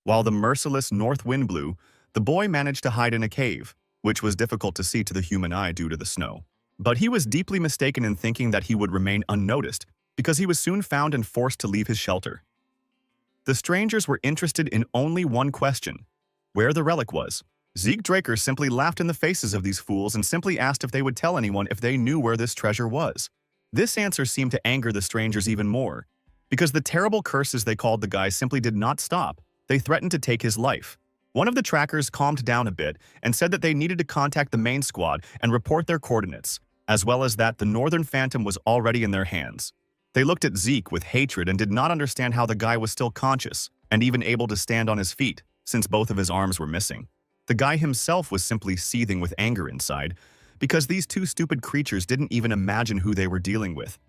While the merciless north wind blew, the boy managed to hide in a cave, which was difficult to see to the human eye due to the snow. But he was deeply mistaken in thinking that he would remain unnoticed, because he was soon found and forced to leave his shelter. The strangers were interested in only one question: where the relic was. Zeke Draker simply laughed in the faces of these fools and simply asked if they would tell anyone if they knew where this treasure was. This answer seemed to anger the strangers even more, because the terrible curses they called the guy simply did not stop. They threatened to take his life. One of the trackers calmed down a bit and said that they needed to contact the main squad and report their coordinates, as well as that the Northern Phantom was already in their hands. They looked at Zeke with hatred and did not understand how the guy was still conscious and even able to stand on his feet, since both of his arms were missing. The guy himself was simply seething with anger inside, because these two stupid creatures didn't even imagine who they were dealing with,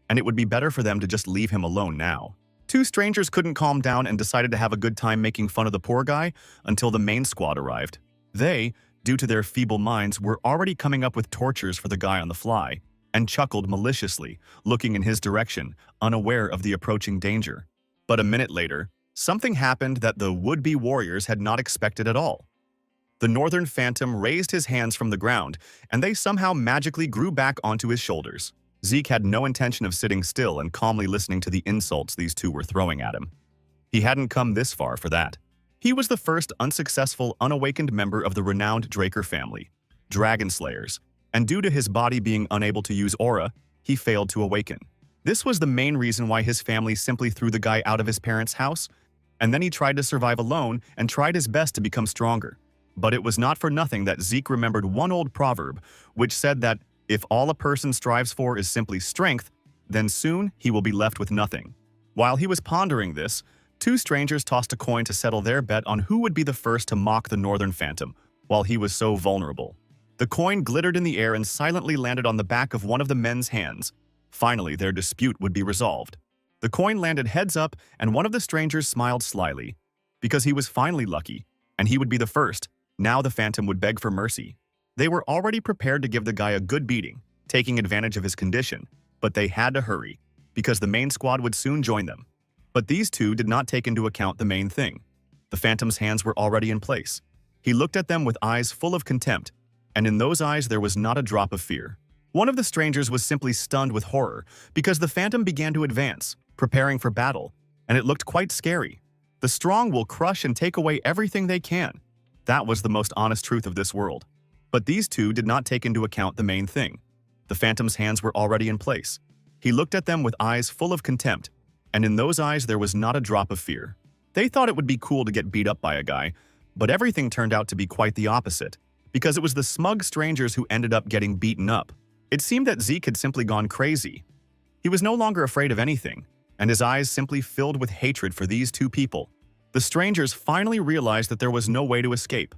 and it would be better for them to just leave him alone now. Two strangers couldn't calm down and decided to have a good time making fun of the poor guy until the main squad arrived. They, due to their feeble minds, were already coming up with tortures for the guy on the fly, and chuckled maliciously, looking in his direction, unaware of the approaching danger. But a minute later, something happened that the would-be warriors had not expected at all. The Northern Phantom raised his hands from the ground, and they somehow magically grew back onto his shoulders. Zeke had no intention of sitting still and calmly listening to the insults these two were throwing at him. He hadn't come this far for that. He was the first unsuccessful, unawakened member of the renowned Draker family, Dragon Slayers, and due to his body being unable to use aura, he failed to awaken. This was the main reason why his family simply threw the guy out of his parents' house, and then he tried to survive alone and tried his best to become stronger. But it was not for nothing that Zeke remembered one old proverb, which said that if all a person strives for is simply strength, then soon he will be left with nothing. While he was pondering this, two strangers tossed a coin to settle their bet on who would be the first to mock the Northern Phantom, while he was so vulnerable. The coin glittered in the air and silently landed on the back of one of the men's hands. Finally, their dispute would be resolved. The coin landed heads up, and one of the strangers smiled slyly, because he was finally lucky, and he would be the first. Now the Phantom would beg for mercy. They were already prepared to give the guy a good beating, taking advantage of his condition, but they had to hurry, because the main squad would soon join them. But these two did not take into account the main thing. The Phantom's hands were already in place. He looked at them with eyes full of contempt, and in those eyes there was not a drop of fear. One of the strangers was simply stunned with horror, because the Phantom began to advance, preparing for battle, and it looked quite scary. The strong will crush and take away everything they can. That was the most honest truth of this world. But these two did not take into account the main thing. The Phantom's hands were already in place. He looked at them with eyes full of contempt, and in those eyes there was not a drop of fear. They thought it would be cool to get beat up by a guy, but everything turned out to be quite the opposite, because it was the smug strangers who ended up getting beaten up. It seemed that Zeke had simply gone crazy. He was no longer afraid of anything, and his eyes simply filled with hatred for these two people. The strangers finally realized that there was no way to escape.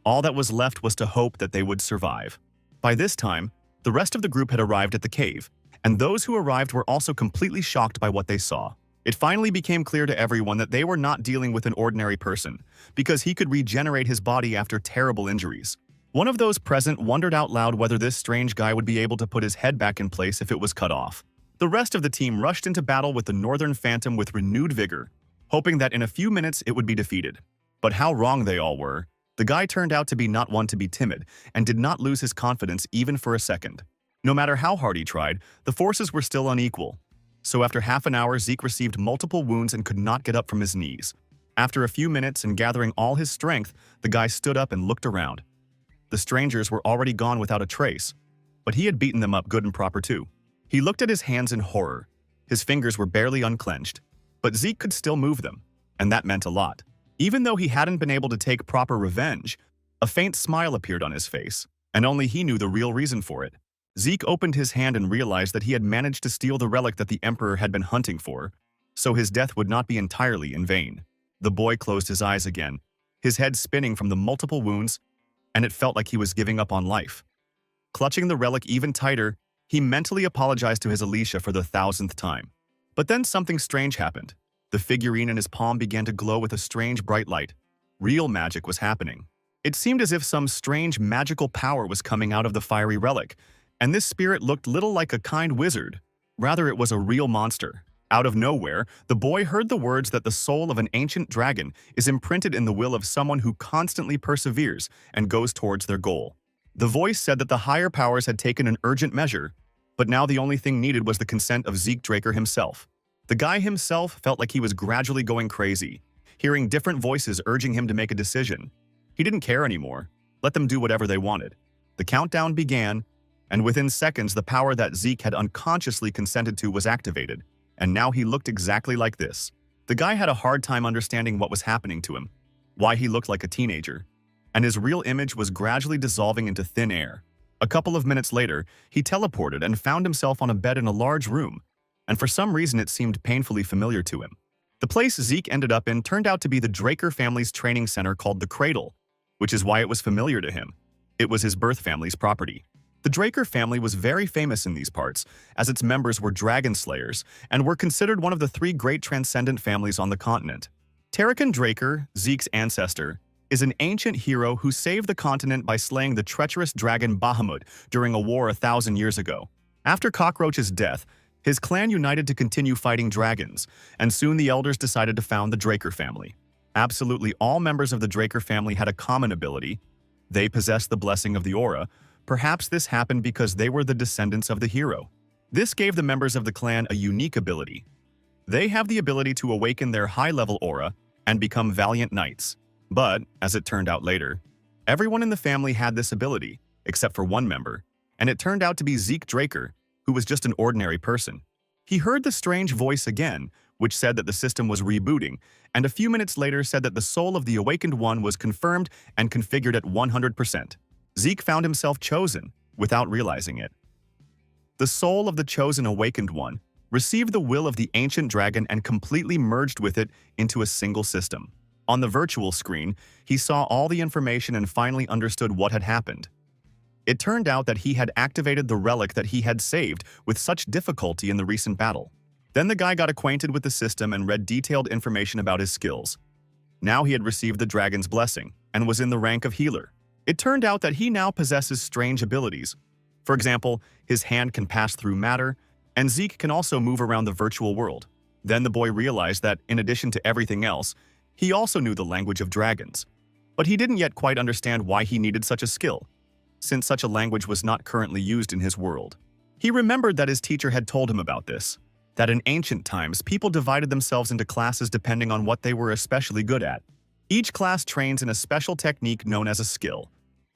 All that was left was to hope that they would survive. By this time, the rest of the group had arrived at the cave, and those who arrived were also completely shocked by what they saw. It finally became clear to everyone that they were not dealing with an ordinary person, because he could regenerate his body after terrible injuries. One of those present wondered out loud whether this strange guy would be able to put his head back in place if it was cut off. The rest of the team rushed into battle with the Northern Phantom with renewed vigor, hoping that in a few minutes it would be defeated. But how wrong they all were. The guy turned out to be not one to be timid, and did not lose his confidence even for a second. No matter how hard he tried, the forces were still unequal. So after half an hour, Zeke received multiple wounds and could not get up from his knees. After a few minutes and gathering all his strength, the guy stood up and looked around. The strangers were already gone without a trace, but he had beaten them up good and proper too. He looked at his hands in horror. His fingers were barely unclenched, but Zeke could still move them, and that meant a lot. Even though he hadn't been able to take proper revenge, a faint smile appeared on his face, and only he knew the real reason for it. Zeke opened his hand and realized that he had managed to steal the relic that the Emperor had been hunting for, so his death would not be entirely in vain. The boy closed his eyes again, his head spinning from the multiple wounds, and it felt like he was giving up on life. Clutching the relic even tighter, he mentally apologized to his Alicia for the 1000th time. But then something strange happened. The figurine in his palm began to glow with a strange bright light. Real magic was happening. It seemed as if some strange magical power was coming out of the fiery relic, and this spirit looked little like a kind wizard. Rather, it was a real monster. Out of nowhere, the boy heard the words that the soul of an ancient dragon is imprinted in the will of someone who constantly perseveres and goes towards their goal. The voice said that the higher powers had taken an urgent measure, but now the only thing needed was the consent of Zeke Draker himself. The guy himself felt like he was gradually going crazy, hearing different voices urging him to make a decision. He didn't care anymore. Let them do whatever they wanted. The countdown began, and within seconds the power that Zeke had unconsciously consented to was activated, and now he looked exactly like this. The guy had a hard time understanding what was happening to him, why he looked like a teenager, and his real image was gradually dissolving into thin air. A couple of minutes later, he teleported and found himself on a bed in a large room, and for some reason it seemed painfully familiar to him. The place Zeke ended up in turned out to be the Draker family's training center called the Cradle, which is why it was familiar to him. It was his birth family's property. The Draker family was very famous in these parts, as its members were dragon slayers and were considered one of the 3 great transcendent families on the continent. Terrican Draker, Zeke's ancestor, is an ancient hero who saved the continent by slaying the treacherous dragon Bahamut during a war 1,000 years ago. After Cockroach's death, his clan united to continue fighting dragons, and soon the elders decided to found the Draker family. Absolutely all members of the Draker family had a common ability. They possessed the blessing of the aura. Perhaps this happened because they were the descendants of the hero. This gave the members of the clan a unique ability. They have the ability to awaken their high-level aura and become valiant knights. But, as it turned out later, everyone in the family had this ability, except for one member, and it turned out to be Zeke Draker, who was just an ordinary person. He heard the strange voice again, which said that the system was rebooting, and a few minutes later said that the soul of the awakened one was confirmed and configured at 100%. Zeke found himself chosen, without realizing it. The soul of the chosen awakened one received the will of the ancient dragon and completely merged with it into a single system. On the virtual screen, he saw all the information and finally understood what had happened. It turned out that he had activated the relic that he had saved with such difficulty in the recent battle. Then the guy got acquainted with the system and read detailed information about his skills. Now he had received the dragon's blessing and was in the rank of healer. It turned out that he now possesses strange abilities. For example, his hand can pass through matter, and Zeke can also move around the virtual world. Then the boy realized that, in addition to everything else, he also knew the language of dragons. But he didn't yet quite understand why he needed such a skill, since such a language was not currently used in his world. He remembered that his teacher had told him about this, that in ancient times people divided themselves into classes depending on what they were especially good at. Each class trains in a special technique known as a skill.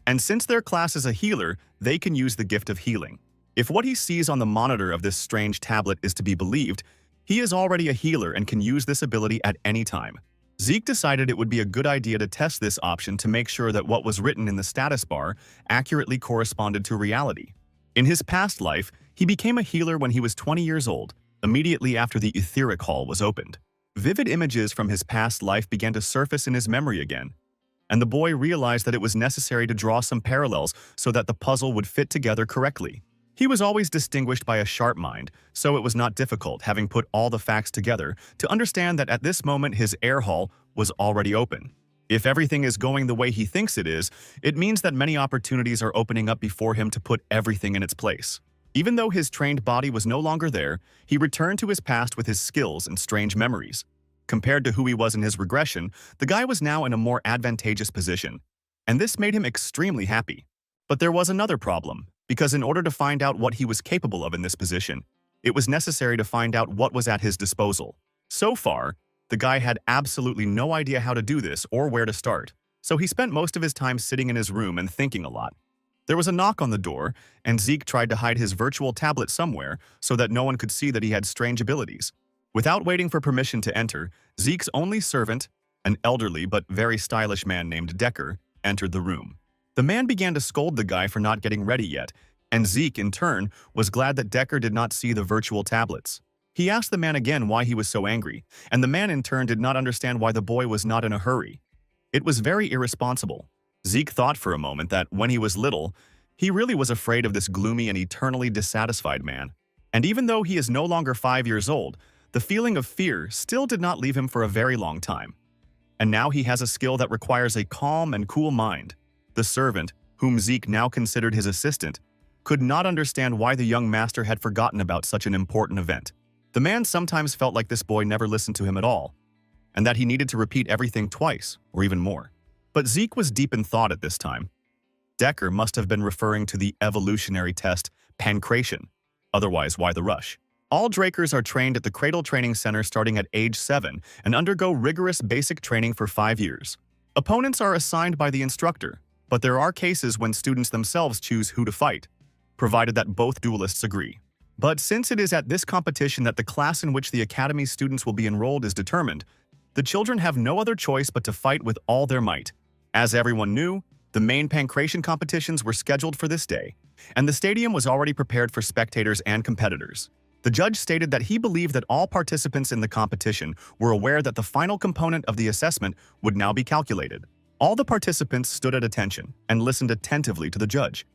And since their class is a healer, they can use the gift of healing. If what he sees on the monitor of this strange tablet is to be believed, he is already a healer and can use this ability at any time. Zeke decided it would be a good idea to test this option to make sure that what was written in the status bar accurately corresponded to reality. In his past life, he became a healer when he was 20 years old, immediately after the etheric hall was opened. Vivid images from his past life began to surface in his memory again, and the boy realized that it was necessary to draw some parallels so that the puzzle would fit together correctly. He was always distinguished by a sharp mind, so it was not difficult, having put all the facts together, to understand that at this moment his air hall was already open. If everything is going the way he thinks it is, it means that many opportunities are opening up before him to put everything in its place. Even though his trained body was no longer there, he returned to his past with his skills and strange memories. Compared to who he was in his regression, the guy was now in a more advantageous position, and this made him extremely happy. But there was another problem, because in order to find out what he was capable of in this position, it was necessary to find out what was at his disposal. So far, the guy had absolutely no idea how to do this or where to start, so he spent most of his time sitting in his room and thinking a lot. There was a knock on the door, and Zeke tried to hide his virtual tablet somewhere so that no one could see that he had strange abilities. Without waiting for permission to enter, Zeke's only servant, an elderly but very stylish man named Decker, entered the room. The man began to scold the guy for not getting ready yet, and Zeke, in turn, was glad that Decker did not see the virtual tablets. He asked the man again why he was so angry, and the man in turn did not understand why the boy was not in a hurry. It was very irresponsible. Zeke thought for a moment that, when he was little, he really was afraid of this gloomy and eternally dissatisfied man. And even though he is no longer 5 years old, the feeling of fear still did not leave him for a very long time. And now he has a skill that requires a calm and cool mind. The servant, whom Zeke now considered his assistant, could not understand why the young master had forgotten about such an important event. The man sometimes felt like this boy never listened to him at all, and that he needed to repeat everything twice, or even more. But Zeke was deep in thought at this time. Decker must have been referring to the evolutionary test pancration. Otherwise, why the rush? All Drakers are trained at the Cradle Training Center starting at age 7 and undergo rigorous basic training for 5 years. Opponents are assigned by the instructor, but there are cases when students themselves choose who to fight, provided that both duelists agree. But since it is at this competition that the class in which the Academy's students will be enrolled is determined, the children have no other choice but to fight with all their might. As everyone knew, the main pancration competitions were scheduled for this day, and the stadium was already prepared for spectators and competitors. The judge stated that he believed that all participants in the competition were aware that the final component of the assessment would now be calculated. All the participants stood at attention and listened attentively to the judge.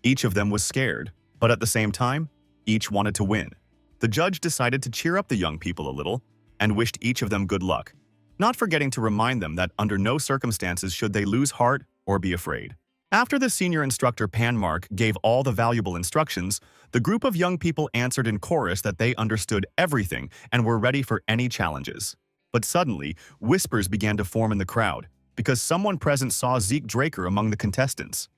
Each of them was scared, but at the same time, each wanted to win. The judge decided to cheer up the young people a little and wished each of them good luck, not forgetting to remind them that under no circumstances should they lose heart or be afraid. After the senior instructor Panmark gave all the valuable instructions, the group of young people answered in chorus that they understood everything and were ready for any challenges. But suddenly, whispers began to form in the crowd, because someone present saw Zeke Draker among the contestants.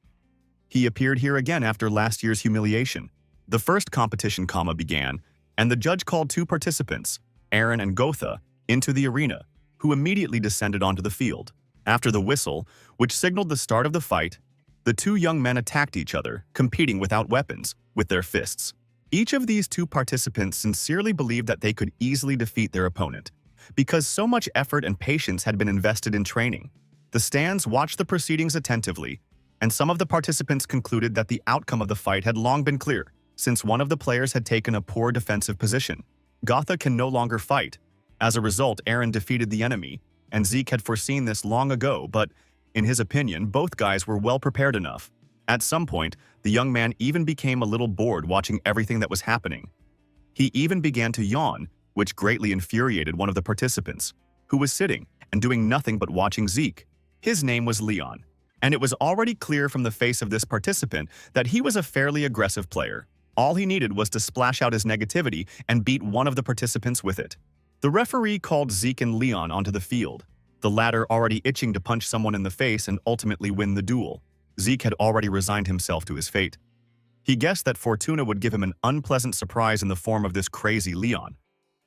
He appeared here again after last year's humiliation. The first competition began, and the judge called 2 participants, Aaron and Gotha, into the arena, who immediately descended onto the field. After the whistle, which signaled the start of the fight, the 2 young men attacked each other, competing without weapons, with their fists. Each of these 2 participants sincerely believed that they could easily defeat their opponent, because so much effort and patience had been invested in training. The stands watched the proceedings attentively, and some of the participants concluded that the outcome of the fight had long been clear, since one of the players had taken a poor defensive position. Gotha can no longer fight. As a result, Aaron defeated the enemy, and Zeke had foreseen this long ago, but in his opinion, both guys were well prepared enough. At some point, the young man even became a little bored watching everything that was happening. He even began to yawn, which greatly infuriated one of the participants, who was sitting and doing nothing but watching Zeke. His name was Leon, and it was already clear from the face of this participant that he was a fairly aggressive player. All he needed was to splash out his negativity and beat one of the participants with it. The referee called Zeke and Leon onto the field, the latter already itching to punch someone in the face and ultimately win the duel. Zeke had already resigned himself to his fate. He guessed that Fortuna would give him an unpleasant surprise in the form of this crazy Leon.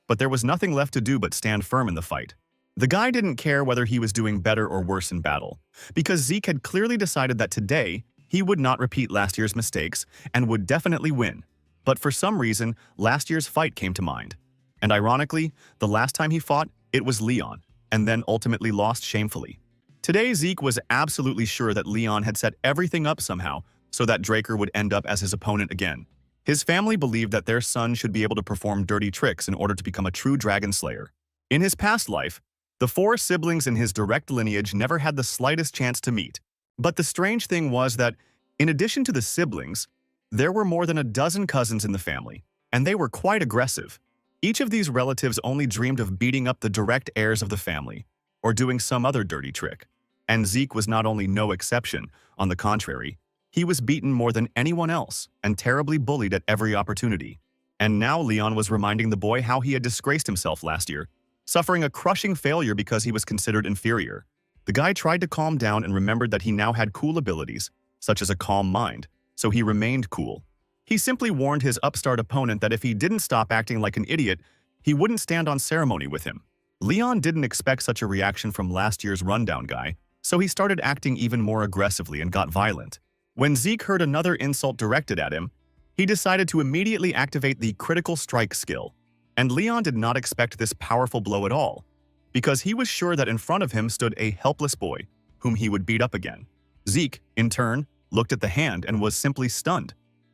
But there was nothing left to do but stand firm in the fight. The guy didn't care whether he was doing better or worse in battle, because Zeke had clearly decided that today he would not repeat last year's mistakes and would definitely win. But for some reason, last year's fight came to mind. And ironically, the last time he fought, it was Leon, and then ultimately lost shamefully. Today, Zeke was absolutely sure that Leon had set everything up somehow so that Draker would end up as his opponent again. His family believed that their son should be able to perform dirty tricks in order to become a true dragon slayer. In his past life, the 4 siblings in his direct lineage never had the slightest chance to meet. But the strange thing was that, in addition to the siblings, there were more than a dozen cousins in the family, and they were quite aggressive. Each of these relatives only dreamed of beating up the direct heirs of the family, or doing some other dirty trick. And Zeke was not only no exception, on the contrary, he was beaten more than anyone else and terribly bullied at every opportunity. And now Leon was reminding the boy how he had disgraced himself last year, suffering a crushing failure because he was considered inferior. The guy tried to calm down and remembered that he now had cool abilities, such as a calm mind, so he remained cool. He simply warned his upstart opponent that if he didn't stop acting like an idiot, he wouldn't stand on ceremony with him. Leon didn't expect such a reaction from last year's rundown guy, so he started acting even more aggressively and got violent. When Zeke heard another insult directed at him, he decided to immediately activate the critical strike skill. And Leon did not expect this powerful blow at all, because he was sure that in front of him stood a helpless boy, whom he would beat up again. Zeke, in turn, looked at the hand and was simply stunned,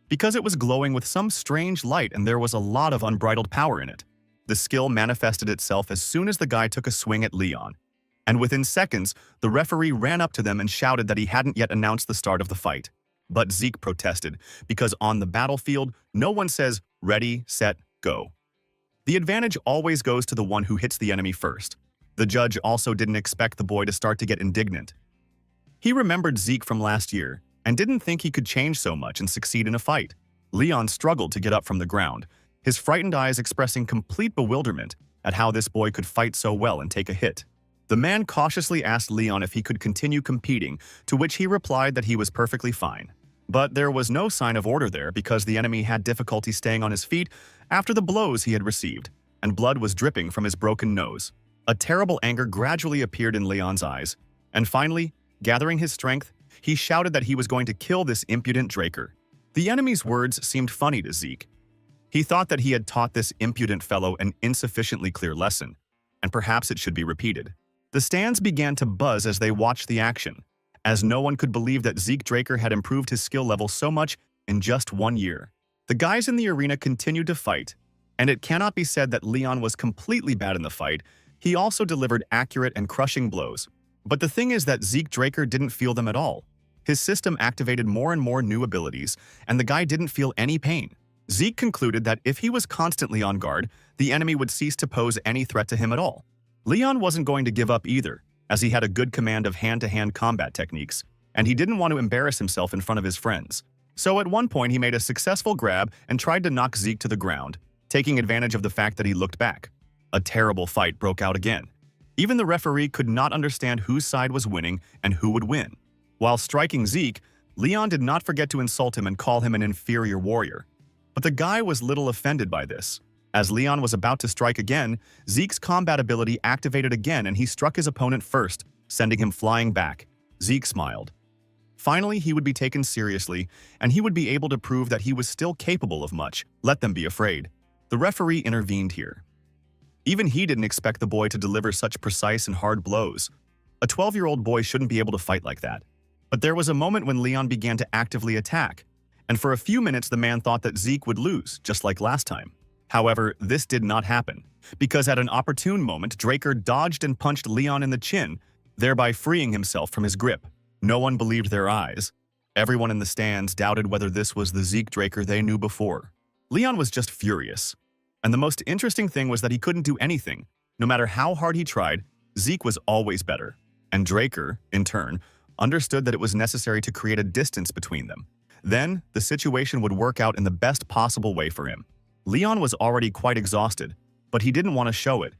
because it was glowing with some strange light and there was a lot of unbridled power in it. The skill manifested itself as soon as the guy took a swing at Leon, and within seconds, the referee ran up to them and shouted that he hadn't yet announced the start of the fight. But Zeke protested, because on the battlefield, no one says, "Ready, set, go." The advantage always goes to the one who hits the enemy first. The judge also didn't expect the boy to start to get indignant. He remembered Zeke from last year, and didn't think he could change so much and succeed in a fight. Leon struggled to get up from the ground, his frightened eyes expressing complete bewilderment at how this boy could fight so well and take a hit. The man cautiously asked Leon if he could continue competing, to which he replied that he was perfectly fine. But there was no sign of order there because the enemy had difficulty staying on his feet after the blows he had received, and blood was dripping from his broken nose. A terrible anger gradually appeared in Leon's eyes, and finally, gathering his strength, he shouted that he was going to kill this impudent Draker. The enemy's words seemed funny to Zeke. He thought that he had taught this impudent fellow an insufficiently clear lesson, and perhaps it should be repeated. The stands began to buzz as they watched the action, as no one could believe that Zeke Draker had improved his skill level so much in just 1 year. The guys in the arena continued to fight, and it cannot be said that Leon was completely bad in the fight. He also delivered accurate and crushing blows. But the thing is that Zeke Draker didn't feel them at all. His system activated more and more new abilities, and the guy didn't feel any pain. Zeke concluded that if he was constantly on guard, the enemy would cease to pose any threat to him at all. Leon wasn't going to give up either, as he had a good command of hand-to-hand combat techniques, and he didn't want to embarrass himself in front of his friends. So at one point he made a successful grab and tried to knock Zeke to the ground, taking advantage of the fact that he looked back. A terrible fight broke out again. Even the referee could not understand whose side was winning and who would win. While striking Zeke, Leon did not forget to insult him and call him an inferior warrior. But the guy was little offended by this. As Leon was about to strike again, Zeke's combat ability activated again and he struck his opponent first, sending him flying back. Zeke smiled. Finally, he would be taken seriously, and he would be able to prove that he was still capable of much. Let them be afraid. The referee intervened here. Even he didn't expect the boy to deliver such precise and hard blows. A 12-year-old boy shouldn't be able to fight like that. But there was a moment when Leon began to actively attack, and for a few minutes the man thought that Zeke would lose, just like last time. However, this did not happen, because at an opportune moment, Draker dodged and punched Leon in the chin, thereby freeing himself from his grip. No one believed their eyes. Everyone in the stands doubted whether this was the Zeke Draker they knew before. Leon was just furious. And the most interesting thing was that he couldn't do anything. No matter how hard he tried, Zeke was always better. And Draker, in turn, understood that it was necessary to create a distance between them. Then, the situation would work out in the best possible way for him. Leon was already quite exhausted, but he didn't want to show it.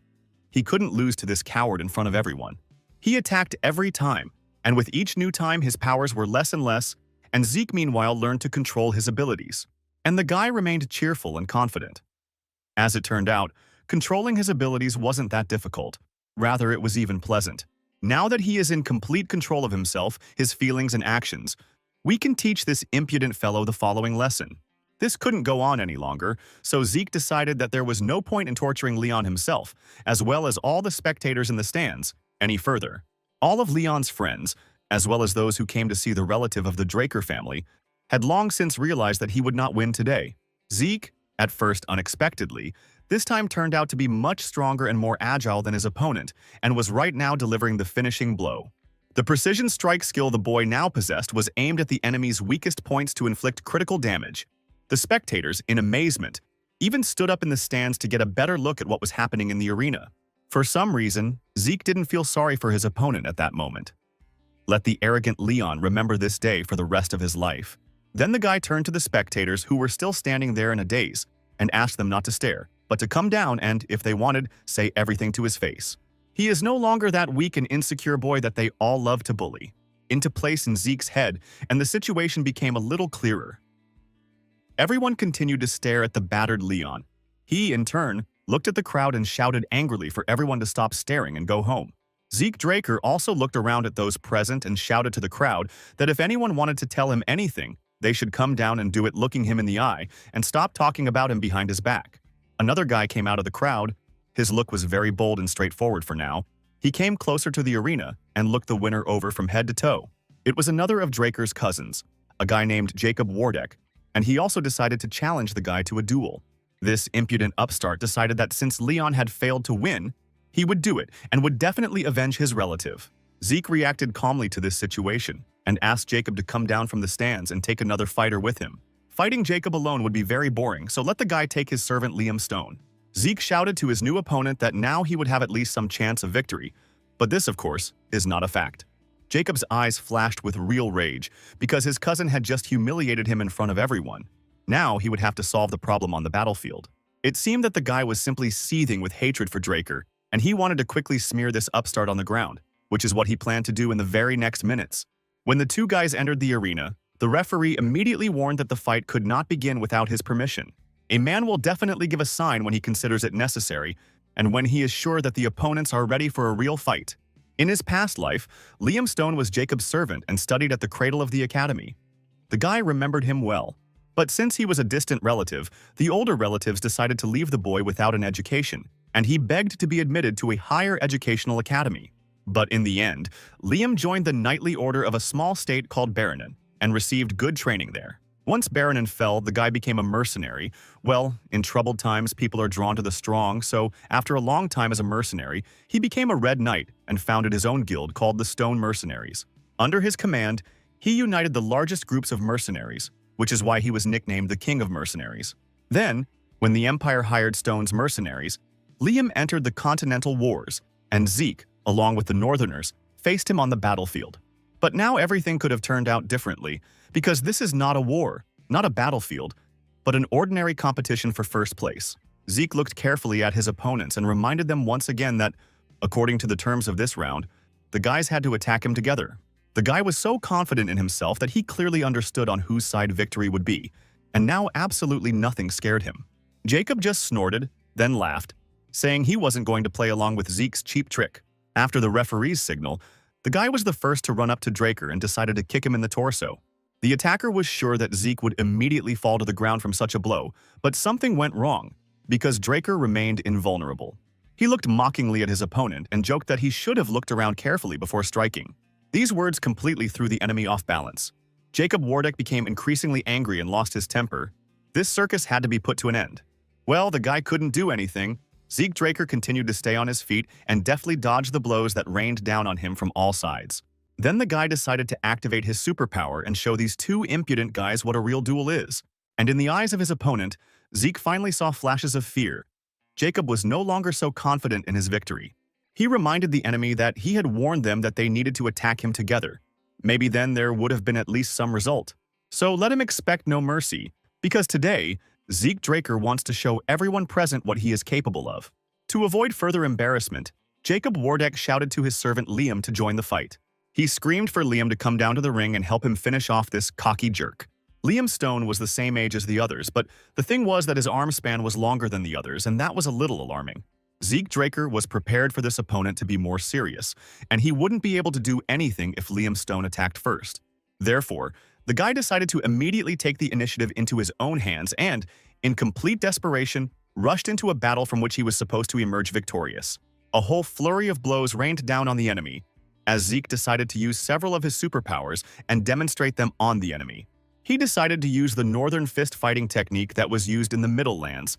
He couldn't lose to this coward in front of everyone. He attacked every time, and with each new time his powers were less and less, and Zeke meanwhile learned to control his abilities. And the guy remained cheerful and confident. As it turned out, controlling his abilities wasn't that difficult. Rather, it was even pleasant. Now that he is in complete control of himself, his feelings and actions, we can teach this impudent fellow the following lesson. This couldn't go on any longer, so Zeke decided that there was no point in torturing Leon himself, as well as all the spectators in the stands, any further. All of Leon's friends, as well as those who came to see the relative of the Draker family, had long since realized that he would not win today. Zeke, at first unexpectedly, this time turned out to be much stronger and more agile than his opponent, and was right now delivering the finishing blow. The precision strike skill the boy now possessed was aimed at the enemy's weakest points to inflict critical damage. The spectators, in amazement, even stood up in the stands to get a better look at what was happening in the arena. For some reason, Zeke didn't feel sorry for his opponent at that moment. Let the arrogant Leon remember this day for the rest of his life. Then the guy turned to the spectators who were still standing there in a daze and asked them not to stare, but to come down and, if they wanted, say everything to his face. He is no longer that weak and insecure boy that they all love to bully. Into place in Zeke's head, and the situation became a little clearer. Everyone continued to stare at the battered Leon. He, in turn, looked at the crowd and shouted angrily for everyone to stop staring and go home. Zeke Draker also looked around at those present and shouted to the crowd that if anyone wanted to tell him anything, they should come down and do it looking him in the eye and stop talking about him behind his back. Another guy came out of the crowd. His look was very bold and straightforward for now. He came closer to the arena and looked the winner over from head to toe. It was another of Draker's cousins, a guy named Jacob Wardeck, and he also decided to challenge the guy to a duel. This impudent upstart decided that since Leon had failed to win, he would do it and would definitely avenge his relative. Zeke reacted calmly to this situation and asked Jacob to come down from the stands and take another fighter with him. Fighting Jacob alone would be very boring, so let the guy take his servant Liam Stone. Zeke shouted to his new opponent that now he would have at least some chance of victory, but this, of course, is not a fact. Jacob's eyes flashed with real rage because his cousin had just humiliated him in front of everyone. Now he would have to solve the problem on the battlefield. It seemed that the guy was simply seething with hatred for Draker, and he wanted to quickly smear this upstart on the ground, which is what he planned to do in the very next minutes. When the two guys entered the arena, the referee immediately warned that the fight could not begin without his permission. A man will definitely give a sign when he considers it necessary, and when he is sure that the opponents are ready for a real fight. In his past life, Liam Stone was Jacob's servant and studied at the cradle of the academy. The guy remembered him well. But since he was a distant relative, the older relatives decided to leave the boy without an education, and he begged to be admitted to a higher educational academy. But in the end, Liam joined the knightly order of a small state called Baronin and received good training there. Once Baronin fell, the guy became a mercenary. Well, in troubled times, people are drawn to the strong, so after a long time as a mercenary, he became a Red Knight and founded his own guild called the Stone Mercenaries. Under his command, he united the largest groups of mercenaries, which is why he was nicknamed the King of Mercenaries. Then, when the Empire hired Stone's mercenaries, Liam entered the Continental Wars, and Zeke, along with the Northerners, faced him on the battlefield. But now everything could have turned out differently, because this is not a war, not a battlefield, but an ordinary competition for first place. Zeke looked carefully at his opponents and reminded them once again that, according to the terms of this round, the guys had to attack him together. The guy was so confident in himself that he clearly understood on whose side victory would be, and now absolutely nothing scared him. Jacob just snorted, then laughed, saying he wasn't going to play along with Zeke's cheap trick. After the referee's signal, the guy was the first to run up to Draker and decided to kick him in the torso. The attacker was sure that Zeke would immediately fall to the ground from such a blow, but something went wrong, because Draker remained invulnerable. He looked mockingly at his opponent and joked that he should have looked around carefully before striking. These words completely threw the enemy off balance. Jacob Wardeck became increasingly angry and lost his temper. This circus had to be put to an end. Well, the guy couldn't do anything. Zeke Draker continued to stay on his feet and deftly dodged the blows that rained down on him from all sides. Then the guy decided to activate his superpower and show these two impudent guys what a real duel is. And in the eyes of his opponent, Zeke finally saw flashes of fear. Jacob was no longer so confident in his victory. He reminded the enemy that he had warned them that they needed to attack him together. Maybe then there would have been at least some result. So let him expect no mercy, because today, Zeke Draker wants to show everyone present what he is capable of. To avoid further embarrassment, Jacob Wardeck shouted to his servant Liam to join the fight. He screamed for Liam to come down to the ring and help him finish off this cocky jerk. Liam Stone was the same age as the others, but the thing was that his arm span was longer than the others, and that was a little alarming. Zeke Draker was prepared for this opponent to be more serious, and he wouldn't be able to do anything if Liam Stone attacked first. Therefore, the guy decided to immediately take the initiative into his own hands and, in complete desperation, rushed into a battle from which he was supposed to emerge victorious. A whole flurry of blows rained down on the enemy, as Zeke decided to use several of his superpowers and demonstrate them on the enemy. He decided to use the Northern Fist fighting technique that was used in the Middle Lands,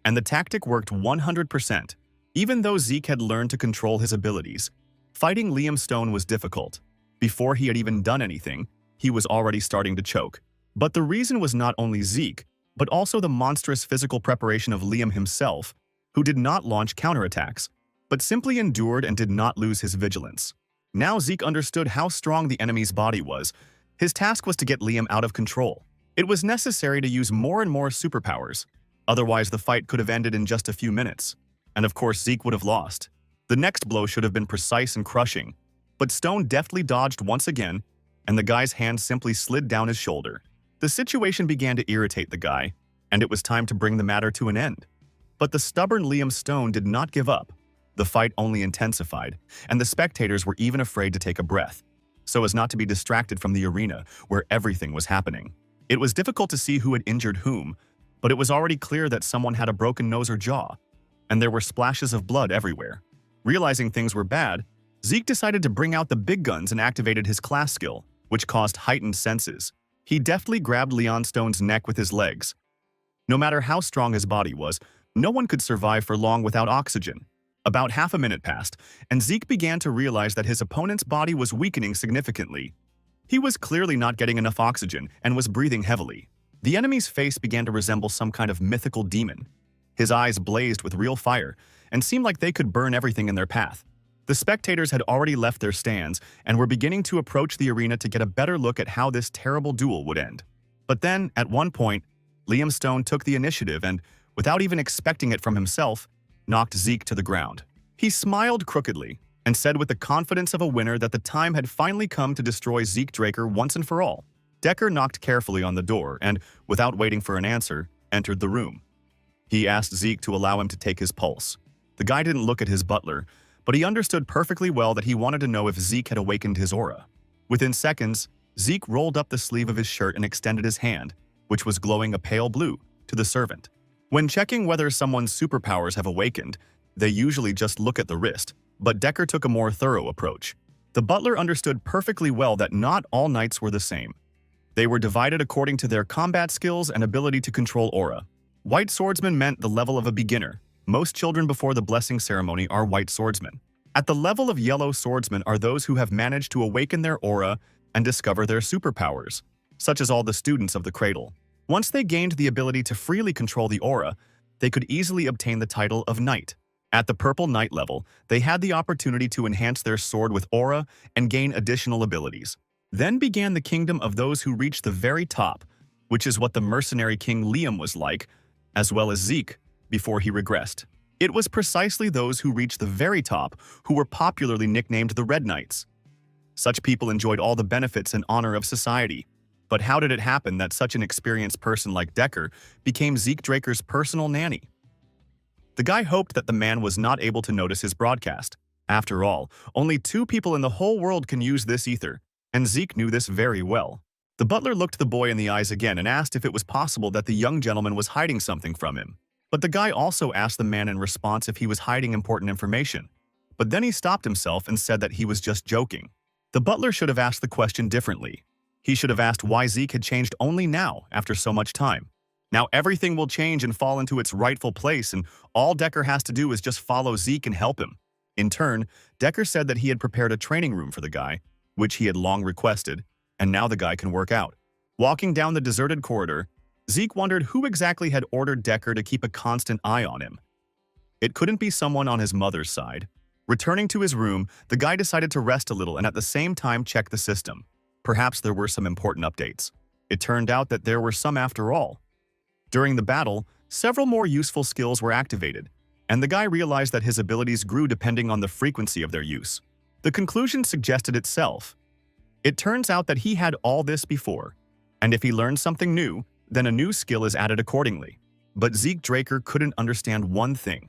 and the tactic worked 100%. Even though Zeke had learned to control his abilities, fighting Liam Stone was difficult. Before he had even done anything, he was already starting to choke. But the reason was not only Zeke, but also the monstrous physical preparation of Liam himself, who did not launch counterattacks, but simply endured and did not lose his vigilance. Now Zeke understood how strong the enemy's body was. His task was to get Liam out of control. It was necessary to use more and more superpowers. Otherwise, the fight could have ended in just a few minutes. And of course, Zeke would have lost. The next blow should have been precise and crushing. But Stone deftly dodged once again, and the guy's hand simply slid down his shoulder. The situation began to irritate the guy, and it was time to bring the matter to an end. But the stubborn Liam Stone did not give up. The fight only intensified, and the spectators were even afraid to take a breath, so as not to be distracted from the arena where everything was happening. It was difficult to see who had injured whom, but it was already clear that someone had a broken nose or jaw, and there were splashes of blood everywhere. Realizing things were bad, Zeke decided to bring out the big guns and activated his class skill, which caused heightened senses. He deftly grabbed Leon Stone's neck with his legs. No matter how strong his body was, no one could survive for long without oxygen. About half a minute passed, and Zeke began to realize that his opponent's body was weakening significantly. He was clearly not getting enough oxygen and was breathing heavily. The enemy's face began to resemble some kind of mythical demon. His eyes blazed with real fire and seemed like they could burn everything in their path. The spectators had already left their stands and were beginning to approach the arena to get a better look at how this terrible duel would end. But then, at one point, Liam Stone took the initiative and, without even expecting it from himself, knocked Zeke to the ground. He smiled crookedly and said with the confidence of a winner that the time had finally come to destroy Zeke Draker once and for all. Decker knocked carefully on the door and, without waiting for an answer, entered the room. He asked Zeke to allow him to take his pulse. The guy didn't look at his butler, but he understood perfectly well that he wanted to know if Zeke had awakened his aura. Within seconds, Zeke rolled up the sleeve of his shirt and extended his hand, which was glowing a pale blue, to the servant. When checking whether someone's superpowers have awakened, they usually just look at the wrist, but Decker took a more thorough approach. The butler understood perfectly well that not all knights were the same. They were divided according to their combat skills and ability to control aura. White swordsman meant the level of a beginner. Most children before the blessing ceremony are white swordsmen. At the level of yellow swordsmen are those who have managed to awaken their aura and discover their superpowers, such as all the students of the cradle. Once they gained the ability to freely control the aura, they could easily obtain the title of knight. At the purple knight level, they had the opportunity to enhance their sword with aura and gain additional abilities. Then began the kingdom of those who reached the very top, which is what the mercenary king Liam was like, as well as Zeke, before he regressed. It was precisely those who reached the very top who were popularly nicknamed the Red Knights. Such people enjoyed all the benefits and honor of society. But how did it happen that such an experienced person like Decker became Zeke Draker's personal nanny? The guy hoped that the man was not able to notice his broadcast. After all, only 2 people in the whole world can use this ether, and Zeke knew this very well. The butler looked the boy in the eyes again and asked if it was possible that the young gentleman was hiding something from him. But the guy also asked the man in response if he was hiding important information. But then he stopped himself and said that he was just joking. The butler should have asked the question differently. He should have asked why Zeke had changed only now after so much time. Now everything will change and fall into its rightful place, and all Decker has to do is just follow Zeke and help him. In turn, Decker said that he had prepared a training room for the guy, which he had long requested, and now the guy can work out. Walking down the deserted corridor, Zeke wondered who exactly had ordered Decker to keep a constant eye on him. It couldn't be someone on his mother's side. Returning to his room, the guy decided to rest a little and at the same time check the system. Perhaps there were some important updates. It turned out that there were some after all. During the battle, several more useful skills were activated, and the guy realized that his abilities grew depending on the frequency of their use. The conclusion suggested itself. It turns out that he had all this before, and if he learned something new, then a new skill is added accordingly. But Zeke Draker couldn't understand one thing.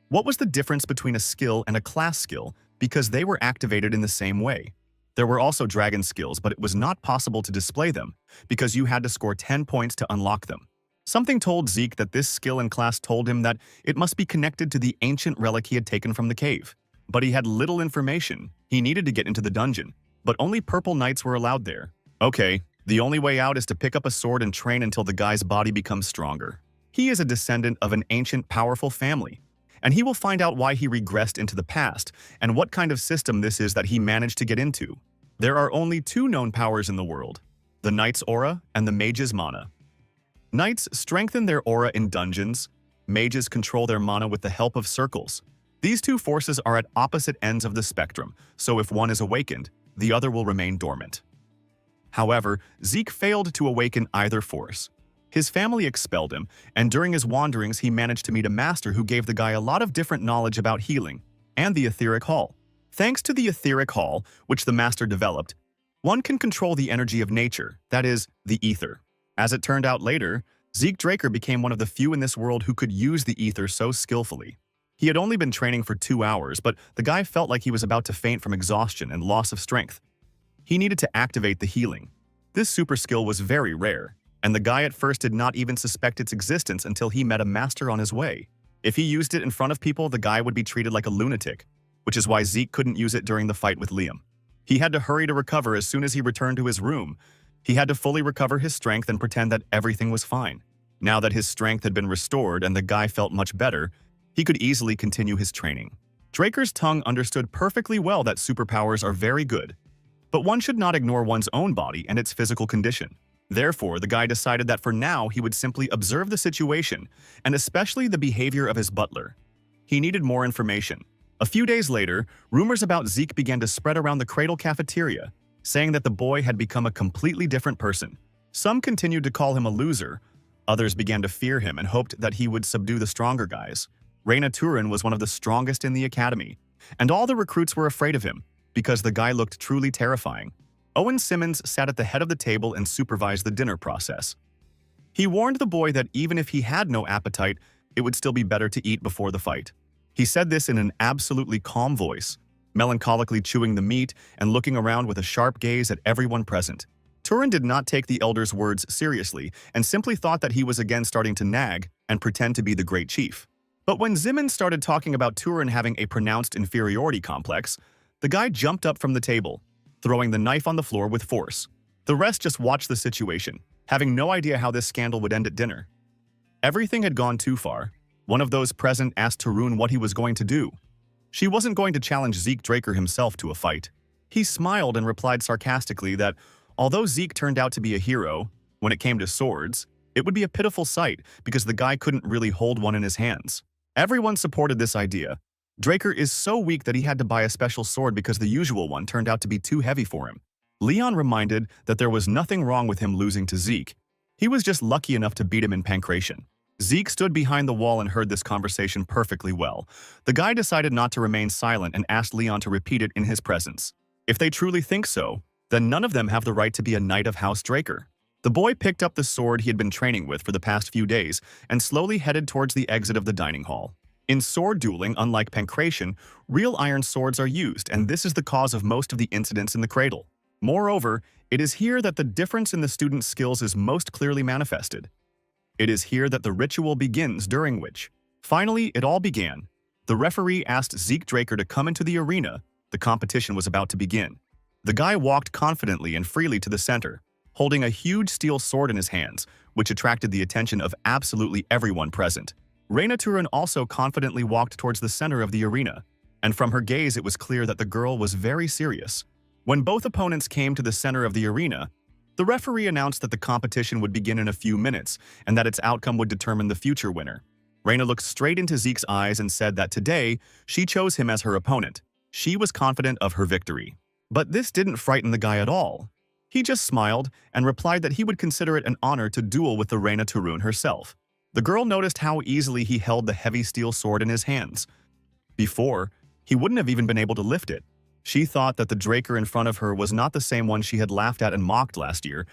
What was the difference between a skill and a class skill because they were activated in the same way? There were also dragon skills, but it was not possible to display them because you had to score 10 points to unlock them. Something told Zeke that this skill and class told him that it must be connected to the ancient relic he had taken from the cave. But he had little information. He needed to get into the dungeon, but only purple knights were allowed there. Okay, the only way out is to pick up a sword and train until the guy's body becomes stronger. He is a descendant of an ancient, powerful family, and he will find out why he regressed into the past and what kind of system this is that he managed to get into. There are only 2 known powers in the world, the Knight's Aura and the Mage's Mana. Knights strengthen their aura in dungeons. Mages control their mana with the help of circles. These 2 forces are at opposite ends of the spectrum, so if one is awakened, the other will remain dormant. However, Zeke failed to awaken either force. His family expelled him, and during his wanderings he managed to meet a master who gave the guy a lot of different knowledge about healing and the etheric hall. Thanks to the etheric hall, which the master developed, one can control the energy of nature, that is, the ether. As it turned out later, Zeke Draker became one of the few in this world who could use the ether so skillfully. He had only been training for 2 hours, but the guy felt like he was about to faint from exhaustion and loss of strength. He needed to activate the healing. This super skill was very rare, and the guy at first did not even suspect its existence until he met a master on his way. If he used it in front of people, the guy would be treated like a lunatic, which is why Zeke couldn't use it during the fight with Liam. He had to hurry to recover as soon as he returned to his room. He had to fully recover his strength and pretend that everything was fine. Now that his strength had been restored and the guy felt much better, he could easily continue his training. Draker's tongue understood perfectly well that superpowers are very good, but one should not ignore one's own body and its physical condition. Therefore, the guy decided that for now he would simply observe the situation, and especially the behavior of his butler. He needed more information. A few days later, rumors about Zeke began to spread around the Cradle cafeteria, saying that the boy had become a completely different person. Some continued to call him a loser, Others began to fear him and hoped that he would subdue the stronger guys. Reina Turin was one of the strongest in the academy, and all the recruits were afraid of him because the guy looked truly terrifying. Owen Simmons sat at the head of the table and supervised the dinner process. He warned the boy that even if he had no appetite, it would still be better to eat before the fight. He said this in an absolutely calm voice, melancholically chewing the meat and looking around with a sharp gaze at everyone present. Turin did not take the elder's words seriously and simply thought that he was again starting to nag and pretend to be the great chief. But when Simmons started talking about Turin having a pronounced inferiority complex, the guy jumped up from the table, throwing the knife on the floor with force. The rest just watched the situation, having no idea how this scandal would end at dinner. Everything had gone too far. One of those present asked Tarun what he was going to do. She wasn't going to challenge Zeke Draker himself to a fight. He smiled and replied sarcastically that although Zeke turned out to be a hero, when it came to swords, it would be a pitiful sight because the guy couldn't really hold one in his hands. Everyone supported this idea. Draker is so weak that he had to buy a special sword because the usual one turned out to be too heavy for him. Leon reminded that there was nothing wrong with him losing to Zeke. He was just lucky enough to beat him in pancration. Zeke stood behind the wall and heard this conversation perfectly well. The guy decided not to remain silent and asked Leon to repeat it in his presence. If they truly think so, then none of them have the right to be a knight of House Draker. The boy picked up the sword he had been training with for the past few days and slowly headed towards the exit of the dining hall. In sword dueling, unlike pancration, real iron swords are used, and this is the cause of most of the incidents in the cradle. Moreover, it is here that the difference in the student's skills is most clearly manifested. It is here that the ritual begins, during which, finally, it all began. The referee asked Zeke Draker to come into the arena. The competition was about to begin. The guy walked confidently and freely to the center, holding a huge steel sword in his hands, which attracted the attention of absolutely everyone present. Reina Turin also confidently walked towards the center of the arena, and from her gaze it was clear that the girl was very serious. When both opponents came to the center of the arena, the referee announced that the competition would begin in a few minutes and that its outcome would determine the future winner. Reina looked straight into Zeke's eyes and said that today she chose him as her opponent. She was confident of her victory. But this didn't frighten the guy at all. He just smiled and replied that he would consider it an honor to duel with the Reina Turun herself. The girl noticed how easily he held the heavy steel sword in his hands. Before, he wouldn't have even been able to lift it. She thought that the Draker in front of her was not the same one she had laughed at and mocked last year.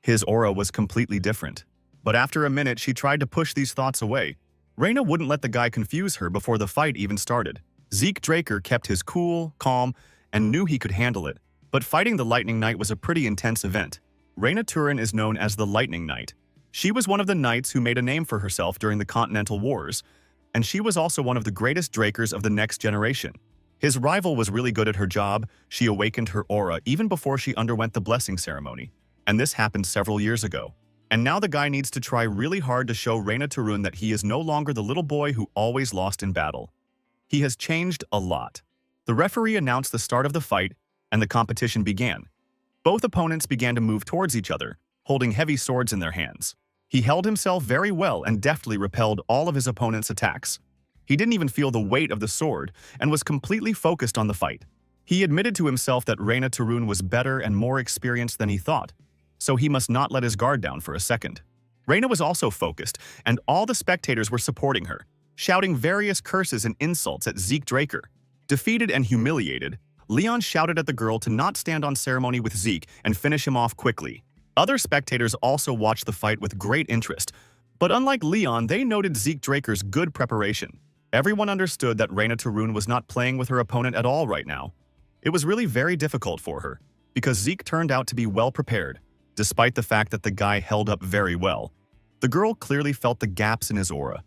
His aura was completely different. But after a minute, she tried to push these thoughts away. Reina wouldn't let the guy confuse her before the fight even started. Zeke Draker kept his cool, calm, and knew he could handle it. But fighting the Lightning Knight was a pretty intense event. Reina Turin is known as the Lightning Knight. She was one of the knights who made a name for herself during the Continental Wars, and she was also one of the greatest Drakers of the next generation. His rival was really good at her job. She awakened her aura even before she underwent the blessing ceremony. And this happened several years ago. And now the guy needs to try really hard to show Reina Turun that he is no longer the little boy who always lost in battle. He has changed a lot. The referee announced the start of the fight, and the competition began. Both opponents began to move towards each other, holding heavy swords in their hands. He held himself very well and deftly repelled all of his opponent's attacks. He didn't even feel the weight of the sword and was completely focused on the fight. He admitted to himself that Reina Turun was better and more experienced than he thought, so he must not let his guard down for a second. Reina was also focused, and all the spectators were supporting her, shouting various curses and insults at Zeke Draker. Defeated and humiliated, Leon shouted at the girl to not stand on ceremony with Zeke and finish him off quickly. Other spectators also watched the fight with great interest, but unlike Leon, they noted Zeke Draker's good preparation. Everyone understood that Reina Turun was not playing with her opponent at all right now. It was really very difficult for her, because Zeke turned out to be well prepared, despite the fact that the guy held up very well. The girl clearly felt the gaps in his aura,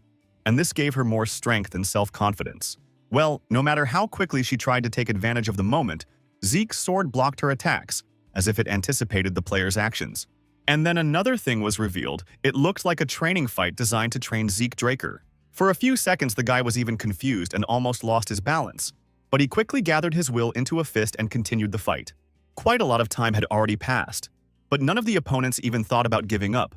and this gave her more strength and self-confidence. Well, no matter how quickly she tried to take advantage of the moment, Zeke's sword blocked her attacks, as if it anticipated the player's actions. And then another thing was revealed. It looked like a training fight designed to train Zeke Draker. For a few seconds, the guy was even confused and almost lost his balance. But he quickly gathered his will into a fist and continued the fight. Quite a lot of time had already passed, but none of the opponents even thought about giving up.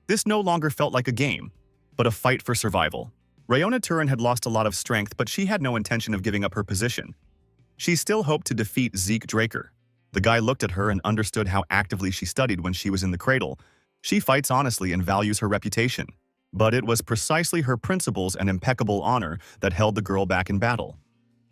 This no longer felt like a game, but a fight for survival. Reina Turin had lost a lot of strength, but she had no intention of giving up her position. She still hoped to defeat Zeke Draker. The guy looked at her and understood how actively she studied when she was in the cradle. She fights honestly and values her reputation. But it was precisely her principles and impeccable honor that held the girl back in battle.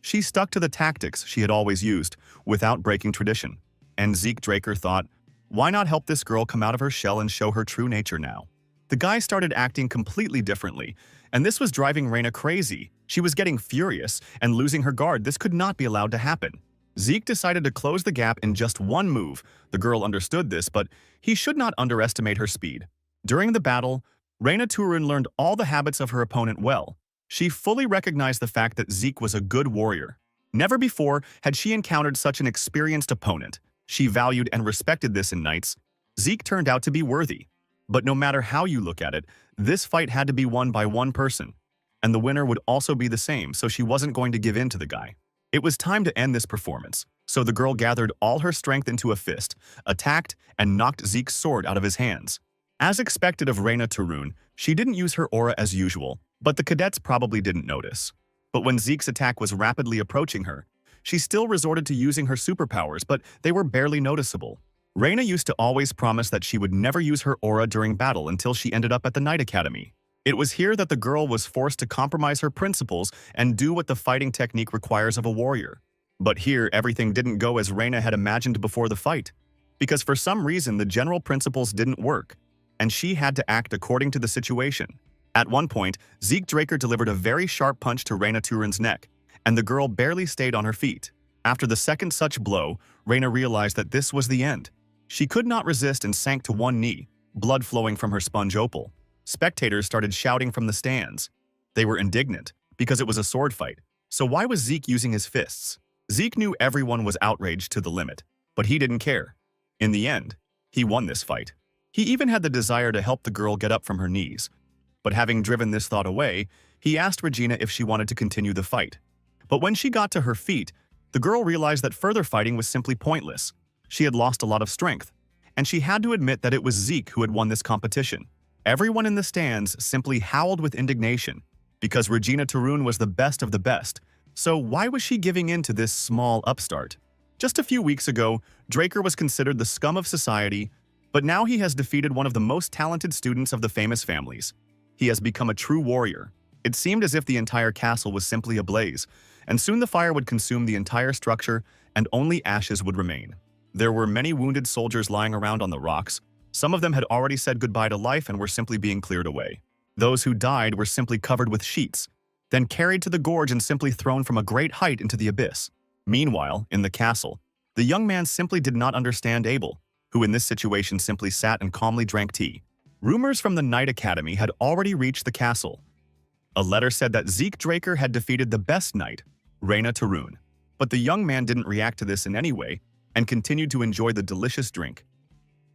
She stuck to the tactics she had always used, without breaking tradition. And Zeke Draker thought, why not help this girl come out of her shell and show her true nature now? The guy started acting completely differently, and this was driving Reina crazy. She was getting furious and losing her guard. This could not be allowed to happen. Zeke decided to close the gap in just one move. The girl understood this, but he should not underestimate her speed. During the battle, Reina Turun learned all the habits of her opponent well. She fully recognized the fact that Zeke was a good warrior. Never before had she encountered such an experienced opponent. She valued and respected this in knights. Zeke turned out to be worthy. But no matter how you look at it, this fight had to be won by one person. And the winner would also be the same, so she wasn't going to give in to the guy. It was time to end this performance, so the girl gathered all her strength into a fist, attacked, and knocked Zeke's sword out of his hands. As expected of Reina Turun, she didn't use her aura as usual, but the cadets probably didn't notice. But when Zeke's attack was rapidly approaching her, she still resorted to using her superpowers, but they were barely noticeable. Reina used to always promise that she would never use her aura during battle until she ended up at the Knight Academy. It was here that the girl was forced to compromise her principles and do what the fighting technique requires of a warrior. But here, everything didn't go as Reina had imagined before the fight, because for some reason the general principles didn't work, and she had to act according to the situation. At one point, Zeke Draker delivered a very sharp punch to Reina Turun's neck, and the girl barely stayed on her feet. After the second such blow, Reina realized that this was the end. She could not resist and sank to one knee, blood flowing from her sponge opal. Spectators started shouting from the stands. They were indignant, because it was a sword fight. So why was Zeke using his fists? Zeke knew everyone was outraged to the limit, but he didn't care. In the end, he won this fight. He even had the desire to help the girl get up from her knees. But having driven this thought away, he asked Regina if she wanted to continue the fight. But when she got to her feet, the girl realized that further fighting was simply pointless. She had lost a lot of strength, and she had to admit that it was Zeke who had won this competition. Everyone in the stands simply howled with indignation, because Regina Turun was the best of the best. So why was she giving in to this small upstart? Just a few weeks ago, Draker was considered the scum of society, but now he has defeated one of the most talented students of the famous families. He has become a true warrior. It seemed as if the entire castle was simply ablaze, and soon the fire would consume the entire structure and only ashes would remain. There were many wounded soldiers lying around on the rocks. Some of them had already said goodbye to life and were simply being cleared away. Those who died were simply covered with sheets, then carried to the gorge and simply thrown from a great height into the abyss. Meanwhile, in the castle, the young man simply did not understand Abel, who in this situation simply sat and calmly drank tea. Rumors from the Knight Academy had already reached the castle. A letter said that Zeke Draker had defeated the best knight, Reina Turun. But the young man didn't react to this in any way and continued to enjoy the delicious drink.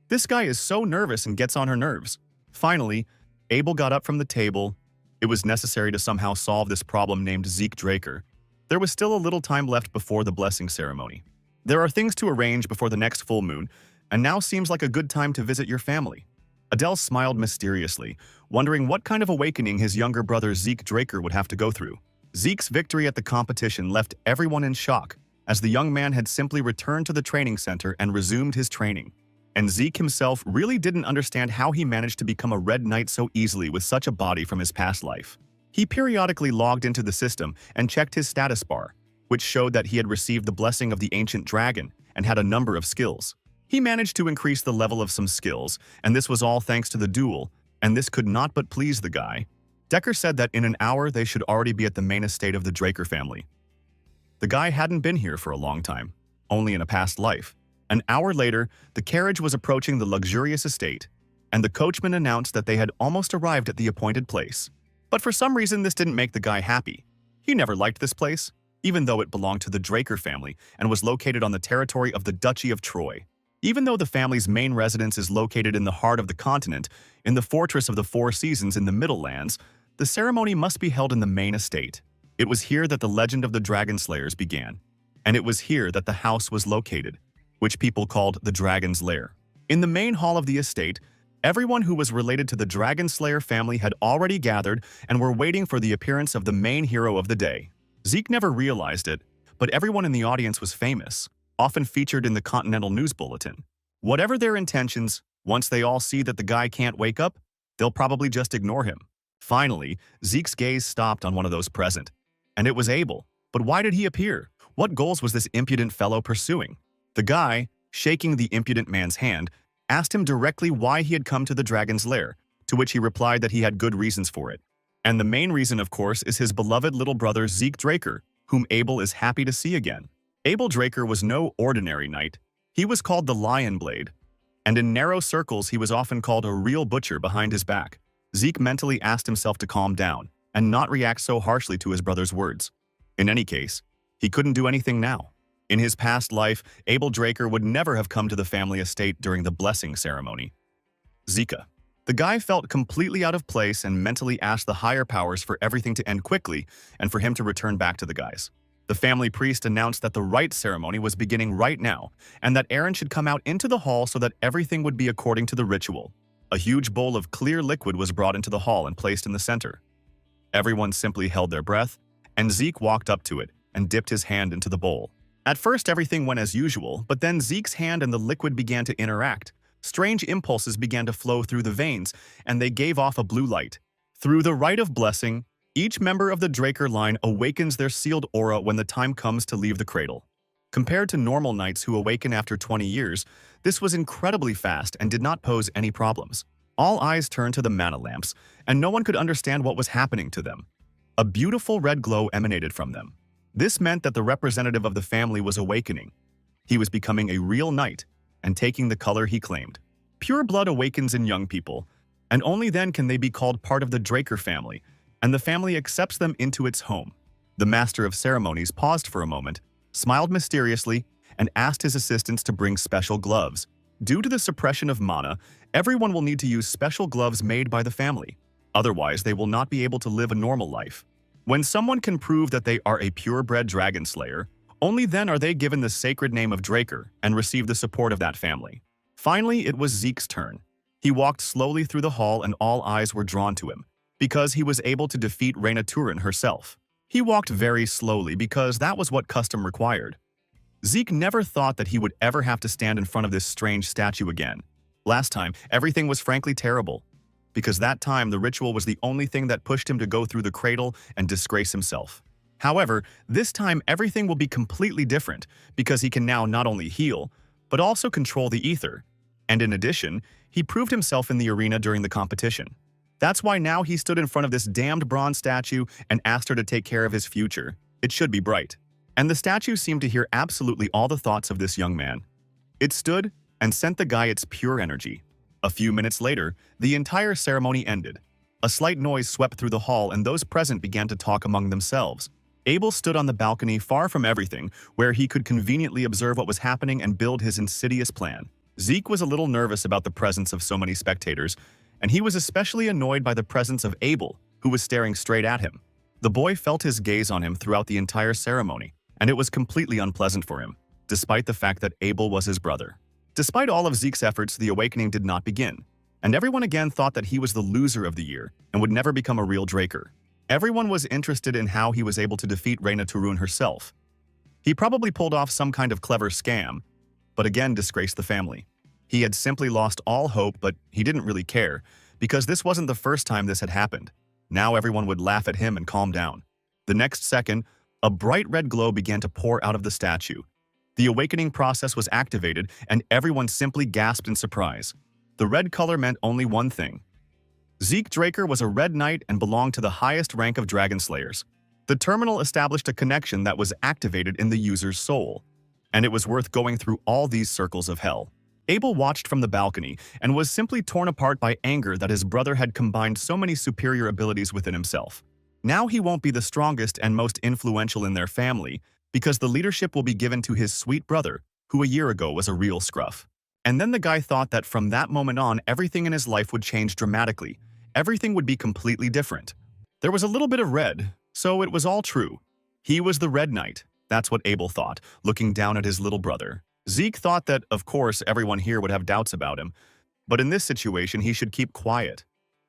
This guy is so nervous and gets on her nerves. Finally, Abel got up from the table. It was necessary to somehow solve this problem named Zeke Draker. There was still a little time left before the blessing ceremony. There are things to arrange before the next full moon, and now seems like a good time to visit your family. Adele smiled mysteriously, wondering what kind of awakening his younger brother Zeke Draker would have to go through. Zeke's victory at the competition left everyone in shock, as the young man had simply returned to the training center and resumed his training. And Zeke himself really didn't understand how he managed to become a Red Knight so easily with such a body from his past life. He periodically logged into the system and checked his status bar, which showed that he had received the blessing of the ancient dragon and had a number of skills. He managed to increase the level of some skills, and this was all thanks to the duel, and this could not but please the guy. Decker said that in an hour they should already be at the main estate of the Draker family. The guy hadn't been here for a long time, only in a past life. An hour later, the carriage was approaching the luxurious estate, and the coachman announced that they had almost arrived at the appointed place. But for some reason this didn't make the guy happy. He never liked this place, even though it belonged to the Draker family and was located on the territory of the Duchy of Troy. Even though the family's main residence is located in the heart of the continent, in the Fortress of the Four Seasons in the Middle Lands, the ceremony must be held in the main estate. It was here that the legend of the Dragon Slayers began, and it was here that the house was located, which people called the Dragon's Lair. In the main hall of the estate, everyone who was related to the Dragon Slayer family had already gathered and were waiting for the appearance of the main hero of the day. Zeke never realized it, but everyone in the audience was famous, often featured in the Continental News Bulletin. Whatever their intentions, Once they all see that the guy can't wake up, they'll probably just ignore him. Finally, Zeke's gaze stopped on one of those present, and it was Abel. But why did he appear? What goals was this impudent fellow pursuing? The guy, shaking the impudent man's hand, asked him directly why he had come to the dragon's lair, to which he replied that he had good reasons for it. And the main reason, of course, is his beloved little brother Zeke Draker, whom Abel is happy to see again. Abel Draker was no ordinary knight. He was called the Lion Blade, and in narrow circles he was often called a real butcher behind his back. Zeke mentally asked himself to calm down and not react so harshly to his brother's words. In any case, he couldn't do anything now. In his past life, Abel Draker would never have come to the family estate during the blessing ceremony. Zika. The guy felt completely out of place and mentally asked the higher powers for everything to end quickly and for him to return back to the guys. The family priest announced that the rite ceremony was beginning right now and that Aaron should come out into the hall so that everything would be according to the ritual. A huge bowl of clear liquid was brought into the hall and placed in the center. Everyone simply held their breath, and Zeke walked up to it and dipped his hand into the bowl. At first, everything went as usual, but then Zeke's hand and the liquid began to interact. Strange impulses began to flow through the veins, and they gave off a blue light. Through the rite of blessing, each member of the Draker line awakens their sealed aura when the time comes to leave the cradle. Compared to normal knights who awaken after 20 years, this was incredibly fast and did not pose any problems. All eyes turned to the mana lamps, and no one could understand what was happening to them. A beautiful red glow emanated from them. This meant that the representative of the family was awakening. He was becoming a real knight and taking the color he claimed. Pure blood awakens in young people, and only then can they be called part of the Draker family, and the family accepts them into its home. The master of ceremonies paused for a moment, smiled mysteriously, and asked his assistants to bring special gloves. Due to the suppression of mana, everyone will need to use special gloves made by the family. Otherwise, they will not be able to live a normal life. When someone can prove that they are a purebred dragon slayer, only then are they given the sacred name of Draker and receive the support of that family. Finally, it was Zeke's turn. He walked slowly through the hall and all eyes were drawn to him, because he was able to defeat Reyna Turin herself. He walked very slowly because that was what custom required. Zeke never thought that he would ever have to stand in front of this strange statue again. Last time, everything was frankly terrible, because that time the ritual was the only thing that pushed him to go through the cradle and disgrace himself. However, this time everything will be completely different because he can now not only heal, but also control the ether. And in addition, he proved himself in the arena during the competition. That's why now he stood in front of this damned bronze statue and asked her to take care of his future. It should be bright. And the statue seemed to hear absolutely all the thoughts of this young man. It stood and sent the guy its pure energy. A few minutes later, the entire ceremony ended. A slight noise swept through the hall and those present began to talk among themselves. Abel stood on the balcony far from everything, where he could conveniently observe what was happening and build his insidious plan. Zeke was a little nervous about the presence of so many spectators, and he was especially annoyed by the presence of Abel, who was staring straight at him. The boy felt his gaze on him throughout the entire ceremony, and it was completely unpleasant for him, despite the fact that Abel was his brother. Despite all of Zeke's efforts, the awakening did not begin, and everyone again thought that he was the loser of the year and would never become a real Draker. Everyone was interested in how he was able to defeat Reyna Turin herself. He probably pulled off some kind of clever scam, but again disgraced the family. He had simply lost all hope, but he didn't really care, because this wasn't the first time this had happened. Now everyone would laugh at him and calm down. The next second, a bright red glow began to pour out of the statue. The awakening process was activated, and everyone simply gasped in surprise. The red color meant only one thing. Zeke Draker was a red knight and belonged to the highest rank of dragon slayers. The terminal established a connection that was activated in the user's soul, and it was worth going through all these circles of hell. Abel watched from the balcony and was simply torn apart by anger that his brother had combined so many superior abilities within himself. Now he won't be the strongest and most influential in their family because the leadership will be given to his sweet brother, who a year ago was a real scruff. And then the guy thought that from that moment on, everything in his life would change dramatically. Everything would be completely different. There was a little bit of red, so it was all true. He was the Red Knight. That's what Abel thought, looking down at his little brother. Zeke thought that, of course, everyone here would have doubts about him, but in this situation he should keep quiet.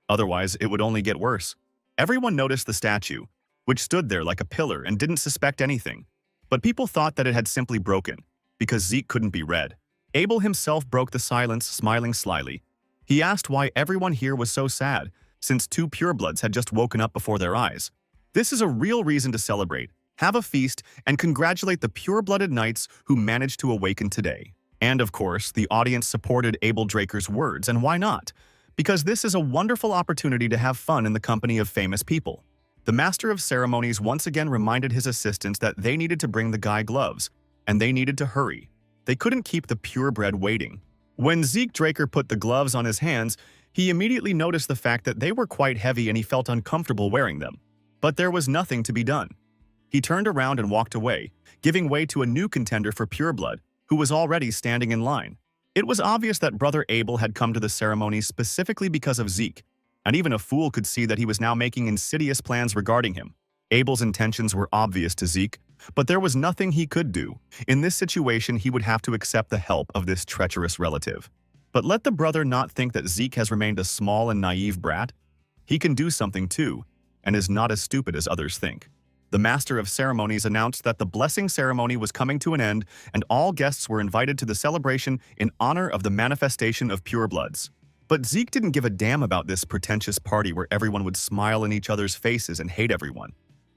Otherwise, it would only get worse. Everyone noticed the statue, which stood there like a pillar and didn't suspect anything. But people thought that it had simply broken, because Zeke couldn't be red. Abel himself broke the silence, smiling slyly. He asked why everyone here was so sad, since two purebloods had just woken up before their eyes. This is a real reason to celebrate, have a feast, and congratulate the pure-blooded knights who managed to awaken today. And of course, the audience supported Abel Draker's words, and why not? Because this is a wonderful opportunity to have fun in the company of famous people. The Master of Ceremonies once again reminded his assistants that they needed to bring the guy gloves, and they needed to hurry. They couldn't keep the purebred waiting. When Zeke Draker put the gloves on his hands, he immediately noticed the fact that they were quite heavy and he felt uncomfortable wearing them. But there was nothing to be done. He turned around and walked away, giving way to a new contender for pureblood, who was already standing in line. It was obvious that Brother Abel had come to the ceremony specifically because of Zeke, and even a fool could see that he was now making insidious plans regarding him. Abel's intentions were obvious to Zeke, but there was nothing he could do. In this situation, he would have to accept the help of this treacherous relative. But let the brother not think that Zeke has remained a small and naive brat. He can do something too, and is not as stupid as others think. The Master of Ceremonies announced that the blessing ceremony was coming to an end and all guests were invited to the celebration in honor of the manifestation of purebloods. But Zeke didn't give a damn about this pretentious party where everyone would smile in each other's faces and hate everyone.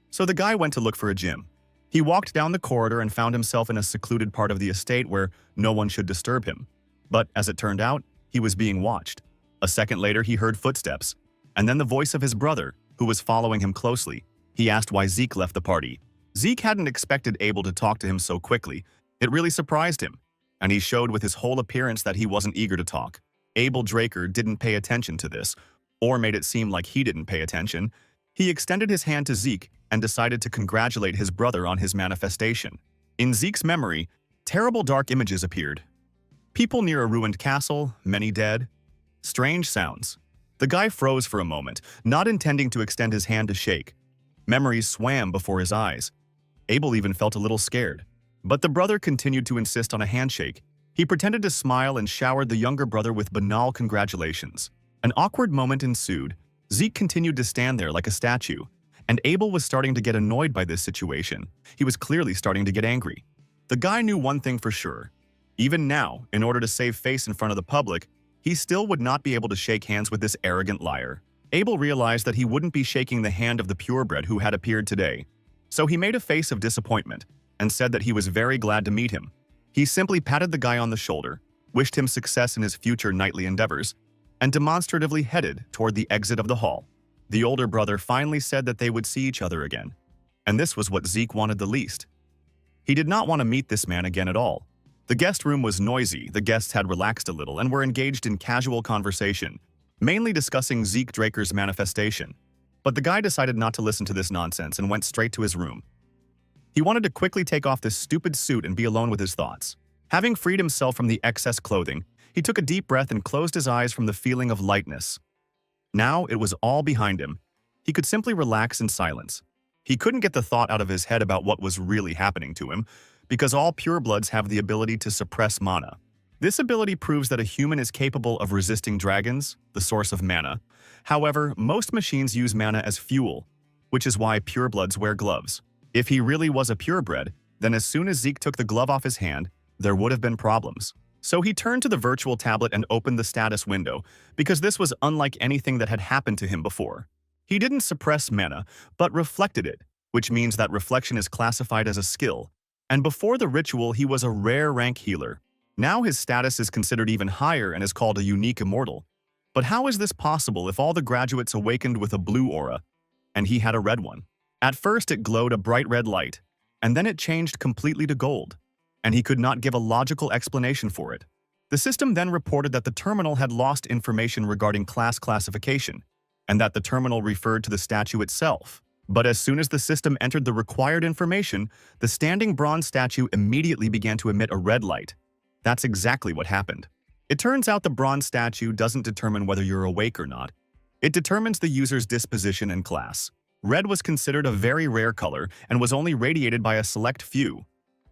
So the guy went to look for a gym. He walked down the corridor and found himself in a secluded part of the estate where no one should disturb him. But as it turned out, he was being watched. A second later, he heard footsteps, and then the voice of his brother, who was following him closely. He asked why Zeke left the party. Zeke hadn't expected Abel to talk to him so quickly. It really surprised him, and he showed with his whole appearance that he wasn't eager to talk. Abel Draker didn't pay attention to this, or made it seem like he didn't pay attention. He extended his hand to Zeke and decided to congratulate his brother on his manifestation. In Zeke's memory, terrible dark images appeared. People near a ruined castle, many dead. Strange sounds. The guy froze for a moment, not intending to extend his hand to shake. Memories swam before his eyes. Abel even felt a little scared. But the brother continued to insist on a handshake. He pretended to smile and showered the younger brother with banal congratulations. An awkward moment ensued. Zeke continued to stand there like a statue, and Abel was starting to get annoyed by this situation. He was clearly starting to get angry. The guy knew one thing for sure. Even now, in order to save face in front of the public, he still would not be able to shake hands with this arrogant liar. Abel realized that he wouldn't be shaking the hand of the purebred who had appeared today. So he made a face of disappointment and said that he was very glad to meet him. He simply patted the guy on the shoulder, wished him success in his future knightly endeavors, and demonstratively headed toward the exit of the hall. The older brother finally said that they would see each other again, and this was what Zeke wanted the least. He did not want to meet this man again at all. The guest room was noisy, the guests had relaxed a little and were engaged in casual conversation, mainly discussing Zeke Draker's manifestation. But the guy decided not to listen to this nonsense and went straight to his room. He wanted to quickly take off this stupid suit and be alone with his thoughts. Having freed himself from the excess clothing, he took a deep breath and closed his eyes from the feeling of lightness. Now it was all behind him. He could simply relax in silence. He couldn't get the thought out of his head about what was really happening to him, because all purebloods have the ability to suppress mana. This ability proves that a human is capable of resisting dragons, the source of mana. However, most machines use mana as fuel, which is why purebloods wear gloves. If he really was a purebred, then as soon as Zeke took the glove off his hand, there would have been problems. So he turned to the virtual tablet and opened the status window, because this was unlike anything that had happened to him before. He didn't suppress mana, but reflected it, which means that reflection is classified as a skill. And before the ritual, he was a rare rank healer. Now his status is considered even higher and is called a unique immortal. But how is this possible if all the graduates awakened with a blue aura, and he had a red one? At first it glowed a bright red light, and then it changed completely to gold, and he could not give a logical explanation for it. The system then reported that the terminal had lost information regarding class classification, and that the terminal referred to the statue itself. But as soon as the system entered the required information, the standing bronze statue immediately began to emit a red light. That's exactly what happened. It turns out the bronze statue doesn't determine whether you're awake or not. It determines the user's disposition and class. Red was considered a very rare color and was only radiated by a select few.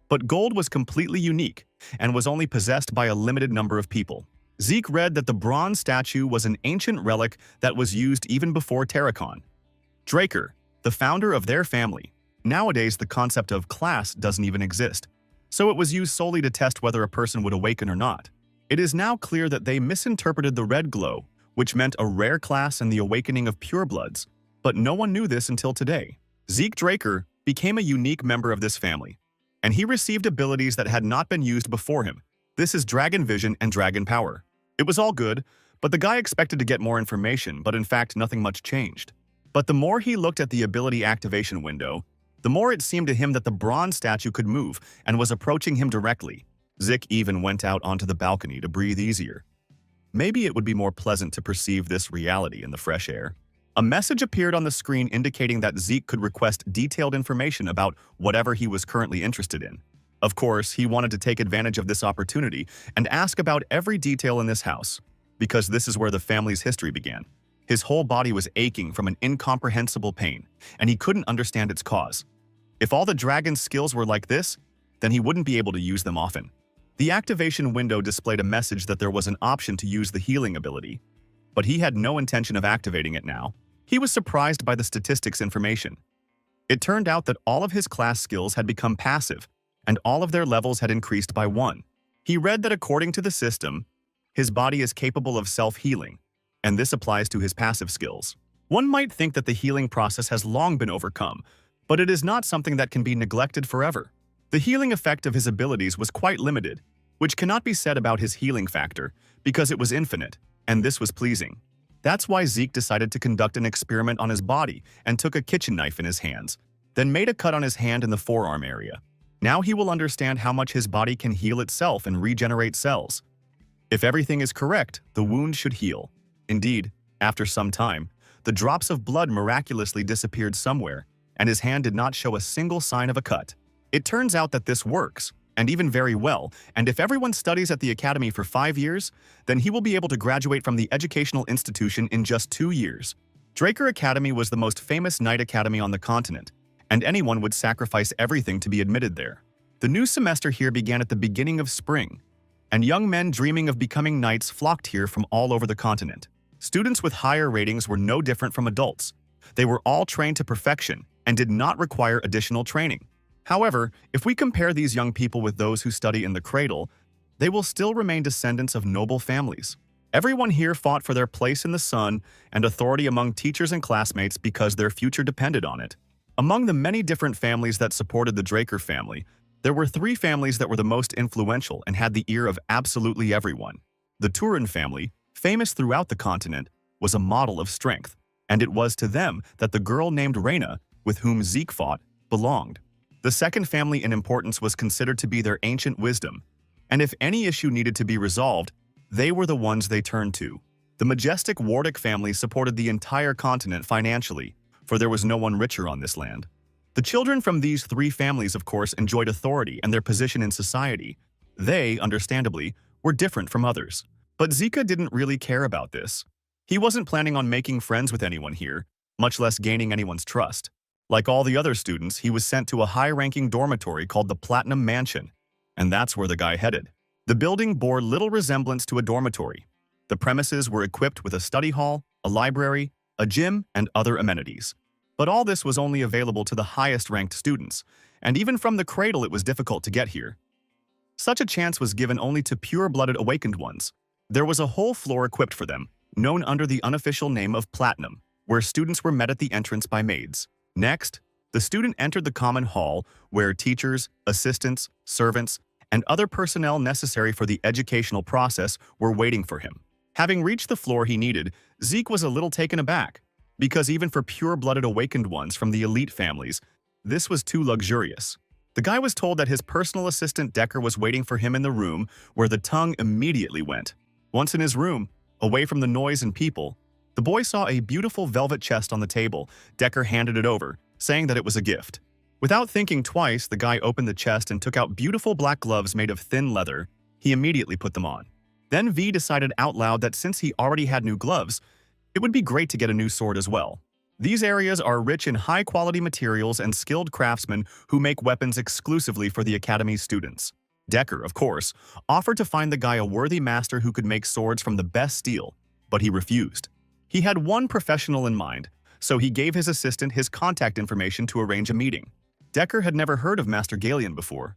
But gold was completely unique and was only possessed by a limited number of people. Zeke read that the bronze statue was an ancient relic that was used even before Terracon. Draker, the founder of their family. Nowadays, the concept of class doesn't even exist. so it was used solely to test whether a person would awaken or not. It is now clear that they misinterpreted the red glow, which meant a rare class and the awakening of purebloods, but no one knew this until today. Zeke Draker became a unique member of this family, and he received abilities that had not been used before him. This is Dragon Vision and Dragon Power. It was all good, but the guy expected to get more information, but in fact nothing much changed. But the more he looked at the ability activation window, the more it seemed to him that the bronze statue could move and was approaching him directly. Zik even went out onto the balcony to breathe easier. Maybe it would be more pleasant to perceive this reality in the fresh air. A message appeared on the screen indicating that Zeke could request detailed information about whatever he was currently interested in. Of course, he wanted to take advantage of this opportunity and ask about every detail in this house, because this is where the family's history began. His whole body was aching from an incomprehensible pain, and he couldn't understand its cause. If all the dragon's skills were like this, then he wouldn't be able to use them often. The activation window displayed a message that there was an option to use the healing ability, but he had no intention of activating it now. He was surprised by the statistics information. It turned out that all of his class skills had become passive, and all of their levels had increased by 1. He read that according to the system, his body is capable of self-healing, and this applies to his passive skills. One might think that the healing process has long been overcome, but it is not something that can be neglected forever. The healing effect of his abilities was quite limited, which cannot be said about his healing factor, because it was infinite, and this was pleasing. That's why Zeke decided to conduct an experiment on his body and took a kitchen knife in his hands, then made a cut on his hand in the forearm area. Now he will understand how much his body can heal itself and regenerate cells. If everything is correct, the wound should heal. Indeed, after some time, the drops of blood miraculously disappeared somewhere, and his hand did not show a single sign of a cut. It turns out that this works, and even very well, and if everyone studies at the academy for 5 years, then he will be able to graduate from the educational institution in just 2 years. Draker Academy was the most famous knight academy on the continent, and anyone would sacrifice everything to be admitted there. The new semester here began at the beginning of spring, and young men dreaming of becoming knights flocked here from all over the continent. Students with higher ratings were no different from adults. They were all trained to perfection and did not require additional training. However, if we compare these young people with those who study in the cradle, they will still remain descendants of noble families. Everyone here fought for their place in the sun and authority among teachers and classmates because their future depended on it. Among the many different families that supported the Draker family, there were 3 families that were the most influential and had the ear of absolutely everyone. The Turin family, famous throughout the continent, was a model of strength, and it was to them that the girl named Reina, with whom Zeke fought, belonged. The second family in importance was considered to be their ancient wisdom, and if any issue needed to be resolved, they were the ones they turned to. The majestic Wardic family supported the entire continent financially, for there was no one richer on this land. The children from these 3 families, of course, enjoyed authority and their position in society. They, understandably, were different from others. But Zika didn't really care about this. He wasn't planning on making friends with anyone here, much less gaining anyone's trust. Like all the other students, he was sent to a high-ranking dormitory called the Platinum Mansion, and that's where the guy headed. The building bore little resemblance to a dormitory. The premises were equipped with a study hall, a library, a gym, and other amenities. But all this was only available to the highest-ranked students, and even from the cradle it was difficult to get here. Such a chance was given only to pure-blooded awakened ones. There was a whole floor equipped for them, known under the unofficial name of Platinum, where students were met at the entrance by maids. Next, the student entered the common hall, where teachers, assistants, servants, and other personnel necessary for the educational process were waiting for him. Having reached the floor he needed, Zeke was a little taken aback, because even for pure-blooded awakened ones from the elite families, this was too luxurious. The guy was told that his personal assistant Decker was waiting for him in the room, where the tongue immediately went. Once in his room, away from the noise and people, the boy saw a beautiful velvet chest on the table. Decker handed it over, saying that it was a gift. Without thinking twice, the guy opened the chest and took out beautiful black gloves made of thin leather. He immediately put them on. Then V decided out loud that since he already had new gloves, it would be great to get a new sword as well. These areas are rich in high-quality materials and skilled craftsmen who make weapons exclusively for the Academy's students. Decker, of course, offered to find the guy a worthy master who could make swords from the best steel, but he refused. He had one professional in mind, so he gave his assistant his contact information to arrange a meeting. Decker had never heard of Master Galeon before.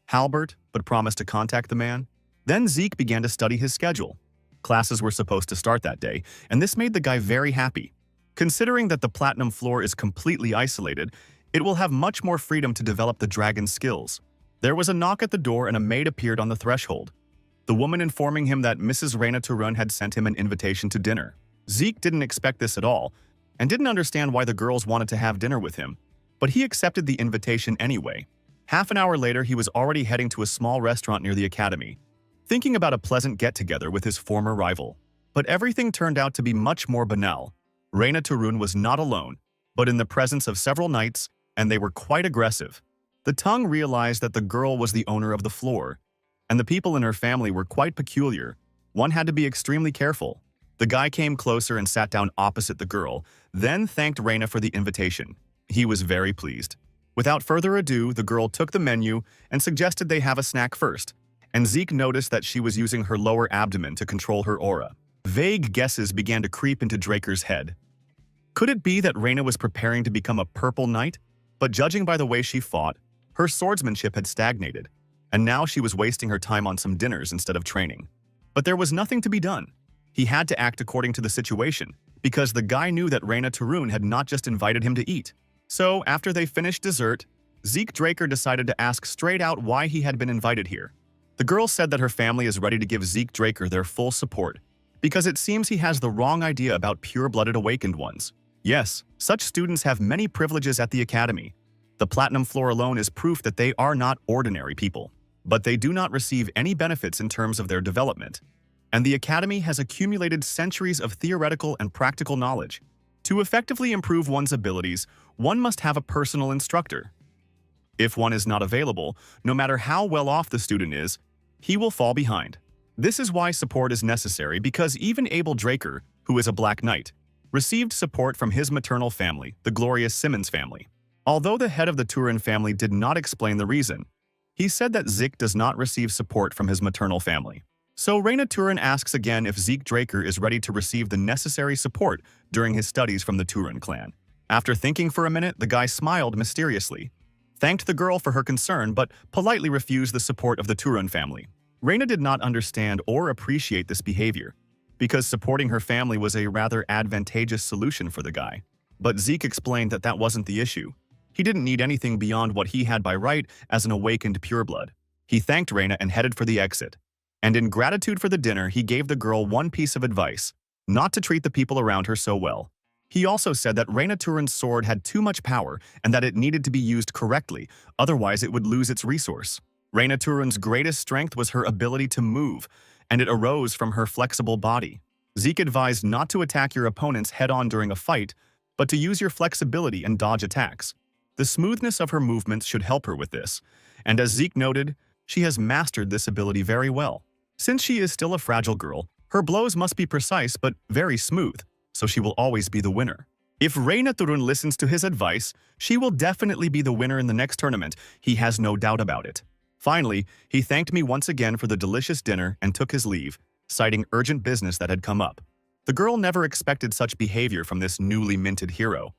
Halbert, but promised to contact the man. Then Zeke began to study his schedule. Classes were supposed to start that day, and this made the guy very happy. Considering that the platinum floor is completely isolated, it will have much more freedom to develop the dragon's skills. There was a knock at the door and a maid appeared on the threshold. The woman informing him that Mrs. Reina Turun had sent him an invitation to dinner. Zeke didn't expect this at all, and didn't understand why the girls wanted to have dinner with him, but he accepted the invitation anyway. Half an hour later, he was already heading to a small restaurant near the academy, thinking about a pleasant get-together with his former rival. But everything turned out to be much more banal. Reina Turun was not alone, but in the presence of several knights, and they were quite aggressive. The tongue realized that the girl was the owner of the floor, and the people in her family were quite peculiar. One had to be extremely careful. The guy came closer and sat down opposite the girl, then thanked Reina for the invitation. He was very pleased. Without further ado, the girl took the menu and suggested they have a snack first, and Zeke noticed that she was using her lower abdomen to control her aura. Vague guesses began to creep into Draker's head. Could it be that Reina was preparing to become a purple knight? But judging by the way she fought, her swordsmanship had stagnated, and now she was wasting her time on some dinners instead of training. But there was nothing to be done. He had to act according to the situation, because the guy knew that Reina Turun had not just invited him to eat. So, after they finished dessert, Zeke Draker decided to ask straight out why he had been invited here. The girl said that her family is ready to give Zeke Draker their full support, because it seems he has the wrong idea about pure-blooded awakened ones. Yes, such students have many privileges at the academy. The platinum floor alone is proof that they are not ordinary people, but they do not receive any benefits in terms of their development. And the academy has accumulated centuries of theoretical and practical knowledge. To effectively improve one's abilities, one must have a personal instructor. If one is not available, no matter how well off the student is, he will fall behind. This is why support is necessary, because even Abel Draker, who is a Black Knight, received support from his maternal family, the glorious Simmons family. Although the head of the Turin family did not explain the reason, he said that Zeke does not receive support from his maternal family. So Reina Turin asks again if Zeke Draker is ready to receive the necessary support during his studies from the Turin clan. After thinking for a minute, the guy smiled mysteriously, thanked the girl for her concern, but politely refused the support of the Turin family. Reina did not understand or appreciate this behavior, because supporting her family was a rather advantageous solution for the guy. But Zeke explained that that wasn't the issue. He didn't need anything beyond what he had by right as an awakened pureblood. He thanked Reina and headed for the exit. And in gratitude for the dinner, he gave the girl one piece of advice: not to treat the people around her so well. He also said that Reina Turin's sword had too much power and that it needed to be used correctly, otherwise it would lose its resource. Reina Turin's greatest strength was her ability to move, and it arose from her flexible body. Zeke advised not to attack your opponents head-on during a fight, but to use your flexibility and dodge attacks. The smoothness of her movements should help her with this, and as Zeke noted, she has mastered this ability very well. Since she is still a fragile girl, her blows must be precise but very smooth, so she will always be the winner. If Reina Turun listens to his advice, she will definitely be the winner in the next tournament, he has no doubt about it. Finally, he thanked me once again for the delicious dinner and took his leave, citing urgent business that had come up. The girl never expected such behavior from this newly minted hero.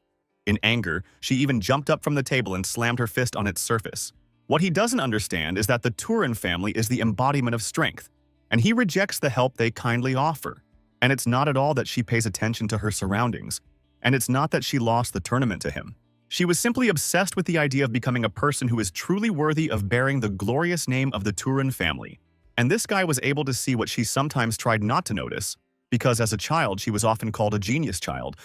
In anger, she even jumped up from the table and slammed her fist on its surface. What he doesn't understand is that the Turin family is the embodiment of strength, and he rejects the help they kindly offer. And it's not at all that she pays attention to her surroundings, and it's not that she lost the tournament to him. She was simply obsessed with the idea of becoming a person who is truly worthy of bearing the glorious name of the Turin family. And this guy was able to see what she sometimes tried not to notice, because as a child she was often called a genius child,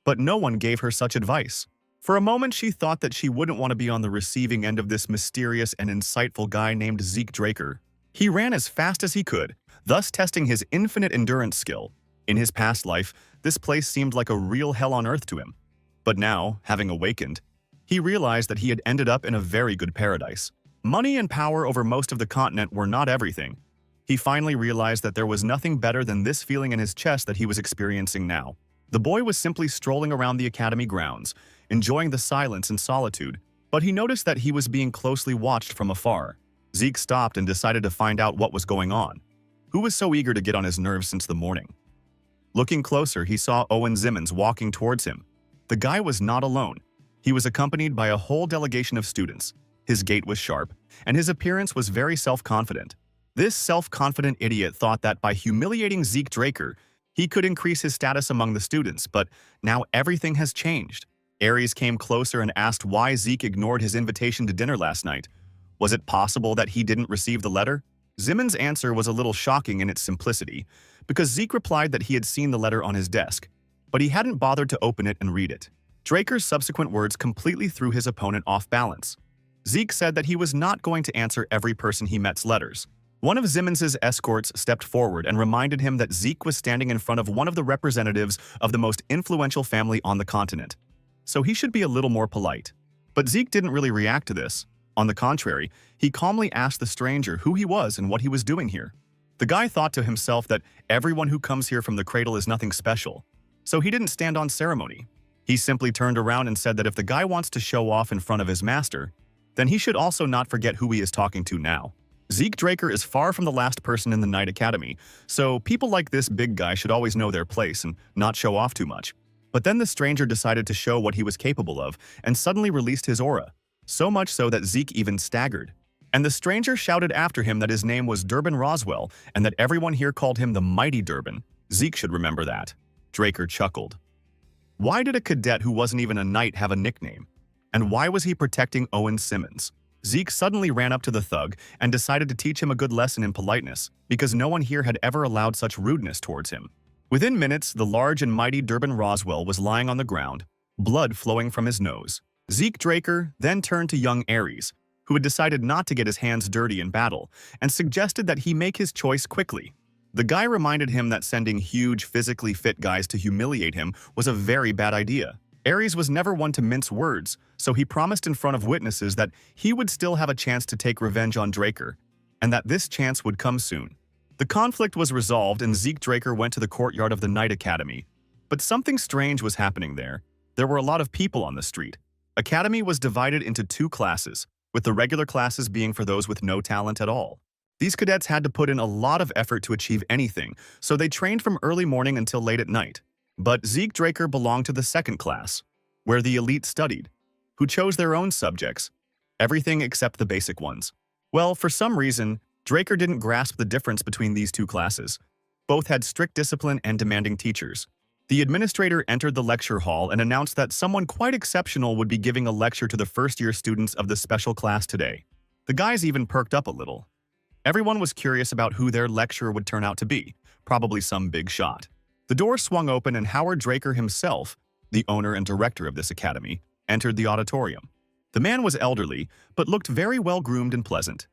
but no one gave her such advice. For a moment she thought that she wouldn't want to be on the receiving end of this mysterious and insightful guy named Zeke Draker. He ran as fast as he could, thus testing his infinite endurance skill. In his past life, this place seemed like a real hell on earth to him. But now, having awakened, he realized that he had ended up in a very good paradise. Money and power over most of the continent were not everything. He finally realized that there was nothing better than this feeling in his chest that he was experiencing now. The boy was simply strolling around the academy grounds, enjoying the silence and solitude, but he noticed that he was being closely watched from afar. Zeke stopped and decided to find out what was going on. Who was so eager to get on his nerves since the morning? Looking closer, he saw Owen Zimmons walking towards him. The guy was not alone. He was accompanied by a whole delegation of students. His gait was sharp, and his appearance was very self-confident. This self-confident idiot thought that by humiliating Zeke Draker, he could increase his status among the students, but now everything has changed. Aries came closer and asked why Zeke ignored his invitation to dinner last night. Was it possible that he didn't receive the letter? Zimon's answer was a little shocking in its simplicity, because Zeke replied that he had seen the letter on his desk, but he hadn't bothered to open it and read it. Draker's subsequent words completely threw his opponent off balance. Zeke said that he was not going to answer every person he met's letters. One of Zimmons's escorts stepped forward and reminded him that Zeke was standing in front of one of the representatives of the most influential family on the continent, so he should be a little more polite. But Zeke didn't really react to this. On the contrary, he calmly asked the stranger who he was and what he was doing here. The guy thought to himself that everyone who comes here from the cradle is nothing special, so he didn't stand on ceremony. He simply turned around and said that if the guy wants to show off in front of his master, then he should also not forget who he is talking to now. Zeke Draker is far from the last person in the Night Academy, so people like this big guy should always know their place and not show off too much. But then the stranger decided to show what he was capable of and suddenly released his aura, so much so that Zeke even staggered. And the stranger shouted after him that his name was Durbin Roswell and that everyone here called him the Mighty Durbin. Zeke should remember that. Draker chuckled. Why did a cadet who wasn't even a knight have a nickname? And why was he protecting Owen Simmons? Zeke suddenly ran up to the thug and decided to teach him a good lesson in politeness, because no one here had ever allowed such rudeness towards him. Within minutes, the large and mighty Durbin Roswell was lying on the ground, blood flowing from his nose. Zeke Draker then turned to young Aries, who had decided not to get his hands dirty in battle, and suggested that he make his choice quickly. The guy reminded him that sending huge, physically fit guys to humiliate him was a very bad idea. Aries was never one to mince words, so he promised in front of witnesses that he would still have a chance to take revenge on Draker, and that this chance would come soon. The conflict was resolved and Zeke Draker went to the courtyard of the Night Academy. But something strange was happening there. There were a lot of people on the street. Academy was divided into two classes, with the regular classes being for those with no talent at all. These cadets had to put in a lot of effort to achieve anything, so they trained from early morning until late at night. But Zeke Draker belonged to the second class, where the elite studied, who chose their own subjects, everything except the basic ones. Well, for some reason, Draker didn't grasp the difference between these two classes. Both had strict discipline and demanding teachers. The administrator entered the lecture hall and announced that someone quite exceptional would be giving a lecture to the first-year students of the special class today. The guys even perked up a little. Everyone was curious about who their lecturer would turn out to be, probably some big shot. The door swung open and Howard Draker himself, the owner and director of this academy, entered the auditorium. The man was elderly, but looked very well-groomed and pleasant.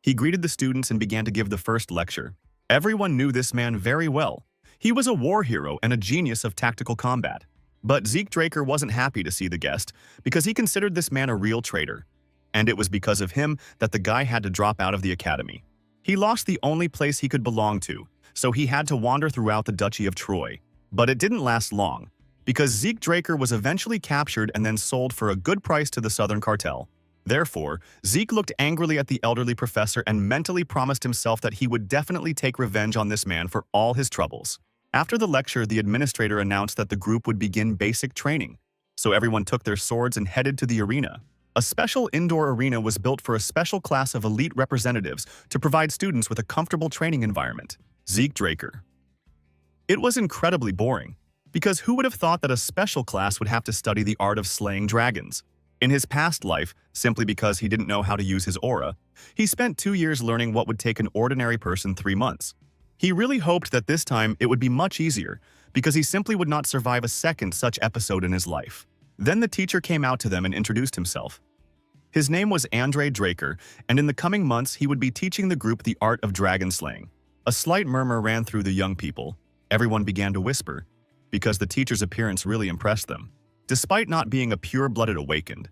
He greeted the students and began to give the first lecture. Everyone knew this man very well. He was a war hero and a genius of tactical combat. But Zeke Draker wasn't happy to see the guest because he considered this man a real traitor. And it was because of him that the guy had to drop out of the academy. He lost the only place he could belong to, so he had to wander throughout the Duchy of Troy. But it didn't last long, because Zeke Draker was eventually captured and then sold for a good price to the Southern Cartel. Therefore, Zeke looked angrily at the elderly professor and mentally promised himself that he would definitely take revenge on this man for all his troubles. After the lecture, the administrator announced that the group would begin basic training, so everyone took their swords and headed to the arena. A special indoor arena was built for a special class of elite representatives to provide students with a comfortable training environment. Zeke Draker. It was incredibly boring, because who would have thought that a special class would have to study the art of slaying dragons? In his past life, simply because he didn't know how to use his aura, he spent 2 years learning what would take an ordinary person 3 months. He really hoped that this time it would be much easier, because he simply would not survive a second such episode in his life. Then the teacher came out to them and introduced himself. His name was Andre Draker, and in the coming months he would be teaching the group the art of dragon slaying. A slight murmur ran through the young people. Everyone began to whisper, because the teacher's appearance really impressed them. Despite not being a pure-blooded awakened,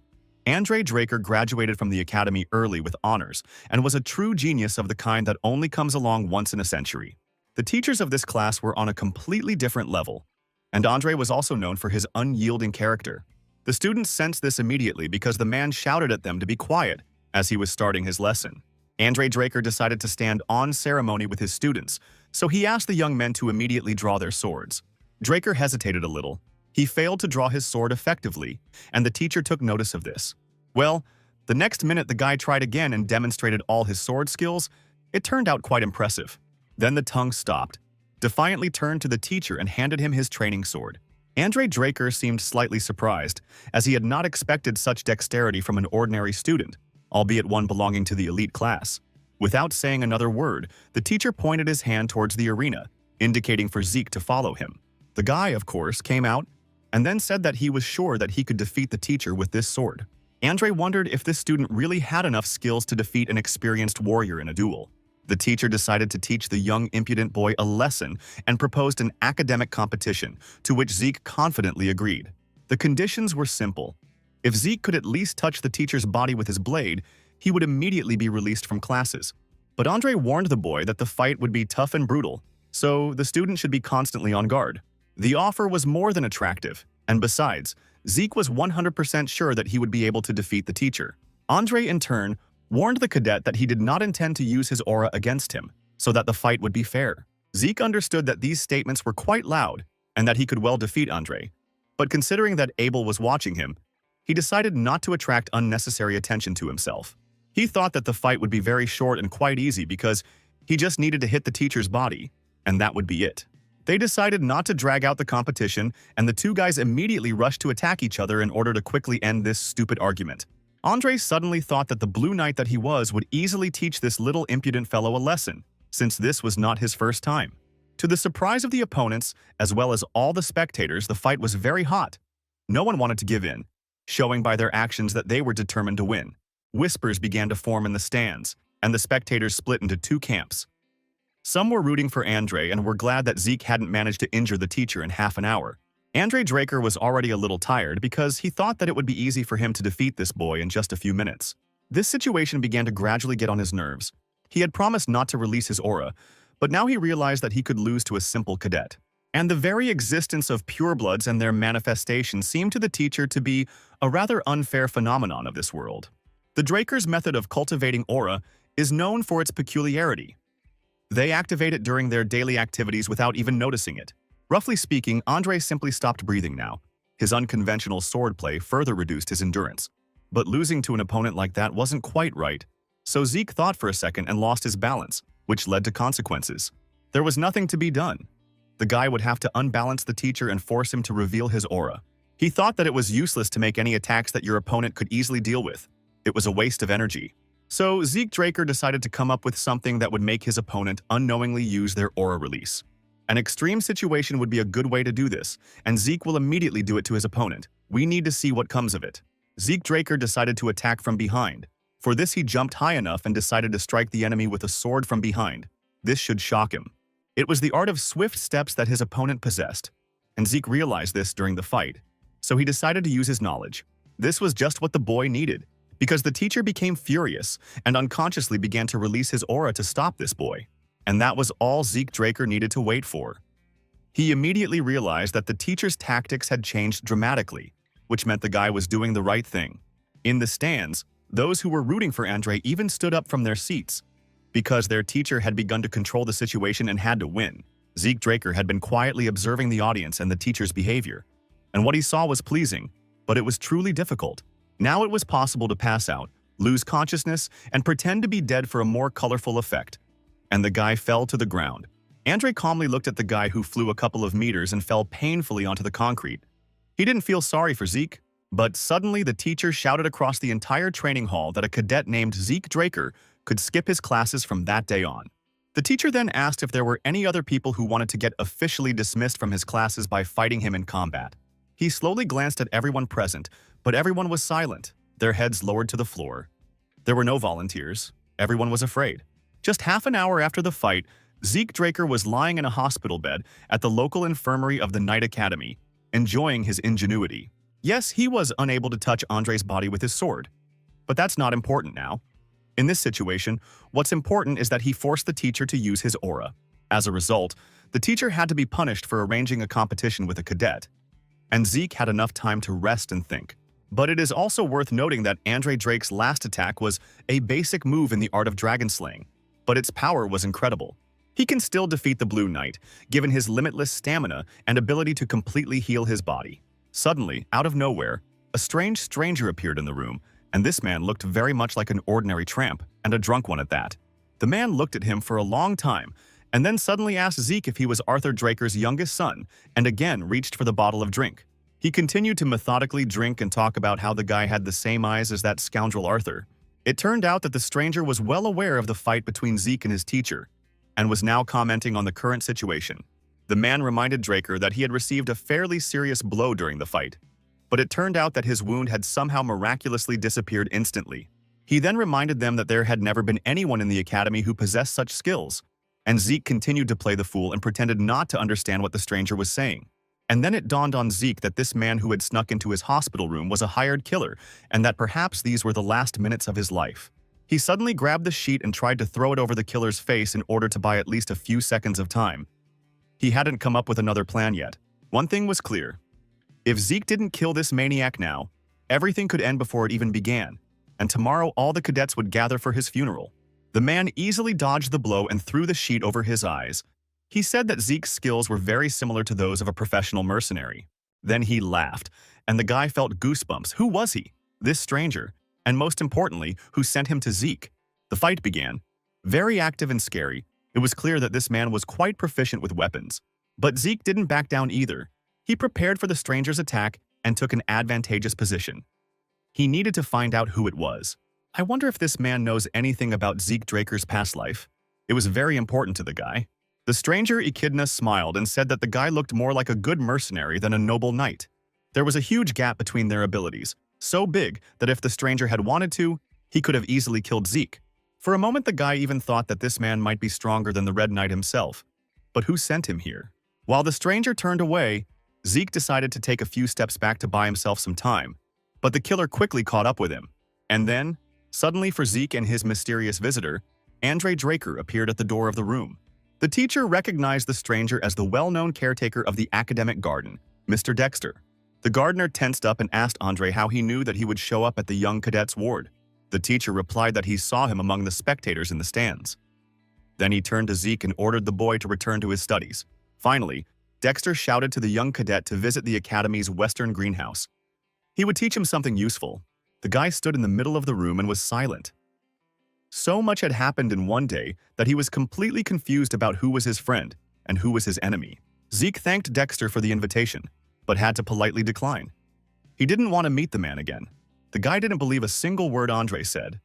Andre Draker graduated from the academy early with honors and was a true genius of the kind that only comes along once in a century. The teachers of this class were on a completely different level, and Andre was also known for his unyielding character. The students sensed this immediately because the man shouted at them to be quiet as he was starting his lesson. Andre Draker decided to stand on ceremony with his students, so he asked the young men to immediately draw their swords. Draker hesitated a little. He failed to draw his sword effectively, and the teacher took notice of this. Well, The next minute, the guy tried again and demonstrated all his sword skills. It turned out quite impressive. Then the tongue stopped, defiantly turned to the teacher and handed him his training sword. Andre Draker seemed slightly surprised, as he had not expected such dexterity from an ordinary student, albeit one belonging to the elite class. Without saying another word, the teacher pointed his hand towards the arena, indicating for Zeke to follow him. The guy, of course, came out and then said that he was sure that he could defeat the teacher with this sword. Andre wondered if this student really had enough skills to defeat an experienced warrior in a duel. The teacher decided to teach the young, impudent boy a lesson and proposed an academic competition, to which Zeke confidently agreed. The conditions were simple. If Zeke could at least touch the teacher's body with his blade, he would immediately be released from classes. But Andre warned the boy that the fight would be tough and brutal, so the student should be constantly on guard. The offer was more than attractive, and besides, Zeke was 100% sure that he would be able to defeat the teacher. Andre, in turn, warned the cadet that he did not intend to use his aura against him, so that the fight would be fair. Zeke understood that these statements were quite loud, and that he could well defeat Andre. But considering that Abel was watching him, he decided not to attract unnecessary attention to himself. He thought that the fight would be very short and quite easy because he just needed to hit the teacher's body, and that would be it. They decided not to drag out the competition, and the two guys immediately rushed to attack each other in order to quickly end this stupid argument. Andre suddenly thought that the Blue Knight that he was would easily teach this little impudent fellow a lesson, since this was not his first time. To the surprise of the opponents, as well as all the spectators, the fight was very hot. No one wanted to give in, showing by their actions that they were determined to win. Whispers began to form in the stands, and the spectators split into two camps. Some were rooting for Andre and were glad that Zeke hadn't managed to injure the teacher in half an hour. Andre Draker was already a little tired because he thought that it would be easy for him to defeat this boy in just a few minutes. This situation began to gradually get on his nerves. He had promised not to release his aura, but now he realized that he could lose to a simple cadet. And the very existence of purebloods and their manifestation seemed to the teacher to be a rather unfair phenomenon of this world. The Drakers' method of cultivating aura is known for its peculiarity. They activate it during their daily activities without even noticing it. Roughly speaking, Andre simply stopped breathing now. His unconventional swordplay further reduced his endurance. But losing to an opponent like that wasn't quite right. So Zeke thought for a second and lost his balance, which led to consequences. There was nothing to be done. The guy would have to unbalance the teacher and force him to reveal his aura. He thought that it was useless to make any attacks that your opponent could easily deal with. It was a waste of energy. So Zeke Draker decided to come up with something that would make his opponent unknowingly use their aura release. An extreme situation would be a good way to do this, and Zeke will immediately do it to his opponent. We need to see what comes of it. Zeke Draker decided to attack from behind. For this, he jumped high enough and decided to strike the enemy with a sword from behind. This should shock him. It was the art of swift steps that his opponent possessed, and Zeke realized this during the fight, so he decided to use his knowledge. This was just what the boy needed, because the teacher became furious and unconsciously began to release his aura to stop this boy. And that was all Zeke Draker needed to wait for. He immediately realized that the teacher's tactics had changed dramatically, which meant the guy was doing the right thing. In the stands, those who were rooting for Andre even stood up from their seats, because their teacher had begun to control the situation and had to win. Zeke Draker had been quietly observing the audience and the teacher's behavior, and what he saw was pleasing, but it was truly difficult. Now it was possible to pass out, lose consciousness, and pretend to be dead for a more colorful effect. And the guy fell to the ground. Andre calmly looked at the guy who flew a couple of meters and fell painfully onto the concrete. He didn't feel sorry for Zeke, but suddenly the teacher shouted across the entire training hall that a cadet named Zeke Draker could skip his classes from that day on. The teacher then asked if there were any other people who wanted to get officially dismissed from his classes by fighting him in combat. He slowly glanced at everyone present, but everyone was silent, their heads lowered to the floor. There were no volunteers. Everyone was afraid. Just half an hour after the fight, Zeke Draker was lying in a hospital bed at the local infirmary of the Knight Academy, enjoying his ingenuity. Yes, he was unable to touch Andre's body with his sword, but that's not important now. In this situation, what's important is that he forced the teacher to use his aura. As a result, the teacher had to be punished for arranging a competition with a cadet, and Zeke had enough time to rest and think. But it is also worth noting that Andre Drake's last attack was a basic move in the art of dragon slaying, but its power was incredible. He can still defeat the Blue Knight, given his limitless stamina and ability to completely heal his body. Suddenly, out of nowhere, a strange stranger appeared in the room, and this man looked very much like an ordinary tramp, and a drunk one at that. The man looked at him for a long time, and then suddenly asked Zeke if he was Arthur Draker's youngest son, and again reached for the bottle of drink. He continued to methodically drink and talk about how the guy had the same eyes as that scoundrel Arthur. It turned out that the stranger was well aware of the fight between Zeke and his teacher, and was now commenting on the current situation. The man reminded Draker that he had received a fairly serious blow during the fight, but it turned out that his wound had somehow miraculously disappeared instantly. He then reminded them that there had never been anyone in the academy who possessed such skills, and Zeke continued to play the fool and pretended not to understand what the stranger was saying. And then it dawned on Zeke that this man who had snuck into his hospital room was a hired killer, and that perhaps these were the last minutes of his life. He suddenly grabbed the sheet and tried to throw it over the killer's face in order to buy at least a few seconds of time. He hadn't come up with another plan yet. One thing was clear. If Zeke didn't kill this maniac now, everything could end before it even began, and tomorrow all the cadets would gather for his funeral. The man easily dodged the blow and threw the sheet over his eyes. He said that Zeke's skills were very similar to those of a professional mercenary. Then he laughed, and the guy felt goosebumps. Who was he? This stranger. And most importantly, who sent him to Zeke? The fight began. Very active and scary, it was clear that this man was quite proficient with weapons. But Zeke didn't back down either. He prepared for the stranger's attack and took an advantageous position. He needed to find out who it was. I wonder if this man knows anything about Zeke Draker's past life. It was very important to the guy. The stranger Echidna smiled and said that the guy looked more like a good mercenary than a noble knight. There was a huge gap between their abilities, so big that if the stranger had wanted to, he could have easily killed Zeke. For a moment the guy even thought that this man might be stronger than the Red Knight himself. But who sent him here? While the stranger turned away, Zeke decided to take a few steps back to buy himself some time. But the killer quickly caught up with him. And then, suddenly for Zeke and his mysterious visitor, Andre Draker appeared at the door of the room. The teacher recognized the stranger as the well-known caretaker of the academic garden, Mr. Dexter. The gardener tensed up and asked Andre how he knew that he would show up at the young cadet's ward. The teacher replied that he saw him among the spectators in the stands. Then he turned to Zeke and ordered the boy to return to his studies. Finally, Dexter shouted to the young cadet to visit the academy's western greenhouse. He would teach him something useful. The guy stood in the middle of the room and was silent. So much had happened in one day that he was completely confused about who was his friend and who was his enemy. Zeke thanked Dexter for the invitation, but had to politely decline. He didn't want to meet the man again. The guy didn't believe a single word Andre said.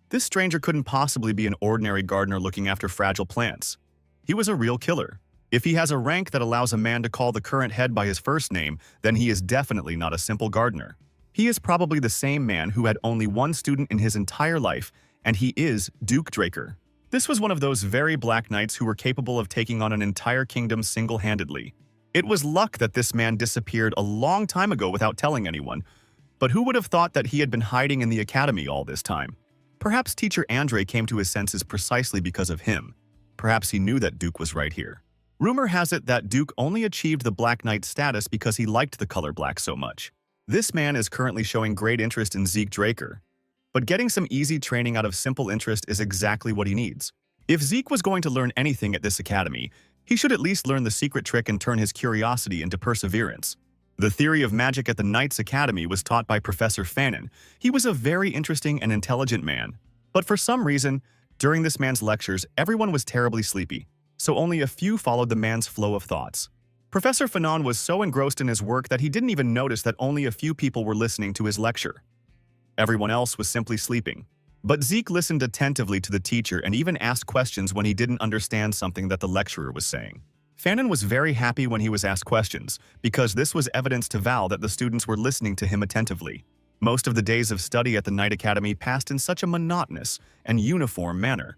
This stranger couldn't possibly be an ordinary gardener looking after fragile plants. He was a real killer. If he has a rank that allows a man to call the current head by his first name, then he is definitely not a simple gardener. He is probably the same man who had only one student in his entire life, and he is Duke Draker. This was one of those very black knights who were capable of taking on an entire kingdom single-handedly. It was luck that this man disappeared a long time ago without telling anyone, but who would have thought that he had been hiding in the academy all this time? Perhaps teacher Andre came to his senses precisely because of him. Perhaps he knew that Duke was right here. Rumor has it that Duke only achieved the Black Knight status because he liked the color black so much. This man is currently showing great interest in Zeke Draker. But getting some easy training out of simple interest is exactly what he needs. If Zeke was going to learn anything at this academy, he should at least learn the secret trick and turn his curiosity into perseverance. The theory of magic at the Knights Academy was taught by Professor Fannin. He was a very interesting and intelligent man. But for some reason, during this man's lectures, everyone was terribly sleepy, so only a few followed the man's flow of thoughts. Professor Fanon was so engrossed in his work that he didn't even notice that only a few people were listening to his lecture. Everyone else was simply sleeping. But Zeke listened attentively to the teacher and even asked questions when he didn't understand something that the lecturer was saying. Fannin was very happy when he was asked questions, because this was evidence to Val that the students were listening to him attentively. Most of the days of study at the Night Academy passed in such a monotonous and uniform manner.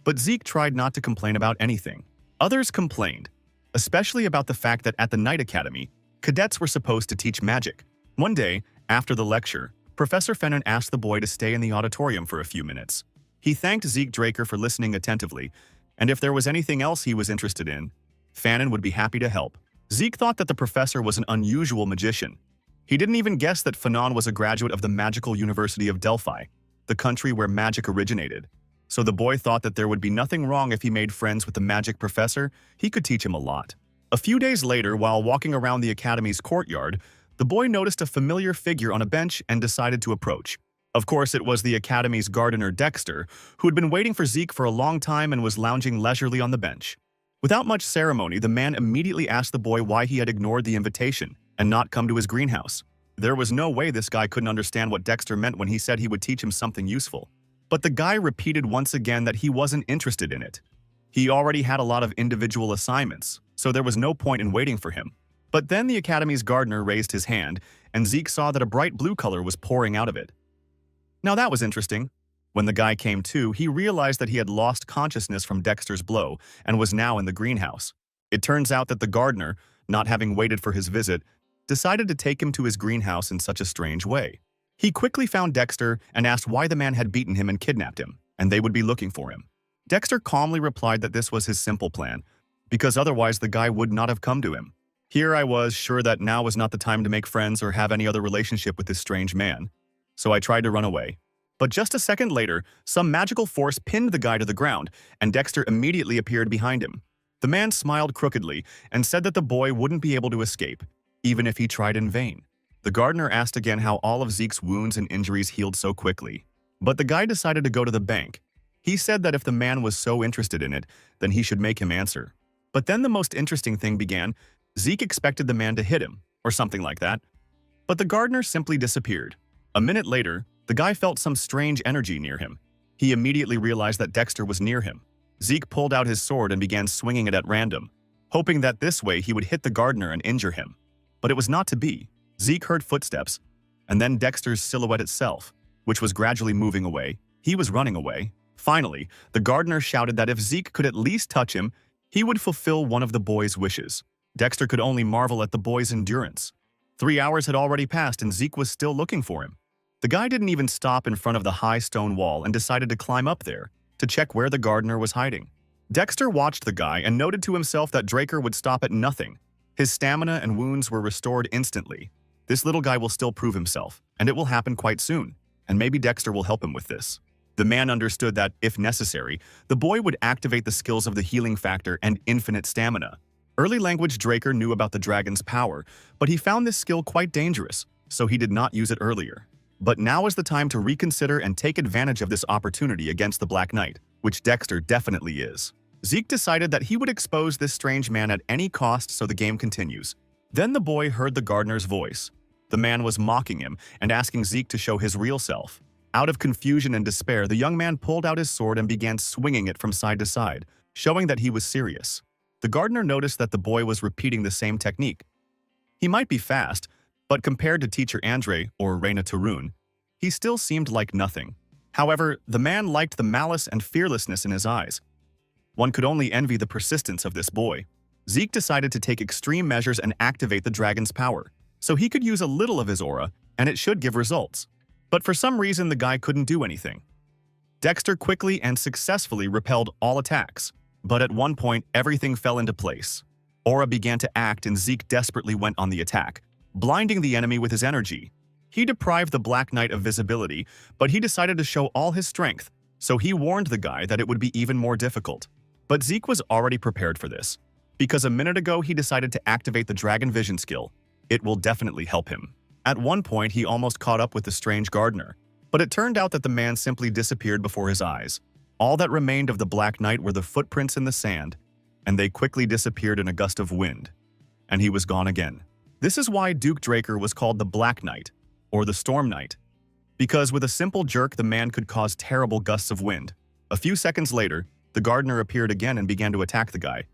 But Zeke tried not to complain about anything. Others complained, especially about the fact that at the Night Academy, cadets were supposed to teach magic. One day, after the lecture, Professor Fannin asked the boy to stay in the auditorium for a few minutes. He thanked Zeke Draker for listening attentively, and if there was anything else he was interested in, Fannin would be happy to help. Zeke thought that the professor was an unusual magician. He didn't even guess that Fanon was a graduate of the Magical University of Delphi, the country where magic originated. So the boy thought that there would be nothing wrong if he made friends with the magic professor. He could teach him a lot. A few days later, while walking around the academy's courtyard, the boy noticed a familiar figure on a bench and decided to approach. Of course, it was the Academy's gardener Dexter, who had been waiting for Zeke for a long time and was lounging leisurely on the bench. Without much ceremony, the man immediately asked the boy why he had ignored the invitation and not come to his greenhouse. There was no way this guy couldn't understand what Dexter meant when he said he would teach him something useful. But the guy repeated once again that he wasn't interested in it. He already had a lot of individual assignments, so there was no point in waiting for him. But then the Academy's gardener raised his hand, and Zeke saw that a bright blue color was pouring out of it. Now that was interesting. When the guy came to, he realized that he had lost consciousness from Dexter's blow and was now in the greenhouse. It turns out that the gardener, not having waited for his visit, decided to take him to his greenhouse in such a strange way. He quickly found Dexter and asked why the man had beaten him and kidnapped him, and they would be looking for him. Dexter calmly replied that this was his simple plan, because otherwise the guy would not have come to him. Here I was sure that now was not the time to make friends or have any other relationship with this strange man, so I tried to run away. But just a second later, some magical force pinned the guy to the ground, and Dexter immediately appeared behind him. The man smiled crookedly and said that the boy wouldn't be able to escape, even if he tried in vain. The gardener asked again how all of Zeke's wounds and injuries healed so quickly. But the guy decided to go to the bank. He said that if the man was so interested in it, then he should make him answer. But then the most interesting thing began. Zeke expected the man to hit him, or something like that. But the gardener simply disappeared. A minute later, the guy felt some strange energy near him. He immediately realized that Dexter was near him. Zeke pulled out his sword and began swinging it at random, hoping that this way he would hit the gardener and injure him. But it was not to be. Zeke heard footsteps, and then Dexter's silhouette itself, which was gradually moving away. He was running away. Finally, the gardener shouted that if Zeke could at least touch him, he would fulfill one of the boy's wishes. Dexter could only marvel at the boy's endurance. 3 hours had already passed and Zeke was still looking for him. The guy didn't even stop in front of the high stone wall and decided to climb up there to check where the gardener was hiding. Dexter watched the guy and noted to himself that Draker would stop at nothing. His stamina and wounds were restored instantly. This little guy will still prove himself, and it will happen quite soon, and maybe Dexter will help him with this. The man understood that, if necessary, the boy would activate the skills of the healing factor and infinite stamina. Early language Draker knew about the dragon's power, but he found this skill quite dangerous, so he did not use it earlier. But now is the time to reconsider and take advantage of this opportunity against the Black Knight, which Dexter definitely is. Zeke decided that he would expose this strange man at any cost so the game continues. Then the boy heard the gardener's voice. The man was mocking him and asking Zeke to show his real self. Out of confusion and despair, the young man pulled out his sword and began swinging it from side to side, showing that he was serious. The gardener noticed that the boy was repeating the same technique. He might be fast, but compared to teacher Andre or Reina Tarun, he still seemed like nothing. However, the man liked the malice and fearlessness in his eyes. One could only envy the persistence of this boy. Zeke decided to take extreme measures and activate the dragon's power, so he could use a little of his aura, and it should give results. But for some reason, the guy couldn't do anything. Dexter quickly and successfully repelled all attacks, but at one point, everything fell into place. Aura began to act and Zeke desperately went on the attack, blinding the enemy with his energy. He deprived the Black Knight of visibility, but he decided to show all his strength, so he warned the guy that it would be even more difficult. But Zeke was already prepared for this, because a minute ago he decided to activate the Dragon Vision skill. It will definitely help him. At one point, he almost caught up with the strange gardener, but it turned out that the man simply disappeared before his eyes. All that remained of the Black Knight were the footprints in the sand, and they quickly disappeared in a gust of wind. And he was gone again. This is why Duke Draker was called the Black Knight, or the Storm Knight, because with a simple jerk the man could cause terrible gusts of wind. A few seconds later, the gardener appeared again and began to attack the guy,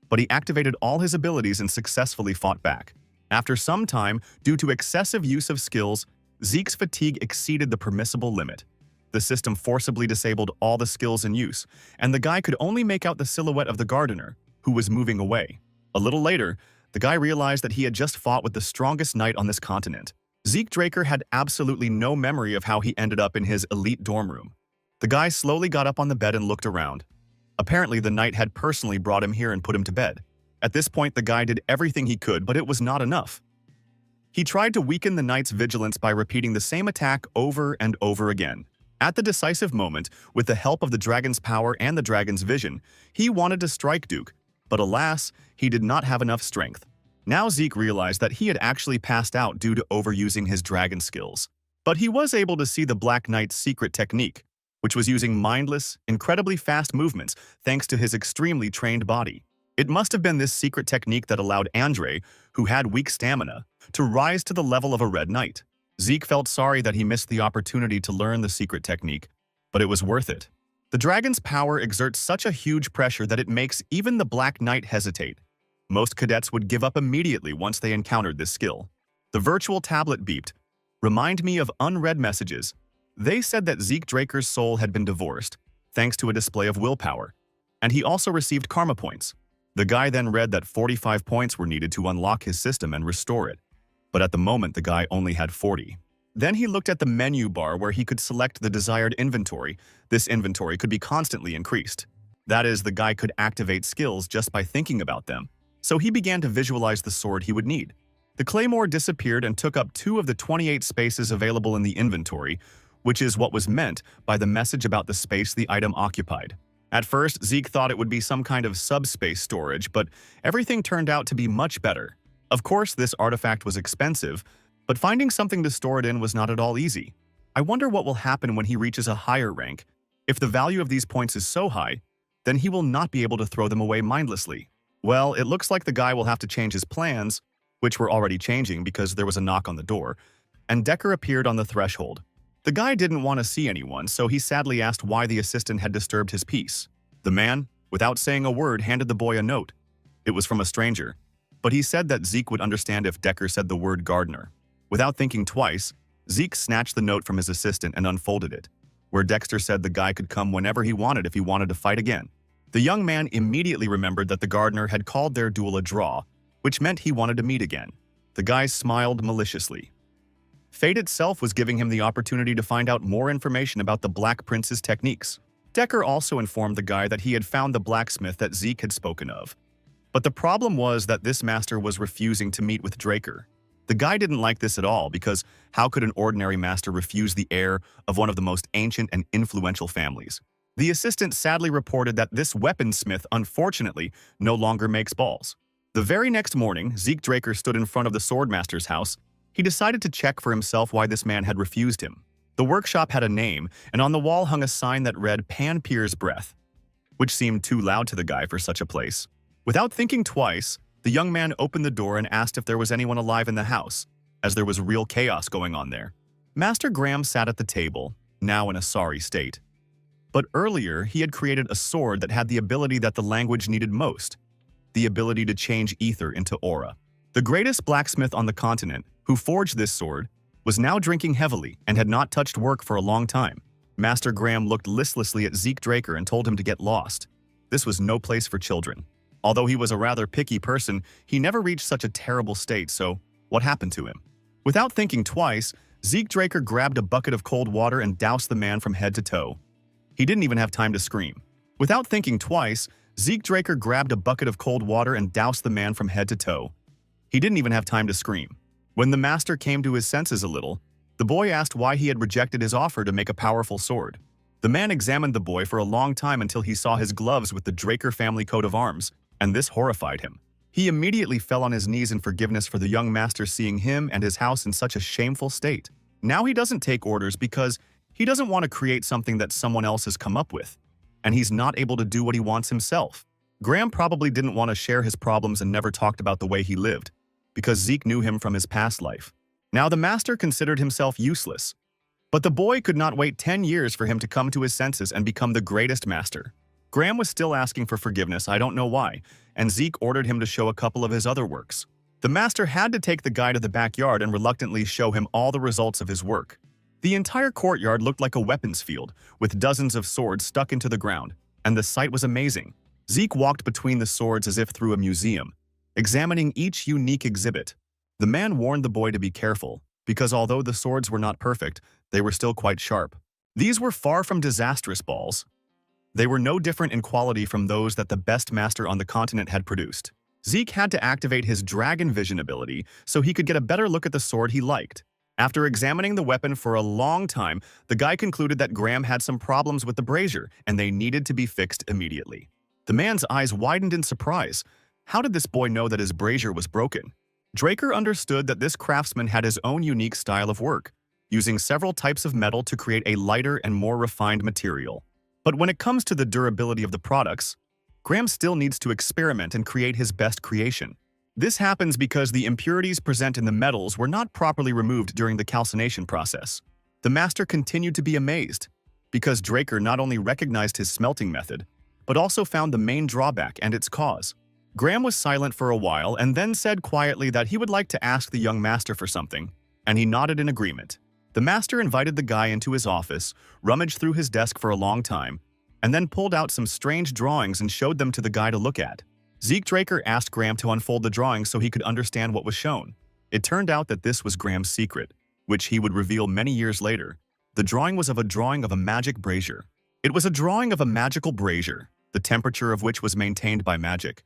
but he activated all his abilities and successfully fought back. After some time, due to excessive use of skills, Zeke's fatigue exceeded the permissible limit. The system forcibly disabled all the skills in use, and the guy could only make out the silhouette of the gardener, who was moving away. A little later, the guy realized that he had just fought with the strongest knight on this continent. Zeke Draker had absolutely no memory of how he ended up in his elite dorm room. The guy slowly got up on the bed and looked around. Apparently, the knight had personally brought him here and put him to bed. At this point, the guy did everything he could, but it was not enough. He tried to weaken the knight's vigilance by repeating the same attack over and over again. At the decisive moment, with the help of the dragon's power and the dragon's vision, he wanted to strike Duke, but alas, he did not have enough strength. Now Zeke realized that he had actually passed out due to overusing his dragon skills. But he was able to see the Black Knight's secret technique, which was using mindless, incredibly fast movements thanks to his extremely trained body. It must have been this secret technique that allowed Andre, who had weak stamina, to rise to the level of a Red Knight. Zeke felt sorry that he missed the opportunity to learn the secret technique, but it was worth it. The dragon's power exerts such a huge pressure that it makes even the Black Knight hesitate. Most cadets would give up immediately once they encountered this skill. The virtual tablet beeped. Remind me of unread messages. They said that Zeke Draker's soul had been divorced, thanks to a display of willpower, and he also received karma points. The guy then read that 45 points were needed to unlock his system and restore it, but at the moment the guy only had 40. Then he looked at the menu bar where he could select the desired inventory. This inventory could be constantly increased. That is, the guy could activate skills just by thinking about them. So he began to visualize the sword he would need. The claymore disappeared and took up 2 of the 28 spaces available in the inventory, which is what was meant by the message about the space the item occupied. At first, Zeke thought it would be some kind of subspace storage, but everything turned out to be much better. Of course, this artifact was expensive, but finding something to store it in was not at all easy. I wonder what will happen when he reaches a higher rank. If the value of these points is so high, then he will not be able to throw them away mindlessly. Well, it looks like the guy will have to change his plans, which were already changing because there was a knock on the door, and Decker appeared on the threshold. The guy didn't want to see anyone, so he sadly asked why the assistant had disturbed his peace. The man, without saying a word, handed the boy a note. It was from a stranger, but he said that Zeke would understand if Decker said the word gardener. Without thinking twice, Zeke snatched the note from his assistant and unfolded it, where Dexter said the guy could come whenever he wanted if he wanted to fight again. The young man immediately remembered that the gardener had called their duel a draw, which meant he wanted to meet again. The guy smiled maliciously. Fate itself was giving him the opportunity to find out more information about the Black Prince's techniques. Decker also informed the guy that he had found the blacksmith that Zeke had spoken of. But the problem was that this master was refusing to meet with Draker. The guy didn't like this at all because how could an ordinary master refuse the heir of one of the most ancient and influential families? The assistant sadly reported that this weaponsmith unfortunately no longer makes balls. The very next morning, Zeke Draker stood in front of the swordmaster's house. He decided to check for himself why this man had refused him. The workshop had a name, and on the wall hung a sign that read Panpier's Breath, which seemed too loud to the guy for such a place. Without thinking twice, the young man opened the door and asked if there was anyone alive in the house, as there was real chaos going on there. Master Graham sat at the table, now in a sorry state. But earlier, he had created a sword that had the ability that the language needed most, the ability to change ether into aura. The greatest blacksmith on the continent, who forged this sword, was now drinking heavily and had not touched work for a long time. Master Graham looked listlessly at Zeke Draker and told him to get lost. This was no place for children. Although he was a rather picky person, he never reached such a terrible state, so what happened to him? Without thinking twice, Zeke Draker grabbed a bucket of cold water and doused the man from head to toe. He didn't even have time to scream. Without thinking twice, Zeke Draker grabbed a bucket of cold water and doused the man from head to toe. He didn't even have time to scream. When the master came to his senses a little, the boy asked why he had rejected his offer to make a powerful sword. The man examined the boy for a long time until he saw his gloves with the Draker family coat of arms, and this horrified him. He immediately fell on his knees in forgiveness for the young master seeing him and his house in such a shameful state. Now he doesn't take orders because he doesn't want to create something that someone else has come up with, and he's not able to do what he wants himself. Graham probably didn't want to share his problems and never talked about the way he lived, because Zeke knew him from his past life. Now the master considered himself useless, but the boy could not wait 10 years for him to come to his senses and become the greatest master. Graham was still asking for forgiveness, I don't know why, and Zeke ordered him to show a couple of his other works. The master had to take the guy to the backyard and reluctantly show him all the results of his work. The entire courtyard looked like a weapons field, with dozens of swords stuck into the ground, and the sight was amazing. Zeke walked between the swords as if through a museum, examining each unique exhibit. The man warned the boy to be careful, because although the swords were not perfect, they were still quite sharp. These were far from disastrous balls. They were no different in quality from those that the best master on the continent had produced. Zeke had to activate his dragon vision ability so he could get a better look at the sword he liked. After examining the weapon for a long time, the guy concluded that Graham had some problems with the brazier and they needed to be fixed immediately. The man's eyes widened in surprise. How did this boy know that his brazier was broken? Draker understood that this craftsman had his own unique style of work, using several types of metal to create a lighter and more refined material. But when it comes to the durability of the products, Graham still needs to experiment and create his best creation. This happens because the impurities present in the metals were not properly removed during the calcination process. The master continued to be amazed, because Draker not only recognized his smelting method, but also found the main drawback and its cause. Graham was silent for a while and then said quietly that he would like to ask the young master for something, and he nodded in agreement. The master invited the guy into his office, rummaged through his desk for a long time, and then pulled out some strange drawings and showed them to the guy to look at. Zeke Draker asked Graham to unfold the drawings so he could understand what was shown. It turned out that this was Graham's secret, which he would reveal many years later. The drawing was of a drawing of a magic brazier. It was a drawing of a magical brazier, the temperature of which was maintained by magic.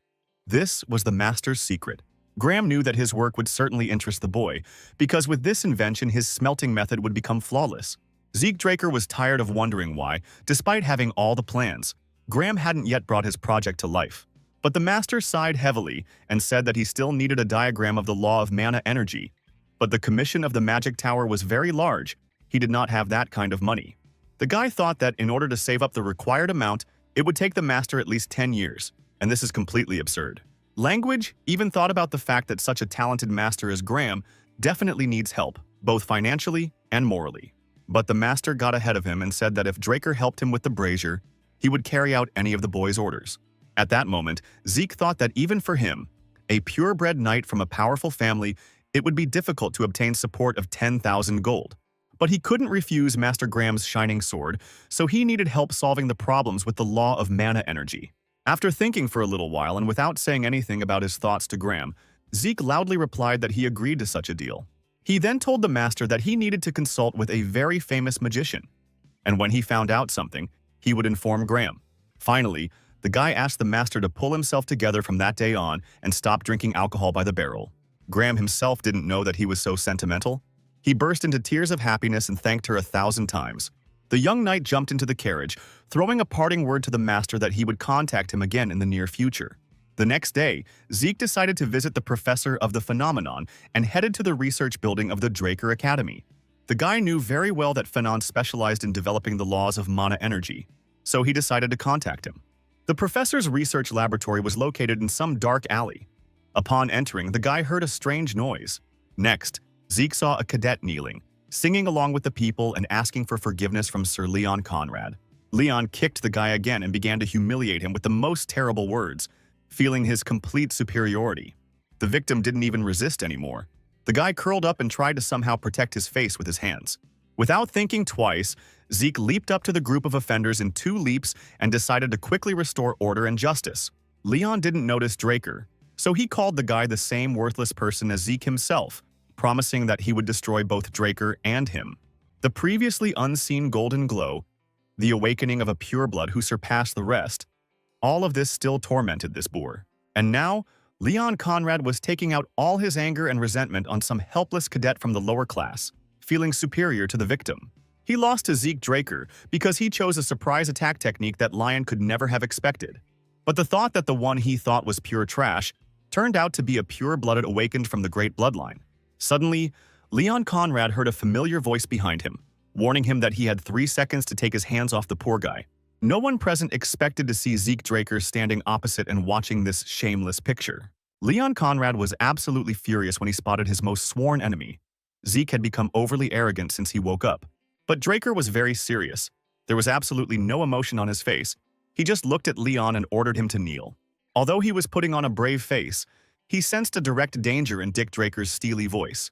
This was the master's secret. Graham knew that his work would certainly interest the boy, because with this invention his smelting method would become flawless. Zeke Draker was tired of wondering why, despite having all the plans, Graham hadn't yet brought his project to life. But the master sighed heavily and said that he still needed a diagram of the law of mana energy. But the commission of the magic tower was very large. He did not have that kind of money. The guy thought that in order to save up the required amount, it would take the master at least 10 years, and this is completely absurd. Language even thought about the fact that such a talented master as Graham definitely needs help, both financially and morally. But the master got ahead of him and said that if Draker helped him with the brazier, he would carry out any of the boy's orders. At that moment, Zeke thought that even for him, a purebred knight from a powerful family, it would be difficult to obtain support of 10,000 gold. But he couldn't refuse Master Graham's shining sword, so he needed help solving the problems with the law of mana energy. After thinking for a little while and without saying anything about his thoughts to Graham, Zeke loudly replied that he agreed to such a deal. He then told the master that he needed to consult with a very famous magician, and when he found out something, he would inform Graham. Finally, the guy asked the master to pull himself together from that day on and stop drinking alcohol by the barrel. Graham himself didn't know that he was so sentimental. He burst into tears of happiness and thanked her 1,000 times. The young knight jumped into the carriage, throwing a parting word to the master that he would contact him again in the near future. The next day, Zeke decided to visit the professor of the phenomenon and headed to the research building of the Draker Academy. The guy knew very well that Phenon specialized in developing the laws of mana energy, so he decided to contact him. The professor's research laboratory was located in some dark alley. Upon entering, the guy heard a strange noise. Next, Zeke saw a cadet kneeling, singing along with the people and asking for forgiveness from Sir Leon Conrad. Leon kicked the guy again and began to humiliate him with the most terrible words, feeling his complete superiority. The victim didn't even resist anymore. The guy curled up and tried to somehow protect his face with his hands. Without thinking twice, Zeke leaped up to the group of offenders in 2 leaps and decided to quickly restore order and justice. Leon didn't notice Draker, so he called the guy the same worthless person as Zeke himself, promising that he would destroy both Draker and him. The previously unseen golden glow, the awakening of a pureblood who surpassed the rest, all of this still tormented this boor. And now, Leon Conrad was taking out all his anger and resentment on some helpless cadet from the lower class, feeling superior to the victim. He lost to Zeke Draker because he chose a surprise attack technique that Lion could never have expected. But the thought that the one he thought was pure trash turned out to be a pure-blooded awakened from the great bloodline. Suddenly, Leon Conrad heard a familiar voice behind him, warning him that he had 3 seconds to take his hands off the poor guy. No one present expected to see Zeke Draker standing opposite and watching this shameless picture. Leon Conrad was absolutely furious when he spotted his most sworn enemy. Zeke had become overly arrogant since he woke up. But Draker was very serious. There was absolutely no emotion on his face. He just looked at Leon and ordered him to kneel. Although he was putting on a brave face, he sensed a direct danger in Dick Draker's steely voice.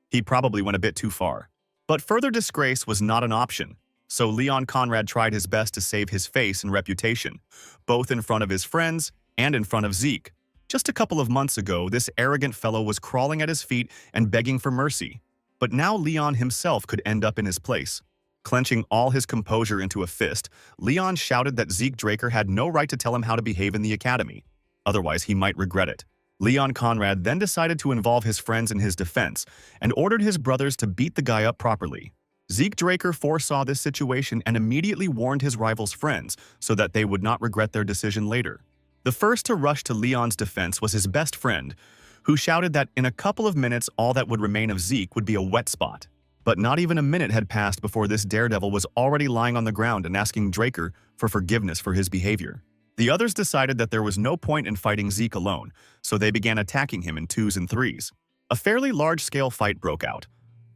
He probably went a bit too far. But further disgrace was not an option, so Leon Conrad tried his best to save his face and reputation, both in front of his friends and in front of Zeke. Just a couple of months ago, this arrogant fellow was crawling at his feet and begging for mercy. But now Leon himself could end up in his place. Clenching all his composure into a fist, Leon shouted that Zeke Draker had no right to tell him how to behave in the academy. Otherwise, he might regret it. Leon Conrad then decided to involve his friends in his defense and ordered his brothers to beat the guy up properly. Zeke Draker foresaw this situation and immediately warned his rival's friends so that they would not regret their decision later. The first to rush to Leon's defense was his best friend, who shouted that in a couple of minutes all that would remain of Zeke would be a wet spot. But not even a minute had passed before this daredevil was already lying on the ground and asking Draker for forgiveness for his behavior. The others decided that there was no point in fighting Zeke alone, so they began attacking him in twos and threes. A fairly large-scale fight broke out,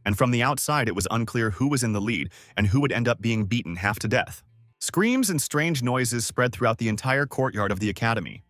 and from the outside it was unclear who was in the lead and who would end up being beaten half to death. Screams and strange noises spread throughout the entire courtyard of the academy.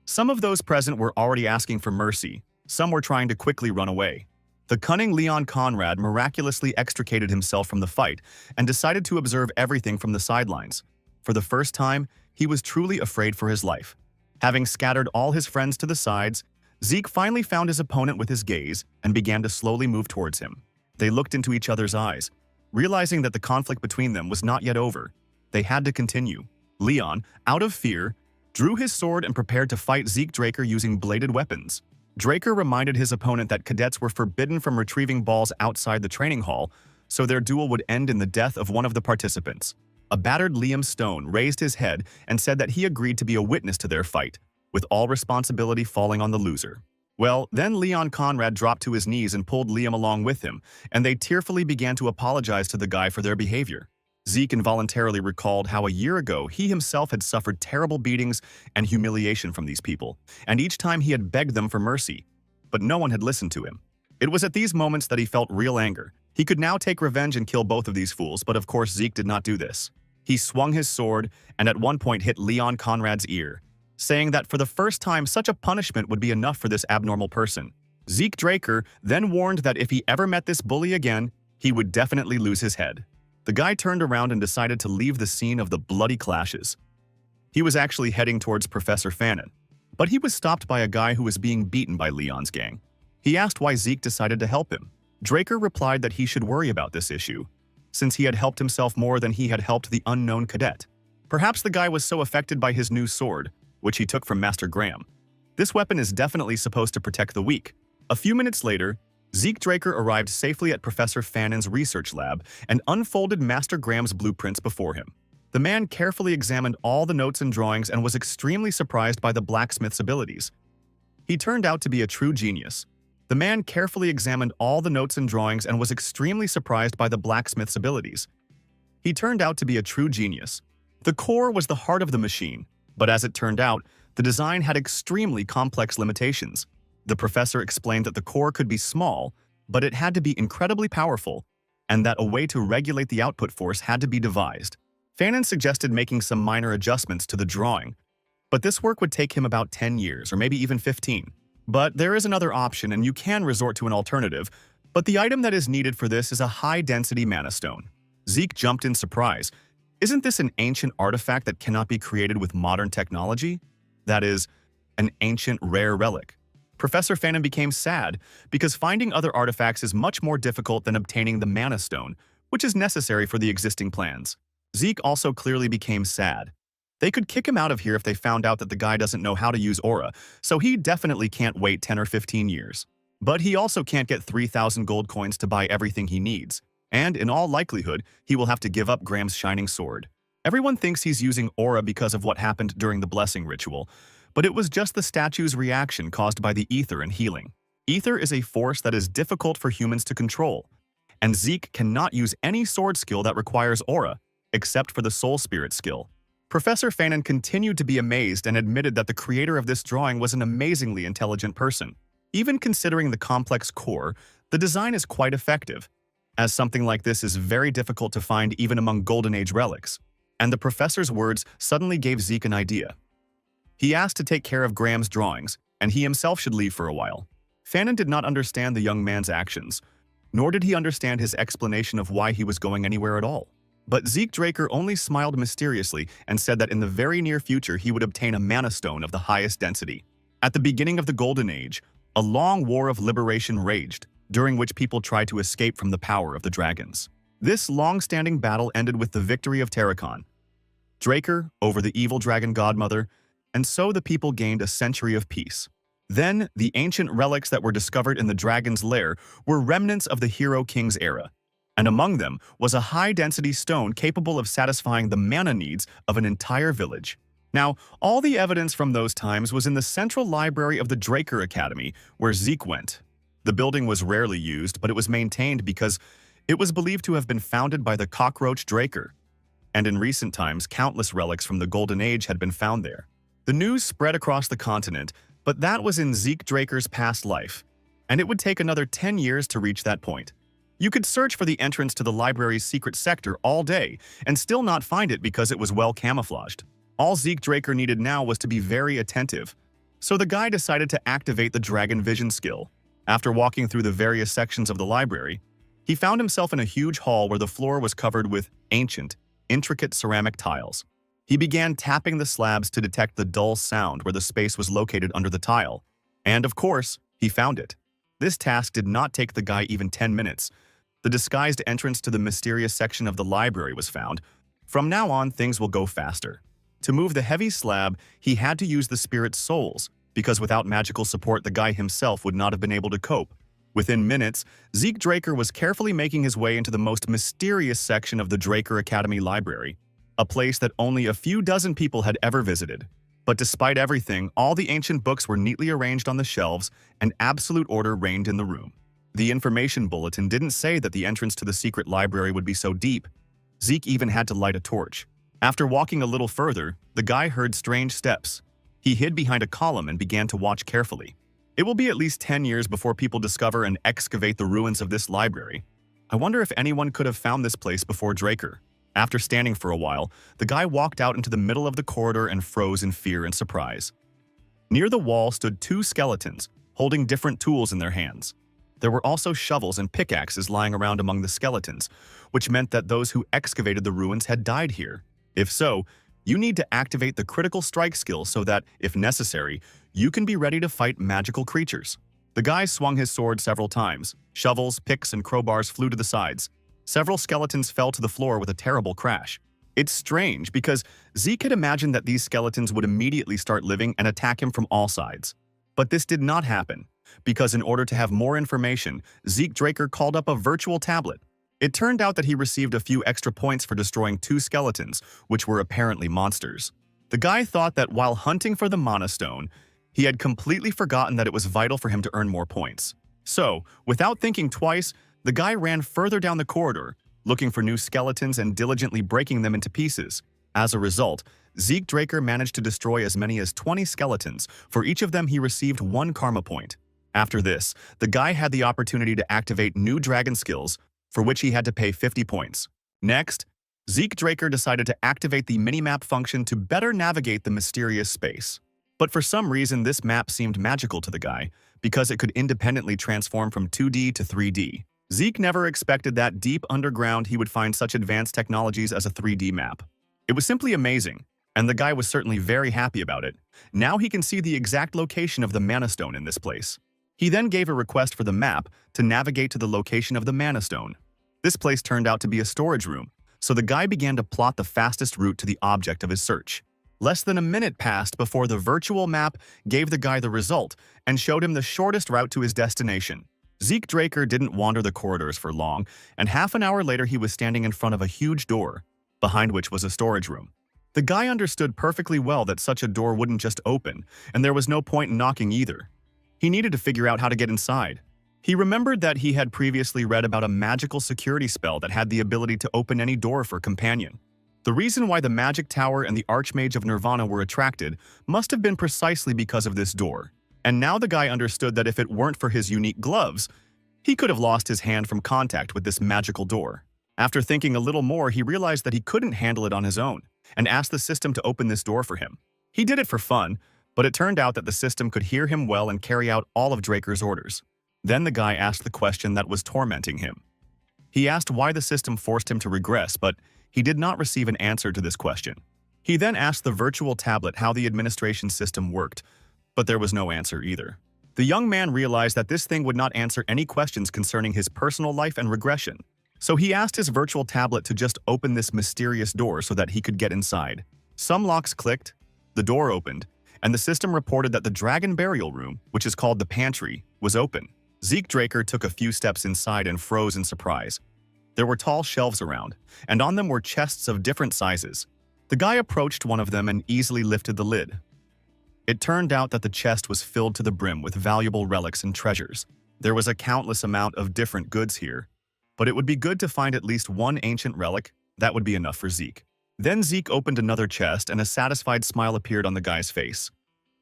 Some of those present were already asking for mercy, some were trying to quickly run away. The cunning Leon Conrad miraculously extricated himself from the fight and decided to observe everything from the sidelines. For the first time, he was truly afraid for his life. Having scattered all his friends to the sides, Zeke finally found his opponent with his gaze and began to slowly move towards him. They looked into each other's eyes, realizing that the conflict between them was not yet over. They had to continue. Leon, out of fear, drew his sword and prepared to fight Zeke Draker using bladed weapons. Draker reminded his opponent that cadets were forbidden from retrieving balls outside the training hall, so their duel would end in the death of one of the participants. A battered Liam Stone raised his head and said that he agreed to be a witness to their fight, with all responsibility falling on the loser. Well, then Leon Conrad dropped to his knees and pulled Liam along with him, and they tearfully began to apologize to the guy for their behavior. Zeke involuntarily recalled how a year ago he himself had suffered terrible beatings and humiliation from these people, and each time he had begged them for mercy, but no one had listened to him. It was at these moments that he felt real anger. He could now take revenge and kill both of these fools, but of course Zeke did not do this. He swung his sword and at one point hit Leon Conrad's ear, saying that for the first time such a punishment would be enough for this abnormal person. Zeke Draker then warned that if he ever met this bully again, he would definitely lose his head. The guy turned around and decided to leave the scene of the bloody clashes. He was actually heading towards Professor Fannin, but he was stopped by a guy who was being beaten by Leon's gang. He asked why Zeke decided to help him. Draker replied that he should worry about this issue, since he had helped himself more than he had helped the unknown cadet. Perhaps the guy was so affected by his new sword, which he took from Master Graham. This weapon is definitely supposed to protect the weak. A few minutes later, Zeke Draker arrived safely at Professor Fannin's research lab and unfolded Master Graham's blueprints before him. The man carefully examined all the notes and drawings and was extremely surprised by the blacksmith's abilities. He turned out to be a true genius. The man carefully examined all the notes and drawings and was extremely surprised by the blacksmith's abilities. He turned out to be a true genius. The core was the heart of the machine, but as it turned out, the design had extremely complex limitations. The professor explained that the core could be small, but it had to be incredibly powerful, and that a way to regulate the output force had to be devised. Fannin suggested making some minor adjustments to the drawing, but this work would take him about 10 years or maybe even 15. But there is another option, and you can resort to an alternative, but the item that is needed for this is a high-density mana stone. Zeke jumped in surprise. Isn't this an ancient artifact that cannot be created with modern technology? That is, an ancient rare relic. Professor Fannin became sad because finding other artifacts is much more difficult than obtaining the mana stone, which is necessary for the existing plans. Zeke also clearly became sad. They could kick him out of here if they found out that the guy doesn't know how to use aura, so he definitely can't wait 10 or 15 years. But he also can't get 3,000 gold coins to buy everything he needs, and in all likelihood, he will have to give up Graham's shining sword. Everyone thinks he's using aura because of what happened during the blessing ritual, but it was just the statue's reaction caused by the ether and healing. Ether is a force that is difficult for humans to control, and Zeke cannot use any sword skill that requires aura, except for the soul spirit skill. Professor Fannin continued to be amazed and admitted that the creator of this drawing was an amazingly intelligent person. Even considering the complex core, the design is quite effective, as something like this is very difficult to find even among Golden Age relics. And the professor's words suddenly gave Zeke an idea. He asked to take care of Graham's drawings, and he himself should leave for a while. Fannin did not understand the young man's actions, nor did he understand his explanation of why he was going anywhere at all. But Zeke Draker only smiled mysteriously and said that in the very near future he would obtain a mana stone of the highest density. At the beginning of the Golden Age, a long war of liberation raged, during which people tried to escape from the power of the dragons. This long-standing battle ended with the victory of Terracon, Draker over the evil dragon godmother, and so the people gained a century of peace. Then, the ancient relics that were discovered in the dragon's lair were remnants of the Hero King's era, and among them was a high-density stone capable of satisfying the mana needs of an entire village. Now, all the evidence from those times was in the central library of the Draker Academy, where Zeke went. The building was rarely used, but it was maintained because It was believed to have been founded by the cockroach Draker, and in recent times, countless relics from the Golden Age had been found there. The news spread across the continent, but that was in Zeke Draker's past life, and it would take another 10 years to reach that point. You could search for the entrance to the library's secret sector all day and still not find it because it was well camouflaged. All Zeke Draker needed now was to be very attentive, so the guy decided to activate the Dragon Vision skill. After walking through the various sections of the library, he found himself in a huge hall where the floor was covered with ancient, intricate ceramic tiles. He began tapping the slabs to detect the dull sound where the space was located under the tile. And of course, he found it. This task did not take the guy even 10 minutes. The disguised entrance to the mysterious section of the library was found. From now on, things will go faster. To move the heavy slab, he had to use the spirit's souls, because without magical support, the guy himself would not have been able to cope. Within minutes, Zeke Draker was carefully making his way into the most mysterious section of the Draker Academy Library, a place that only a few dozen people had ever visited. But despite everything, all the ancient books were neatly arranged on the shelves, and absolute order reigned in the room. The information bulletin didn't say that the entrance to the secret library would be so deep. Zeke even had to light a torch. After walking a little further, the guy heard strange steps. He hid behind a column and began to watch carefully. It will be at least 10 years before people discover and excavate the ruins of this library. I wonder if anyone could have found this place before Draker. After standing for a while, the guy walked out into the middle of the corridor and froze in fear and surprise. Near the wall stood two skeletons, holding different tools in their hands. There were also shovels and pickaxes lying around among the skeletons, which meant that those who excavated the ruins had died here. If so, you need to activate the critical strike skill so that, if necessary, you can be ready to fight magical creatures. The guy swung his sword several times. Shovels, picks, and crowbars flew to the sides. Several skeletons fell to the floor with a terrible crash. It's strange because Zeke had imagined that these skeletons would immediately start living and attack him from all sides. But this did not happen, because in order to have more information, Zeke Draker called up a virtual tablet. It turned out that he received a few extra points for destroying two skeletons, which were apparently monsters. The guy thought that while hunting for the Mana Stone, he had completely forgotten that it was vital for him to earn more points. So, without thinking twice, the guy ran further down the corridor, looking for new skeletons and diligently breaking them into pieces. As a result, Zeke Draker managed to destroy as many as 20 skeletons. For each of them, he received 1 karma point. After this, the guy had the opportunity to activate new dragon skills, for which he had to pay 50 points. Next, Zeke Draker decided to activate the minimap function to better navigate the mysterious space. But for some reason, this map seemed magical to the guy, because it could independently transform from 2D to 3D. Zeke never expected that deep underground he would find such advanced technologies as a 3D map. It was simply amazing, and the guy was certainly very happy about it. Now he can see the exact location of the Mana Stone in this place. He then gave a request for the map to navigate to the location of the Mana Stone. This place turned out to be a storage room, so the guy began to plot the fastest route to the object of his search. Less than a minute passed before the virtual map gave the guy the result and showed him the shortest route to his destination. Zeke Draker didn't wander the corridors for long, and half an hour later he was standing in front of a huge door, behind which was a storage room. The guy understood perfectly well that such a door wouldn't just open, and there was no point in knocking either. He needed to figure out how to get inside. He remembered that he had previously read about a magical security spell that had the ability to open any door for companion. The reason why the Magic Tower and the Archmage of Nirvana were attracted must have been precisely because of this door. And now the guy understood that if it weren't for his unique gloves, he could have lost his hand from contact with this magical door. After thinking a little more, he realized that he couldn't handle it on his own, and asked the system to open this door for him. He did it for fun, but it turned out that the system could hear him well and carry out all of Draker's orders. Then the guy asked the question that was tormenting him. He asked why the system forced him to regress, but he did not receive an answer to this question. He then asked the virtual tablet how the administration system worked, but there was no answer either. The young man realized that this thing would not answer any questions concerning his personal life and regression, so he asked his virtual tablet to just open this mysterious door so that he could get inside. Some locks clicked, the door opened, and the system reported that the Dragon Burial Room, which is called the Pantry, was open. Zeke Draker took a few steps inside and froze in surprise. There were tall shelves around, and on them were chests of different sizes. The guy approached one of them and easily lifted the lid. It turned out that the chest was filled to the brim with valuable relics and treasures. There was a countless amount of different goods here, but it would be good to find at least one ancient relic. That would be enough for Zeke. Then Zeke opened another chest and a satisfied smile appeared on the guy's face.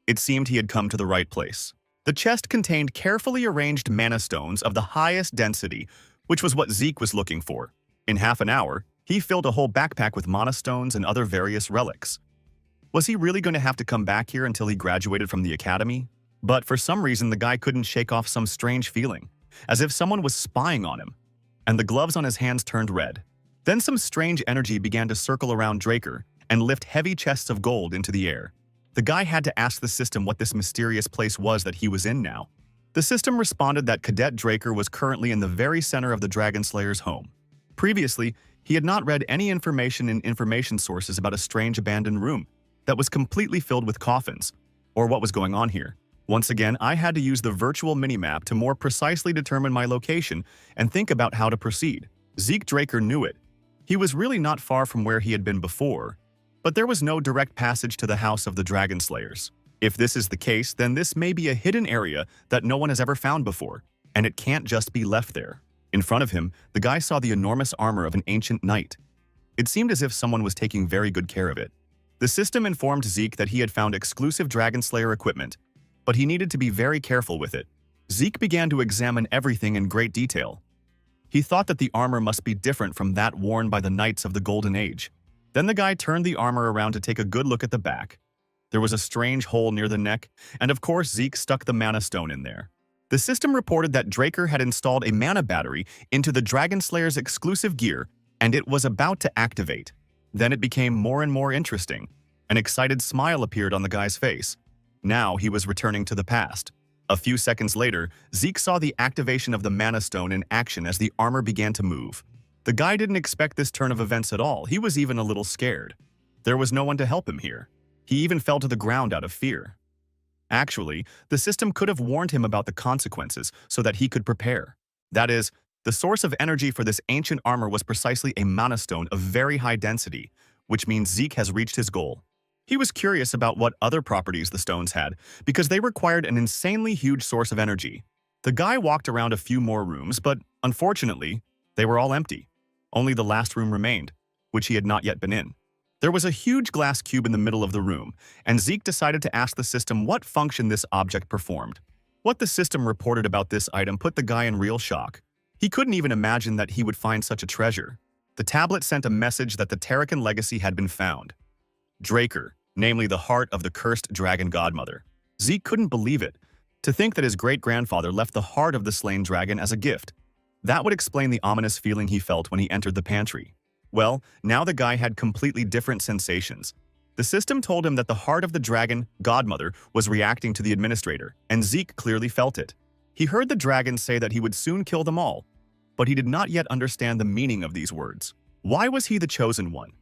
It seemed he had come to the right place. The chest contained carefully arranged mana stones of the highest density, which was what Zeke was looking for. In half an hour, he filled a whole backpack with mana stones and other various relics. Was he really going to have to come back here until he graduated from the academy? But for some reason, the guy couldn't shake off some strange feeling, as if someone was spying on him, and the gloves on his hands turned red. Then some strange energy began to circle around Draker and lift heavy chests of gold into the air. The guy had to ask the system what this mysterious place was that he was in now. The system responded that Cadet Draker was currently in the very center of the Dragon Slayer's home. Previously, he had not read any information in information sources about a strange abandoned room that was completely filled with coffins, or what was going on here. Once again, I had to use the virtual minimap to more precisely determine my location and think about how to proceed. Zeke Draker knew it. He was really not far from where he had been before, but there was no direct passage to the house of the Dragon Slayers. If this is the case, then this may be a hidden area that no one has ever found before, and it can't just be left there. In front of him, the guy saw the enormous armor of an ancient knight. It seemed as if someone was taking very good care of it. The system informed Zeke that he had found exclusive Dragon Slayer equipment, but he needed to be very careful with it. Zeke began to examine everything in great detail. He thought that the armor must be different from that worn by the knights of the Golden Age. Then the guy turned the armor around to take a good look at the back. There was a strange hole near the neck, and of course Zeke stuck the mana stone in there. The system reported that Draker had installed a mana battery into the Dragon Slayer's exclusive gear, and it was about to activate. Then it became more and more interesting. An excited smile appeared on the guy's face. Now he was returning to the past. A few seconds later, Zeke saw the activation of the mana stone in action as the armor began to move. The guy didn't expect this turn of events at all. He was even a little scared. There was no one to help him here. He even fell to the ground out of fear. Actually, the system could have warned him about the consequences so that he could prepare. That is, the source of energy for this ancient armor was precisely a mana stone of very high density, which means Zeke has reached his goal. He was curious about what other properties the stones had, because they required an insanely huge source of energy. The guy walked around a few more rooms, but unfortunately, they were all empty. Only the last room remained, which he had not yet been in. There was a huge glass cube in the middle of the room, and Zeke decided to ask the system what function this object performed. What the system reported about this item put the guy in real shock. He couldn't even imagine that he would find such a treasure. The tablet sent a message that the Terracan legacy had been found. Draker, namely the heart of the cursed dragon godmother. Zeke couldn't believe it. To think that his great-grandfather left the heart of the slain dragon as a gift. That would explain the ominous feeling he felt when he entered the pantry. Well, now the guy had completely different sensations. The system told him that the heart of the dragon godmother was reacting to the administrator, and Zeke clearly felt it. He heard the dragon say that he would soon kill them all, but he did not yet understand the meaning of these words. Why was he the chosen one?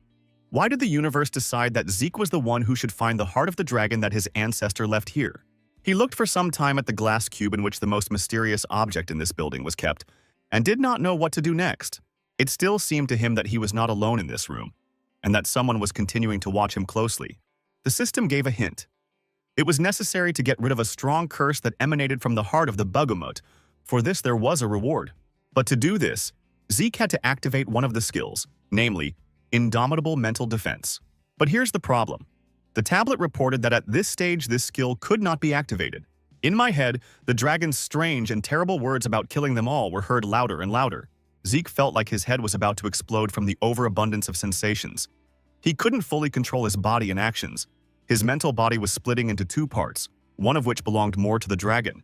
Why did the universe decide that Zeke was the one who should find the heart of the dragon that his ancestor left here? He looked for some time at the glass cube in which the most mysterious object in this building was kept, and did not know what to do next. It still seemed to him that he was not alone in this room, and that someone was continuing to watch him closely. The system gave a hint. It was necessary to get rid of a strong curse that emanated from the heart of the Bugumut. For this there was a reward. But to do this, Zeke had to activate one of the skills, namely, Indomitable Mental Defense. But here's the problem. The tablet reported that at this stage this skill could not be activated. In my head, the dragon's strange and terrible words about killing them all were heard louder and louder. Zeke felt like his head was about to explode from the overabundance of sensations. He couldn't fully control his body and actions. His mental body was splitting into two parts, one of which belonged more to the dragon.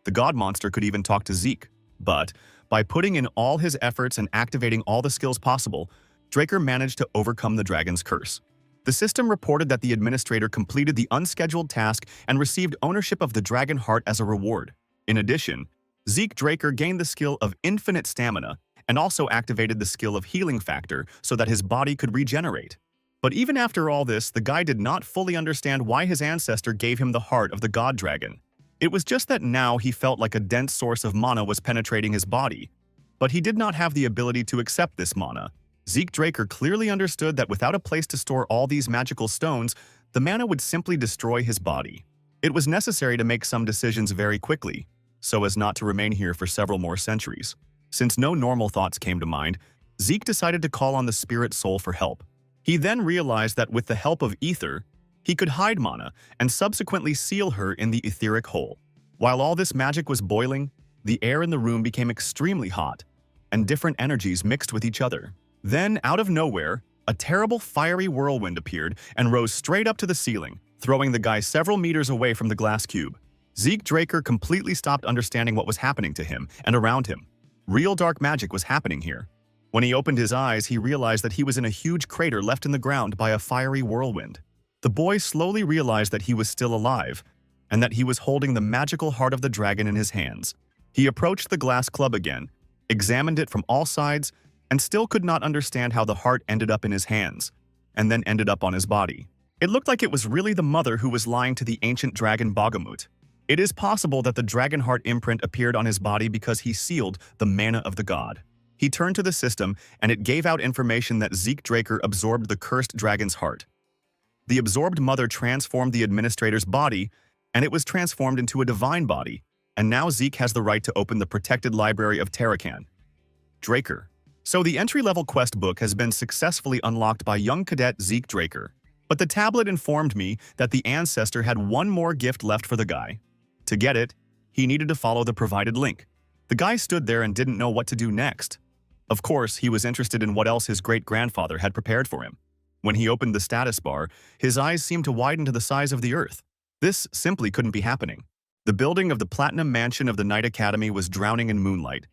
The god monster could even talk to Zeke. But, by putting in all his efforts and activating all the skills possible, Draker managed to overcome the dragon's curse. The system reported that the administrator completed the unscheduled task and received ownership of the dragon heart as a reward. In addition, Zeke Draker gained the skill of infinite stamina and also activated the skill of healing factor so that his body could regenerate. But even after all this, the guy did not fully understand why his ancestor gave him the heart of the god dragon. It was just that now he felt like a dense source of mana was penetrating his body. But he did not have the ability to accept this mana. Zeke Draker clearly understood that without a place to store all these magical stones, the mana would simply destroy his body. It was necessary to make some decisions very quickly, so as not to remain here for several more centuries. Since no normal thoughts came to mind, Zeke decided to call on the spirit soul for help. He then realized that with the help of ether, he could hide Mana and subsequently seal her in the etheric hole. While all this magic was boiling, the air in the room became extremely hot, and different energies mixed with each other. Then, out of nowhere, a terrible fiery whirlwind appeared and rose straight up to the ceiling, throwing the guy several meters away from the glass cube. Zeke Draker completely stopped understanding what was happening to him and around him. Real dark magic was happening here. When he opened his eyes, he realized that he was in a huge crater left in the ground by a fiery whirlwind. The boy slowly realized that he was still alive, and that he was holding the magical heart of the dragon in his hands. He approached the glass club again, examined it from all sides, and still could not understand how the heart ended up in his hands, and then ended up on his body. It looked like it was really the mother who was lying to the ancient dragon Bagamut. It is possible that the dragon heart imprint appeared on his body because he sealed the mana of the god. He turned to the system, and it gave out information that Zeke Draker absorbed the cursed dragon's heart. The absorbed mother transformed the administrator's body, and it was transformed into a divine body, and now Zeke has the right to open the protected library of Tarakan. Draker. So the entry-level quest book has been successfully unlocked by young cadet Zeke Draker, but the tablet informed me that the ancestor had one more gift left for the guy. To get it, he needed to follow the provided link. The guy stood there and didn't know what to do next. Of course, he was interested in what else his great-grandfather had prepared for him. When he opened the status bar, his eyes seemed to widen to the size of the earth. This simply couldn't be happening. The building of the Platinum Mansion of the Night Academy was drowning in moonlight,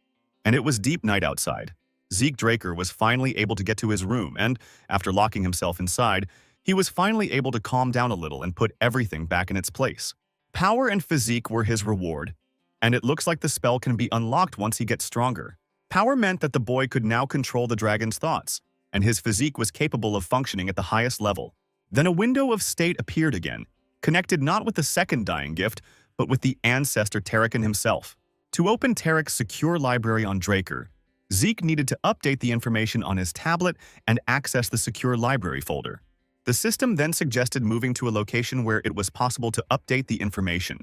and it was deep night outside. Zeke Draker was finally able to get to his room, and, after locking himself inside, he was finally able to calm down a little and put everything back in its place. Power and physique were his reward, and it looks like the spell can be unlocked once he gets stronger. Power meant that the boy could now control the dragon's thoughts, and his physique was capable of functioning at the highest level. Then a window of state appeared again, connected not with the second dying gift, but with the ancestor Tarakan himself. To open Tarek's secure library on Draker, Zeke needed to update the information on his tablet and access the secure library folder. The system then suggested moving to a location where it was possible to update the information.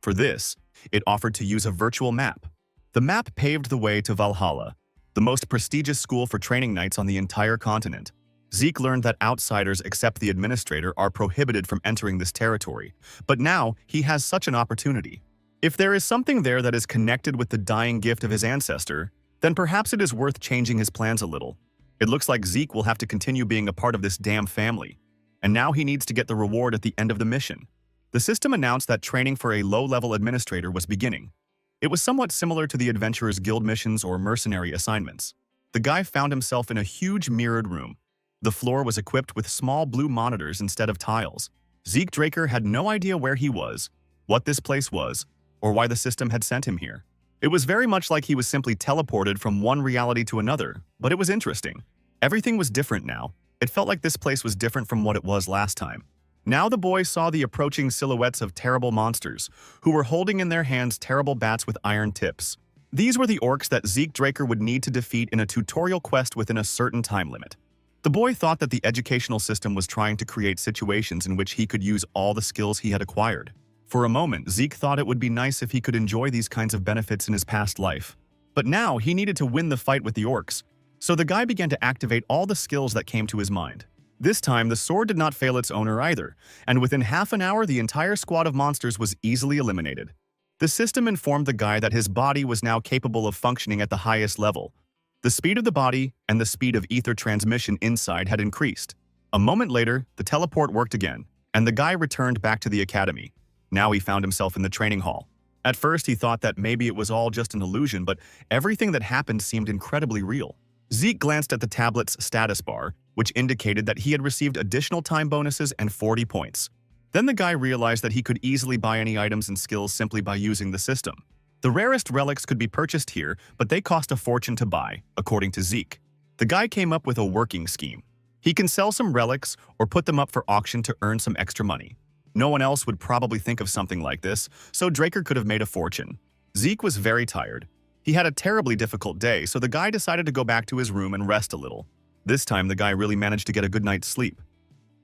For this, it offered to use a virtual map. The map paved the way to Valhalla, the most prestigious school for training knights on the entire continent. Zeke learned that outsiders except the administrator are prohibited from entering this territory, but now he has such an opportunity. If there is something there that is connected with the dying gift of his ancestor, then perhaps it is worth changing his plans a little. It looks like Zeke will have to continue being a part of this damn family, and now he needs to get the reward at the end of the mission. The system announced that training for a low-level administrator was beginning. It was somewhat similar to the Adventurers Guild missions or mercenary assignments. The guy found himself in a huge mirrored room. The floor was equipped with small blue monitors instead of tiles. Zeke Draker had no idea where he was, what this place was, or why the system had sent him here. It was very much like he was simply teleported from one reality to another, but it was interesting. Everything was different now. It felt like this place was different from what it was last time. Now the boy saw the approaching silhouettes of terrible monsters, who were holding in their hands terrible bats with iron tips. These were the orcs that Zeke Draker would need to defeat in a tutorial quest within a certain time limit. The boy thought that the educational system was trying to create situations in which he could use all the skills he had acquired. For a moment, Zeke thought it would be nice if he could enjoy these kinds of benefits in his past life. But now he needed to win the fight with the orcs, so the guy began to activate all the skills that came to his mind. This time, the sword did not fail its owner either, and within half an hour the entire squad of monsters was easily eliminated. The system informed the guy that his body was now capable of functioning at the highest level. The speed of the body and the speed of ether transmission inside had increased. A moment later, the teleport worked again, and the guy returned back to the academy. Now he found himself in the training hall. At first, he thought that maybe it was all just an illusion, but everything that happened seemed incredibly real. Zeke glanced at the tablet's status bar, which indicated that he had received additional time bonuses and 40 points. Then the guy realized that he could easily buy any items and skills simply by using the system. The rarest relics could be purchased here, but they cost a fortune to buy, according to Zeke. The guy came up with a working scheme. He can sell some relics or put them up for auction to earn some extra money. No one else would probably think of something like this, so Draker could have made a fortune. Zeke was very tired. He had a terribly difficult day, so the guy decided to go back to his room and rest a little. This time, the guy really managed to get a good night's sleep.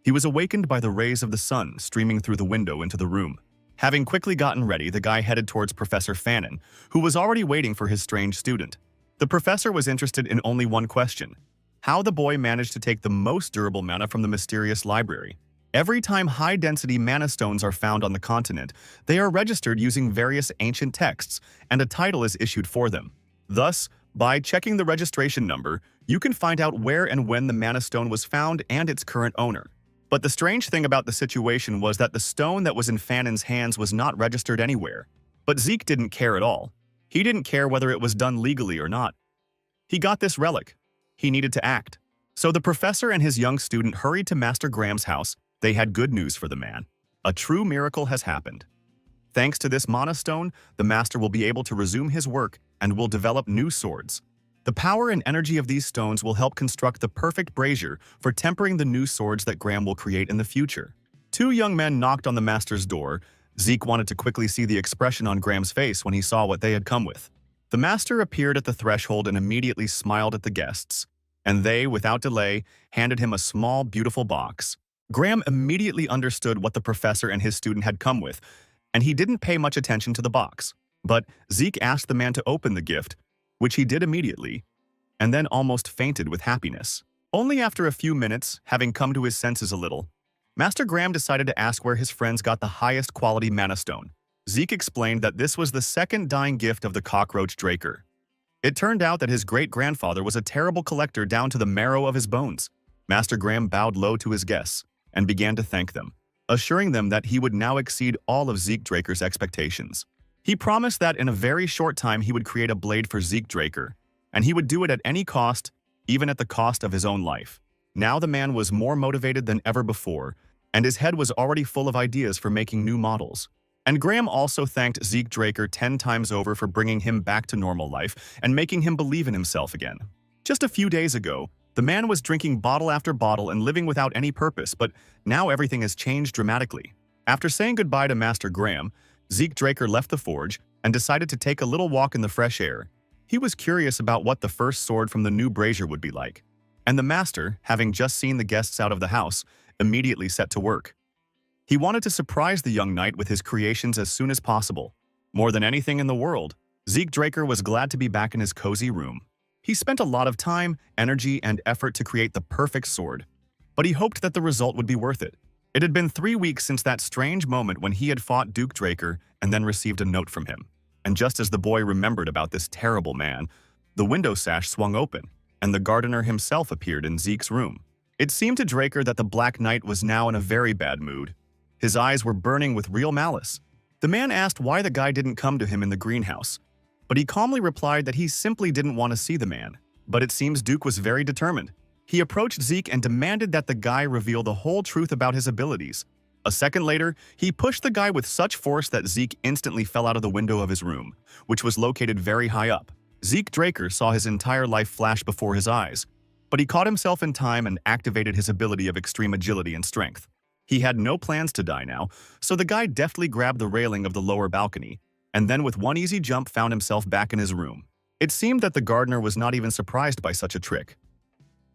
He was awakened by the rays of the sun streaming through the window into the room. Having quickly gotten ready, the guy headed towards Professor Fannin, who was already waiting for his strange student. The professor was interested in only one question: how the boy managed to take the most durable mana from the mysterious library. Every time high-density mana stones are found on the continent, they are registered using various ancient texts, and a title is issued for them. Thus, by checking the registration number, you can find out where and when the mana stone was found and its current owner. But the strange thing about the situation was that the stone that was in Fanon's hands was not registered anywhere. But Zeke didn't care at all. He didn't care whether it was done legally or not. He got this relic. He needed to act. So the professor and his young student hurried to Master Graham's house. They had good news for the man. A true miracle has happened. Thanks to this mana stone, the master will be able to resume his work and will develop new swords. The power and energy of these stones will help construct the perfect brazier for tempering the new swords that Graham will create in the future. Two young men knocked on the master's door. Zeke wanted to quickly see the expression on Graham's face when he saw what they had come with. The master appeared at the threshold and immediately smiled at the guests, and they, without delay, handed him a small, beautiful box. Graham immediately understood what the professor and his student had come with, and he didn't pay much attention to the box. But Zeke asked the man to open the gift, which he did immediately, and then almost fainted with happiness. Only after a few minutes, having come to his senses a little, Master Graham decided to ask where his friends got the highest quality mana stone. Zeke explained that this was the second dying gift of the cockroach Draker. It turned out that his great-grandfather was a terrible collector down to the marrow of his bones. Master Graham bowed low to his guests and began to thank them, assuring them that he would now exceed all of Zeke Draker's expectations. He promised that in a very short time he would create a blade for Zeke Draker, and he would do it at any cost, even at the cost of his own life. Now the man was more motivated than ever before, and his head was already full of ideas for making new models. And Graham also thanked Zeke Draker 10 times over for bringing him back to normal life and making him believe in himself again. Just a few days ago, the man was drinking bottle after bottle and living without any purpose, but now everything has changed dramatically. After saying goodbye to Master Graham, Zeke Draker left the forge and decided to take a little walk in the fresh air. He was curious about what the first sword from the new brazier would be like. And the master, having just seen the guests out of the house, immediately set to work. He wanted to surprise the young knight with his creations as soon as possible. More than anything in the world, Zeke Draker was glad to be back in his cozy room. He spent a lot of time, energy, and effort to create the perfect sword, but he hoped that the result would be worth it. It had been 3 weeks since that strange moment when he had fought Duke Draker and then received a note from him. And just as the boy remembered about this terrible man, the window sash swung open, and the gardener himself appeared in Zeke's room. It seemed to Draker that the Black Knight was now in a very bad mood. His eyes were burning with real malice. The man asked why the guy didn't come to him in the greenhouse, but he calmly replied that he simply didn't want to see the man. But it seems Duke was very determined. He approached Zeke and demanded that the guy reveal the whole truth about his abilities. A second later, he pushed the guy with such force that Zeke instantly fell out of the window of his room, which was located very high up. Zeke Draker saw his entire life flash before his eyes, but he caught himself in time and activated his ability of extreme agility and strength. He had no plans to die now, so the guy deftly grabbed the railing of the lower balcony, and then with one easy jump found himself back in his room. It seemed that the gardener was not even surprised by such a trick.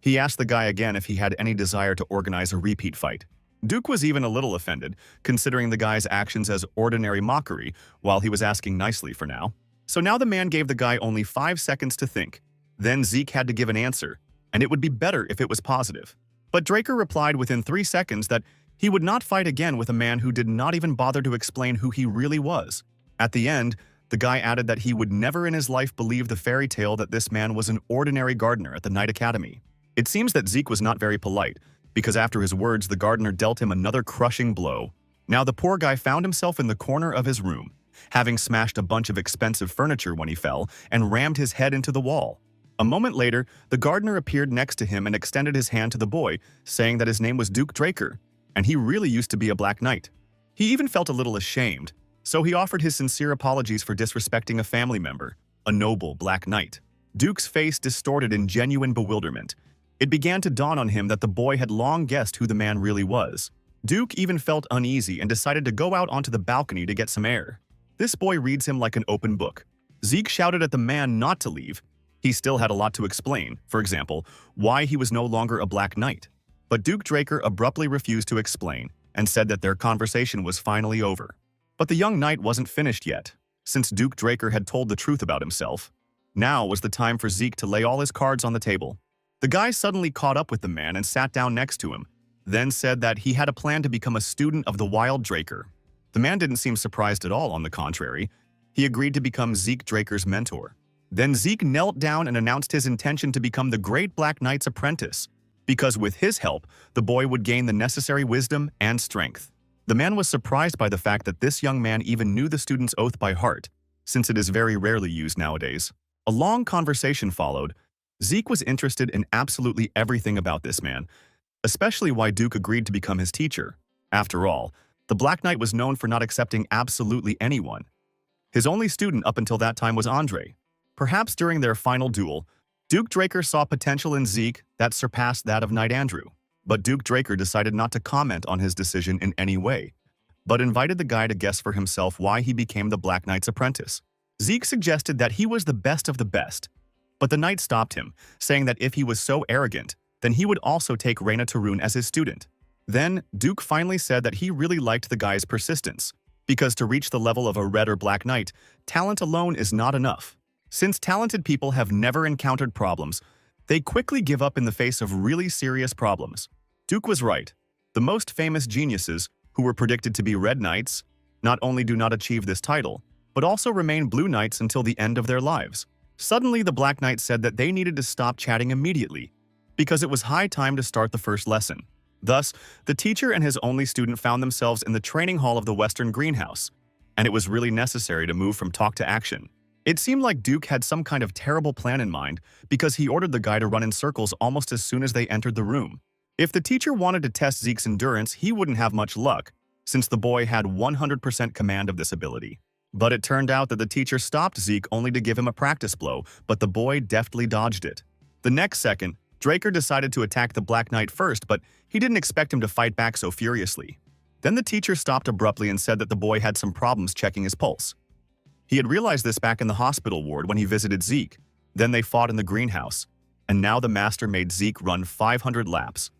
He asked the guy again if he had any desire to organize a repeat fight. Duke was even a little offended, considering the guy's actions as ordinary mockery, while he was asking nicely for now. So now the man gave the guy only 5 seconds to think. Then Zeke had to give an answer, and it would be better if it was positive. But Draker replied within 3 seconds that he would not fight again with a man who did not even bother to explain who he really was. At the end, the guy added that he would never in his life believe the fairy tale that this man was an ordinary gardener at the Night Academy. It seems that Zeke was not very polite, because after his words, the gardener dealt him another crushing blow. Now the poor guy found himself in the corner of his room, having smashed a bunch of expensive furniture when he fell and rammed his head into the wall. A moment later, the gardener appeared next to him and extended his hand to the boy, saying that his name was Duke Draker, and he really used to be a Black Knight. He even felt a little ashamed, so he offered his sincere apologies for disrespecting a family member, a noble Black Knight. Duke's face distorted in genuine bewilderment. It began to dawn on him that the boy had long guessed who the man really was. Duke even felt uneasy and decided to go out onto the balcony to get some air. This boy reads him like an open book. Zeke shouted at the man not to leave. He still had a lot to explain, for example, why he was no longer a Black Knight. But Duke Draker abruptly refused to explain and said that their conversation was finally over. But the young knight wasn't finished yet. Since Duke Draker had told the truth about himself, Now was the time for Zeke to lay all his cards on the table. The guy suddenly caught up with the man and sat down next to him, then said that he had a plan to become a student of the Wild Draker. The man didn't seem surprised at all, on the contrary. He agreed to become Zeke Draker's mentor. Then Zeke knelt down and announced his intention to become the Great Black Knight's apprentice, because with his help, the boy would gain the necessary wisdom and strength. The man was surprised by the fact that this young man even knew the student's oath by heart, since it is very rarely used nowadays. A long conversation followed. Zeke was interested in absolutely everything about this man, especially why Duke agreed to become his teacher. After all, the Black Knight was known for not accepting absolutely anyone. His only student up until that time was Andre. Perhaps during their final duel, Duke Draker saw potential in Zeke that surpassed that of Knight Andrew. But Duke Draker decided not to comment on his decision in any way, but invited the guy to guess for himself why he became the Black Knight's apprentice. Zeke suggested that he was the best of the best, but the knight stopped him, saying that if he was so arrogant, then he would also take Reina Tarun as his student. Then, Duke finally said that he really liked the guy's persistence, because to reach the level of a red or black knight, talent alone is not enough. Since talented people have never encountered problems, they quickly give up in the face of really serious problems. Duke was right. The most famous geniuses, who were predicted to be red knights, not only do not achieve this title, but also remain blue knights until the end of their lives. Suddenly, the Black Knight said that they needed to stop chatting immediately, because it was high time to start the first lesson. Thus, the teacher and his only student found themselves in the training hall of the Western Greenhouse, and it was really necessary to move from talk to action. It seemed like Duke had some kind of terrible plan in mind, because he ordered the guy to run in circles almost as soon as they entered the room. If the teacher wanted to test Zeke's endurance, he wouldn't have much luck, since the boy had 100% command of this ability. But it turned out that the teacher stopped Zeke only to give him a practice blow, but the boy deftly dodged it. The next second, Draker decided to attack the Black Knight first, but he didn't expect him to fight back so furiously. Then the teacher stopped abruptly and said that the boy had some problems checking his pulse. He had realized this back in the hospital ward when he visited Zeke. Then they fought in the greenhouse, and now the master made Zeke run 500 laps.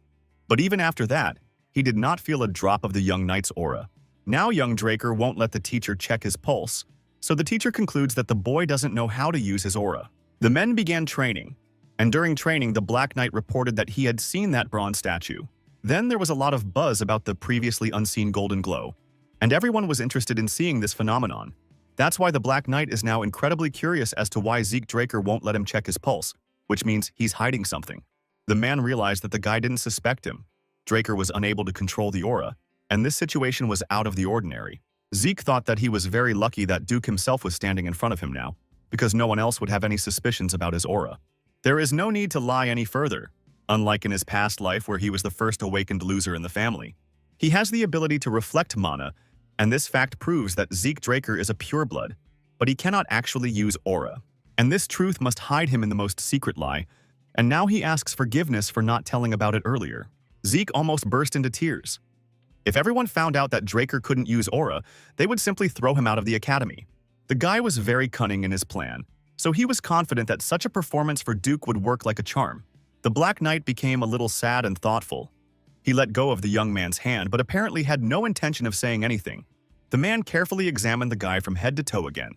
But even after that, he did not feel a drop of the young knight's aura. Now young Draker won't let the teacher check his pulse, so the teacher concludes that the boy doesn't know how to use his aura. The men began training, and during training the Black Knight reported that he had seen that bronze statue. Then there was a lot of buzz about the previously unseen golden glow, and everyone was interested in seeing this phenomenon. That's why the Black Knight is now incredibly curious as to why Zeke Draker won't let him check his pulse, which means he's hiding something. The man realized that the guy didn't suspect him. Draker was unable to control the aura, and this situation was out of the ordinary. Zeke thought that he was very lucky that Duke himself was standing in front of him now, because no one else would have any suspicions about his aura. There is no need to lie any further, unlike in his past life where he was the first awakened loser in the family. He has the ability to reflect mana, and this fact proves that Zeke Draker is a pureblood, but he cannot actually use aura. And this truth must hide him in the most secret lie, and now he asks forgiveness for not telling about it earlier. Zeke almost burst into tears. If everyone found out that Draker couldn't use aura, they would simply throw him out of the academy. The guy was very cunning in his plan, so he was confident that such a performance for Duke would work like a charm. The Black Knight became a little sad and thoughtful. He let go of the young man's hand, but apparently had no intention of saying anything. The man carefully examined the guy from head to toe again.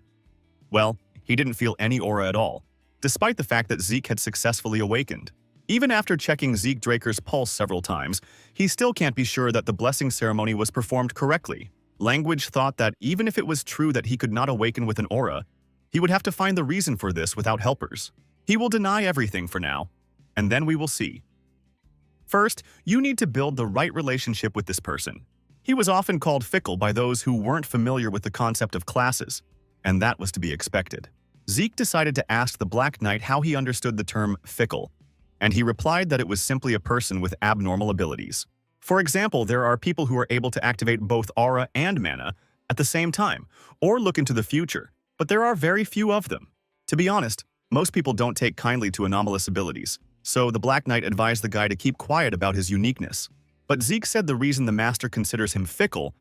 Well, he didn't feel any aura at all, despite the fact that Zeke had successfully awakened. Even after checking Zeke Draker's pulse several times, he still can't be sure that the blessing ceremony was performed correctly. Language thought that even if it was true that he could not awaken with an aura, he would have to find the reason for this without helpers. He will deny everything for now, and then we will see. First, you need to build the right relationship with this person. He was often called fickle by those who weren't familiar with the concept of classes, and that was to be expected. Zeke decided to ask the Black Knight how he understood the term fickle, and he replied that it was simply a person with abnormal abilities. For example, there are people who are able to activate both aura and mana at the same time, or look into the future, but there are very few of them. To be honest, most people don't take kindly to anomalous abilities, so the Black Knight advised the guy to keep quiet about his uniqueness. But Zeke said the reason the master considers him fickle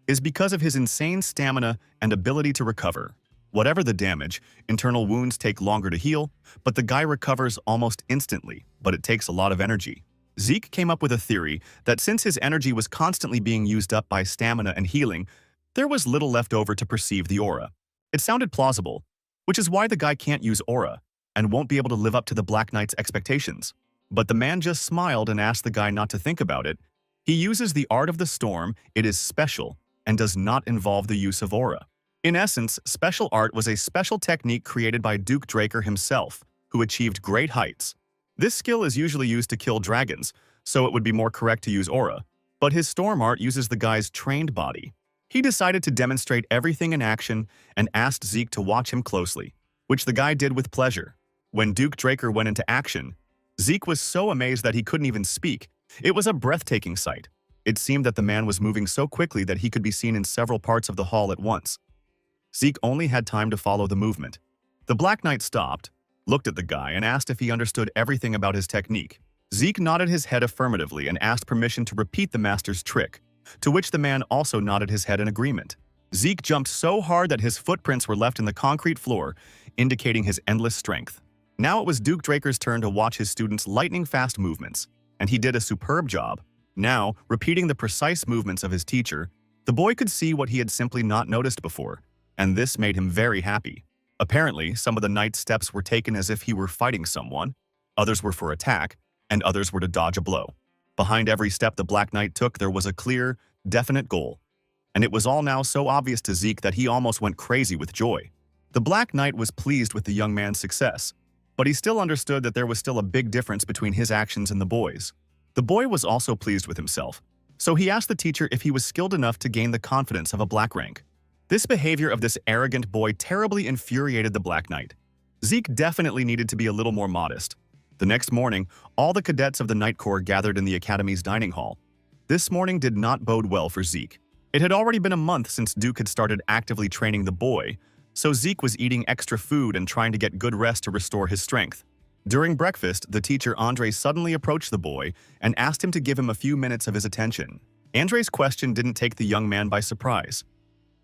is because of his insane stamina and ability to recover. Whatever the damage, internal wounds take longer to heal, but the guy recovers almost instantly, but it takes a lot of energy. Zeke came up with a theory that since his energy was constantly being used up by stamina and healing, there was little left over to perceive the aura. It sounded plausible, which is why the guy can't use aura, and won't be able to live up to the Black Knight's expectations. But the man just smiled and asked the guy not to think about it. He uses the art of the storm, it is special, and does not involve the use of aura. In essence, special art was a special technique created by Duke Draker himself, who achieved great heights. This skill is usually used to kill dragons, so it would be more correct to use aura. But his storm art uses the guy's trained body. He decided to demonstrate everything in action and asked Zeke to watch him closely, which the guy did with pleasure. When Duke Draker went into action, Zeke was so amazed that he couldn't even speak. It was a breathtaking sight. It seemed that the man was moving so quickly that he could be seen in several parts of the hall at once. Zeke only had time to follow the movement. The Black Knight stopped, looked at the guy, and asked if he understood everything about his technique. Zeke nodded his head affirmatively and asked permission to repeat the master's trick, to which the man also nodded his head in agreement. Zeke jumped so hard that his footprints were left in the concrete floor, indicating his endless strength. Now it was Duke Draker's turn to watch his students' lightning-fast movements, and he did a superb job. Now, repeating the precise movements of his teacher, the boy could see what he had simply not noticed before, and this made him very happy. Apparently, some of the knight's steps were taken as if he were fighting someone, others were for attack, and others were to dodge a blow. Behind every step the Black Knight took, there was a clear, definite goal. And it was all now so obvious to Zeke that he almost went crazy with joy. The Black Knight was pleased with the young man's success, but he still understood that there was still a big difference between his actions and the boy's. The boy was also pleased with himself, so he asked the teacher if he was skilled enough to gain the confidence of a black rank. This behavior of this arrogant boy terribly infuriated the Black Knight. Zeke definitely needed to be a little more modest. The next morning, all the cadets of the Night Corps gathered in the Academy's dining hall. This morning did not bode well for Zeke. It had already been a month since Duke had started actively training the boy, so Zeke was eating extra food and trying to get good rest to restore his strength. During breakfast, the teacher Andre suddenly approached the boy and asked him to give him a few minutes of his attention. Andre's question didn't take the young man by surprise.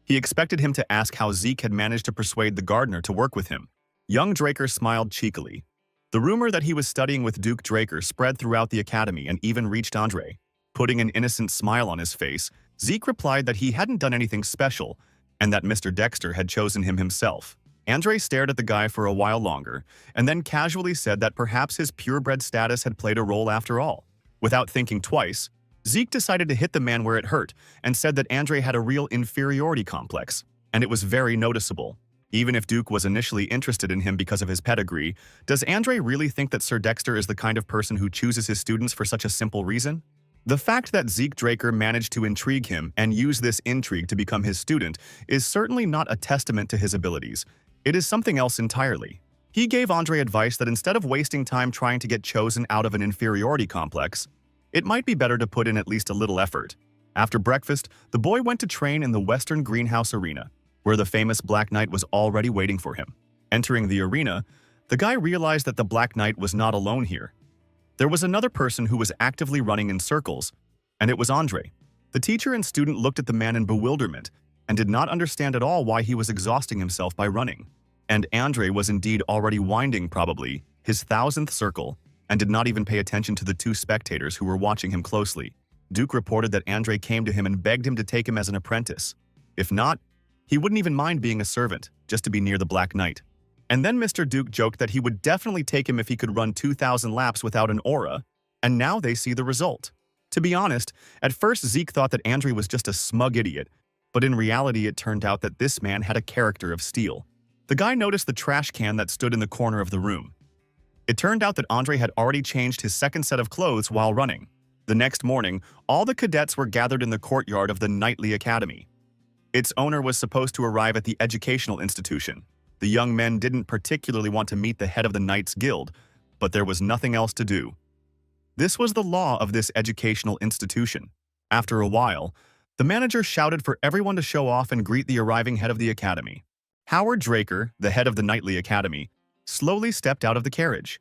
He expected him to ask how Zeke had managed to persuade the gardener to work with him. Young Draker smiled cheekily. The rumor that he was studying with Duke Draker spread throughout the academy and even reached Andre. Putting an innocent smile on his face, Zeke replied that he hadn't done anything special and that Mr. Dexter had chosen him himself. Andre stared at the guy for a while longer and then casually said that perhaps his purebred status had played a role after all. Without thinking twice, Zeke decided to hit the man where it hurt and said that Andre had a real inferiority complex, and it was very noticeable. Even if Duke was initially interested in him because of his pedigree, does Andre really think that Sir Dexter is the kind of person who chooses his students for such a simple reason? The fact that Zeke Draker managed to intrigue him and use this intrigue to become his student is certainly not a testament to his abilities. It is something else entirely. He gave Andre advice that instead of wasting time trying to get chosen out of an inferiority complex, it might be better to put in at least a little effort. After breakfast, the boy went to train in the Western Greenhouse Arena, where the famous Black Knight was already waiting for him. Entering the arena, the guy realized that the Black Knight was not alone here. There was another person who was actively running in circles, and it was Andre. The teacher and student looked at the man in bewilderment and did not understand at all why he was exhausting himself by running. And Andre was indeed already winding, probably, his 1000th circle, and did not even pay attention to the two spectators who were watching him closely. Duke reported that Andre came to him and begged him to take him as an apprentice. If not, he wouldn't even mind being a servant, just to be near the Black Knight. And then Mr. Duke joked that he would definitely take him if he could run 2,000 laps without an aura, and now they see the result. To be honest, at first Zeke thought that Andre was just a smug idiot, but in reality it turned out that this man had a character of steel. The guy noticed the trash can that stood in the corner of the room. It turned out that Andre had already changed his second set of clothes while running. The next morning, all the cadets were gathered in the courtyard of the Knightly Academy. Its owner was supposed to arrive at the educational institution. The young men didn't particularly want to meet the head of the Knights Guild, but there was nothing else to do. This was the law of this educational institution. After a while, the manager shouted for everyone to show off and greet the arriving head of the academy. Howard Draker, the head of the Knightly Academy, slowly stepped out of the carriage.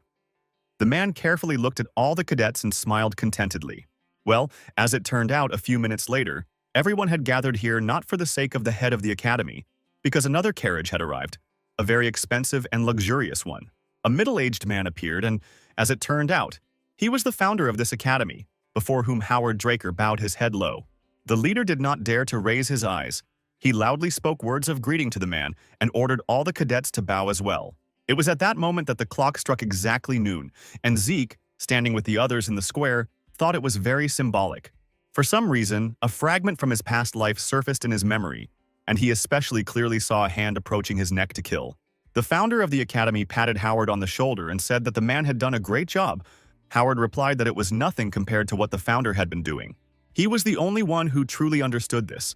The man carefully looked at all the cadets and smiled contentedly. Well, as it turned out, a few minutes later, everyone had gathered here not for the sake of the head of the academy, because another carriage had arrived, a very expensive and luxurious one. A middle-aged man appeared, and, as it turned out, he was the founder of this academy, before whom Howard Draker bowed his head low. The leader did not dare to raise his eyes. He loudly spoke words of greeting to the man and ordered all the cadets to bow as well. It was at that moment that the clock struck exactly noon, and Zeke, standing with the others in the square, thought it was very symbolic. For some reason, a fragment from his past life surfaced in his memory, and he especially clearly saw a hand approaching his neck to kill. The founder of the academy patted Howard on the shoulder and said that the man had done a great job. Howard replied that it was nothing compared to what the founder had been doing. He was the only one who truly understood this.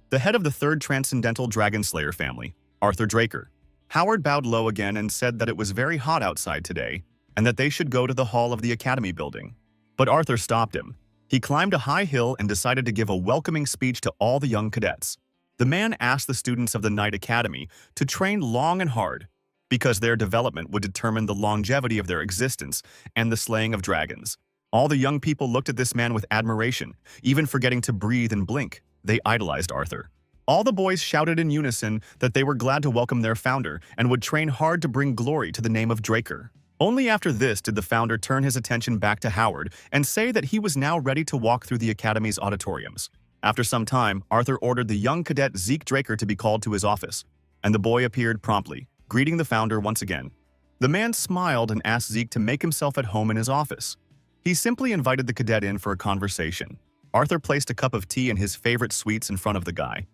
The head of the third Transcendental Dragon Slayer family, Arthur Draker. Howard bowed low again and said that it was very hot outside today and that they should go to the hall of the academy building. But Arthur stopped him. He climbed a high hill and decided to give a welcoming speech to all the young cadets. The man asked the students of the Knight Academy to train long and hard, because their development would determine the longevity of their existence and the slaying of dragons. All the young people looked at this man with admiration, even forgetting to breathe and blink. They idolized Arthur. All the boys shouted in unison that they were glad to welcome their founder and would train hard to bring glory to the name of Draker. Only after this did the founder turn his attention back to Howard and say that he was now ready to walk through the academy's auditoriums. After some time, Arthur ordered the young cadet Zeke Draker to be called to his office, and the boy appeared promptly, greeting the founder once again. The man smiled and asked Zeke to make himself at home in his office. He simply invited the cadet in for a conversation. Arthur placed a cup of tea and his favorite sweets in front of the guy,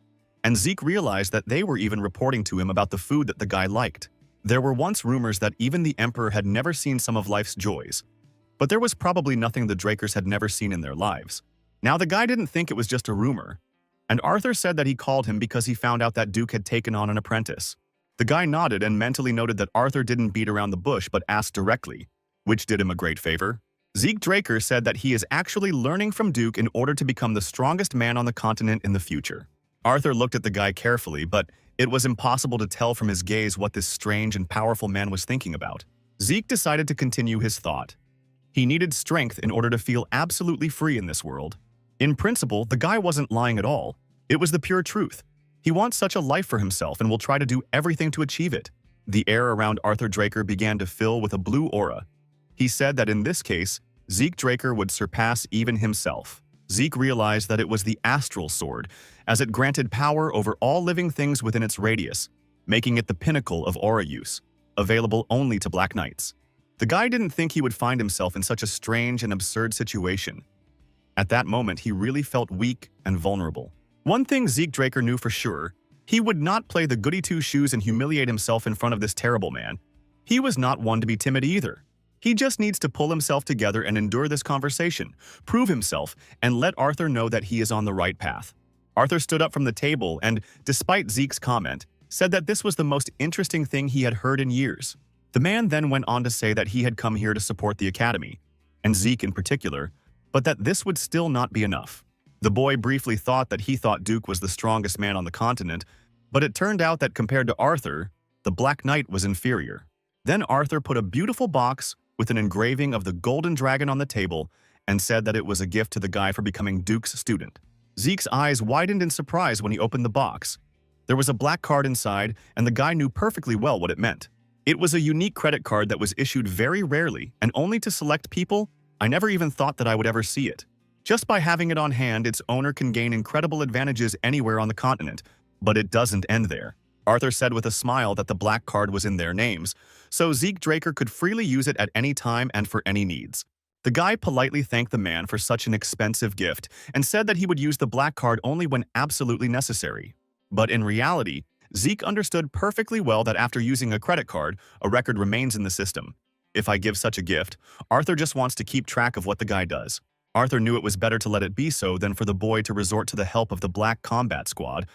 and Zeke realized that they were even reporting to him about the food that the guy liked. There were once rumors that even the Emperor had never seen some of life's joys, but there was probably nothing the Drakers had never seen in their lives. Now the guy didn't think it was just a rumor, and Arthur said that he called him because he found out that Duke had taken on an apprentice. The guy nodded and mentally noted that Arthur didn't beat around the bush but asked directly, which did him a great favor. Zeke Draker said that he is actually learning from Duke in order to become the strongest man on the continent in the future. Arthur looked at the guy carefully, but it was impossible to tell from his gaze what this strange and powerful man was thinking about. Zeke decided to continue his thought. He needed strength in order to feel absolutely free in this world. In principle, the guy wasn't lying at all. It was the pure truth. He wants such a life for himself and will try to do everything to achieve it. The air around Arthur Draker began to fill with a blue aura. He said that in this case, Zeke Draker would surpass even himself. Zeke realized that it was the astral sword, as it granted power over all living things within its radius, making it the pinnacle of aura use, available only to Black Knights. The guy didn't think he would find himself in such a strange and absurd situation. At that moment, he really felt weak and vulnerable. One thing Zeke Draker knew for sure, he would not play the goody two-shoes and humiliate himself in front of this terrible man. He was not one to be timid either. He just needs to pull himself together and endure this conversation, prove himself, and let Arthur know that he is on the right path. Arthur stood up from the table and, despite Zeke's comment, said that this was the most interesting thing he had heard in years. The man then went on to say that he had come here to support the academy, and Zeke in particular, but that this would still not be enough. The boy briefly thought that he thought Duke was the strongest man on the continent, but it turned out that compared to Arthur, the Black Knight was inferior. Then Arthur put a beautiful box with an engraving of the golden dragon on the table and said that it was a gift to the guy for becoming Duke's student. Zeke's eyes widened in surprise when he opened the box. There was a black card inside, and the guy knew perfectly well what it meant. It was a unique credit card that was issued very rarely and only to select people. I never even thought that I would ever see it. Just by having it on hand, its owner can gain incredible advantages anywhere on the continent, but it doesn't end there. Arthur said with a smile that the black card was in their names, so Zeke Draker could freely use it at any time and for any needs. The guy politely thanked the man for such an expensive gift and said that he would use the black card only when absolutely necessary. But in reality, Zeke understood perfectly well that after using a credit card, a record remains in the system. If I give such a gift, Arthur just wants to keep track of what the guy does. Arthur knew it was better to let it be so than for the boy to resort to the help of the Black Combat Squad,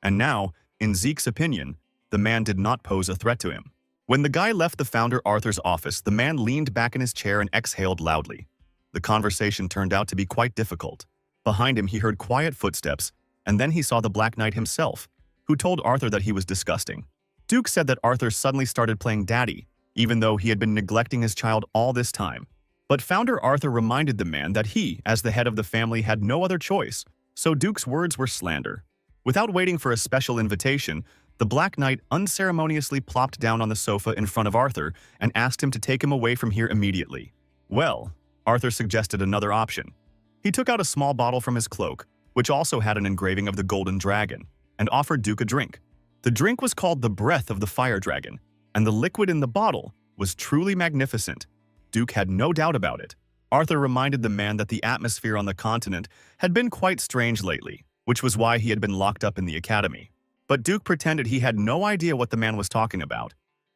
and now, in Zeke's opinion, the man did not pose a threat to him. When the guy left the founder Arthur's office, the man leaned back in his chair and exhaled loudly. The conversation turned out to be quite difficult. Behind him, he heard quiet footsteps, and then he saw the Black Knight himself, who told Arthur that he was disgusting. Duke said that Arthur suddenly started playing daddy, even though he had been neglecting his child all this time. But founder Arthur reminded the man that he, as the head of the family, had no other choice, so Duke's words were slander. Without waiting for a special invitation, the Black Knight unceremoniously plopped down on the sofa in front of Arthur and asked him to take him away from here immediately. Well, Arthur suggested another option. He took out a small bottle from his cloak, which also had an engraving of the golden dragon, and offered Duke a drink. The drink was called the Breath of the Fire Dragon, and the liquid in the bottle was truly magnificent. Duke had no doubt about it. Arthur reminded the man that the atmosphere on the continent had been quite strange lately, which was why he had been locked up in the academy. But Duke pretended he had no idea what the man was talking about.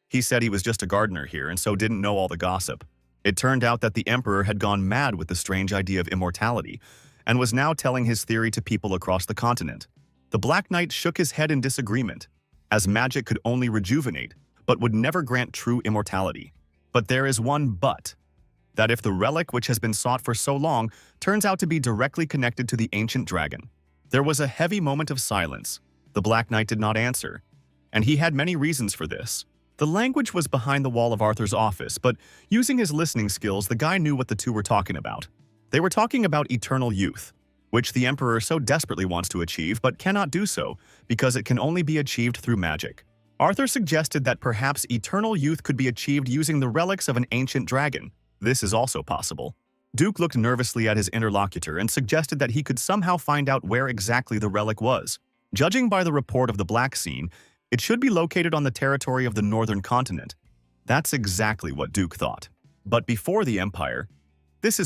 He said he was just a gardener here and so didn't know all the gossip. It turned out that the emperor had gone mad with the strange idea of immortality and was now telling his theory to people across the continent. The Black Knight shook his head in disagreement, as magic could only rejuvenate, but would never grant true immortality. But there is one but. That if the relic which has been sought for so long turns out to be directly connected to the ancient dragon. There was a heavy moment of silence. The Black Knight did not answer, and he had many reasons for this. The language was behind the wall of Arthur's office, but using his listening skills, the guy knew what the two were talking about. They were talking about eternal youth, which the Emperor so desperately wants to achieve but cannot do so because it can only be achieved through magic. Arthur suggested that perhaps eternal youth could be achieved using the relics of an ancient dragon. This is also possible. Duke looked nervously at his interlocutor and suggested that he could somehow find out where exactly the relic was. Judging by the report of the Black Scene, it should be located on the territory of the northern continent. That's exactly what Duke thought. But before the Empire,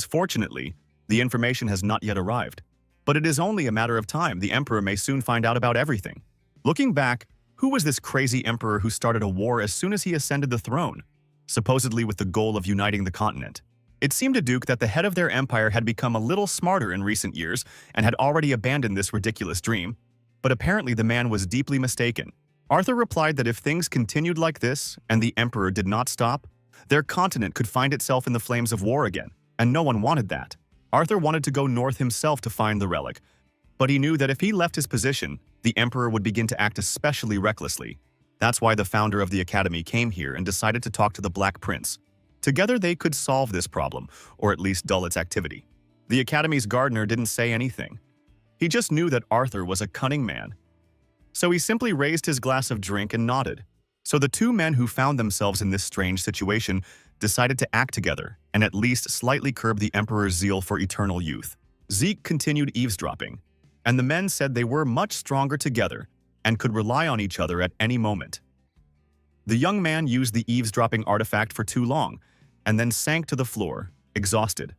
fortunately, the information has not yet arrived. But it is only a matter of time. The Emperor may soon find out about everything. Looking back, who was this crazy emperor who started a war as soon as he ascended the throne, supposedly with the goal of uniting the continent? It seemed to Duke that the head of their empire had become a little smarter in recent years and had already abandoned this ridiculous dream. But apparently the man was deeply mistaken. Arthur replied that if things continued like this and the emperor did not stop, their continent could find itself in the flames of war again, and no one wanted that. Arthur wanted to go north himself to find the relic, but he knew that if he left his position, the emperor would begin to act especially recklessly. That's why the founder of the academy came here and decided to talk to the Black Prince. Together they could solve this problem, or at least dull its activity. The academy's gardener didn't say anything. He just knew that Arthur was a cunning man. So he simply raised his glass of drink and nodded. So the two men who found themselves in this strange situation decided to act together and at least slightly curb the emperor's zeal for eternal youth. Zeke continued eavesdropping, and the men said they were much stronger together and could rely on each other at any moment. The young man used the eavesdropping artifact for too long and then sank to the floor, exhausted.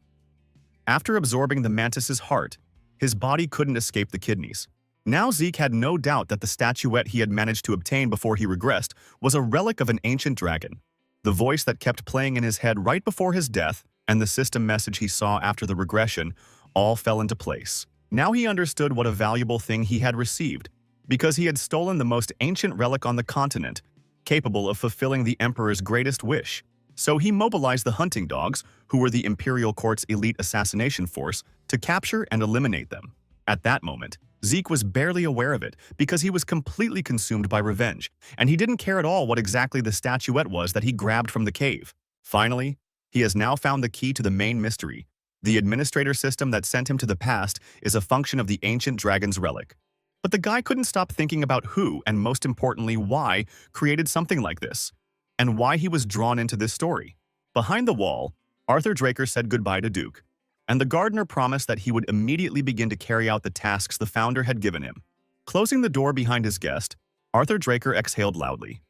After absorbing the mantis's heart, his body couldn't escape the kidneys. Now Zeke had no doubt that the statuette he had managed to obtain before he regressed was a relic of an ancient dragon. The voice that kept playing in his head right before his death and the system message he saw after the regression all fell into place. Now he understood what a valuable thing he had received, because he had stolen the most ancient relic on the continent, capable of fulfilling the Emperor's greatest wish. So he mobilized the hunting dogs, who were the Imperial Court's elite assassination force, to capture and eliminate them. At that moment, Zeke was barely aware of it because he was completely consumed by revenge, and he didn't care at all what exactly the statuette was that he grabbed from the cave. Finally, he has now found the key to the main mystery. The administrator system that sent him to the past is a function of the ancient dragon's relic. But the guy couldn't stop thinking about who, and most importantly why, created something like this, and why he was drawn into this story. Behind the wall, Arthur Draker said goodbye to Duke, and the gardener promised that he would immediately begin to carry out the tasks the founder had given him. Closing the door behind his guest, Arthur Draker exhaled loudly.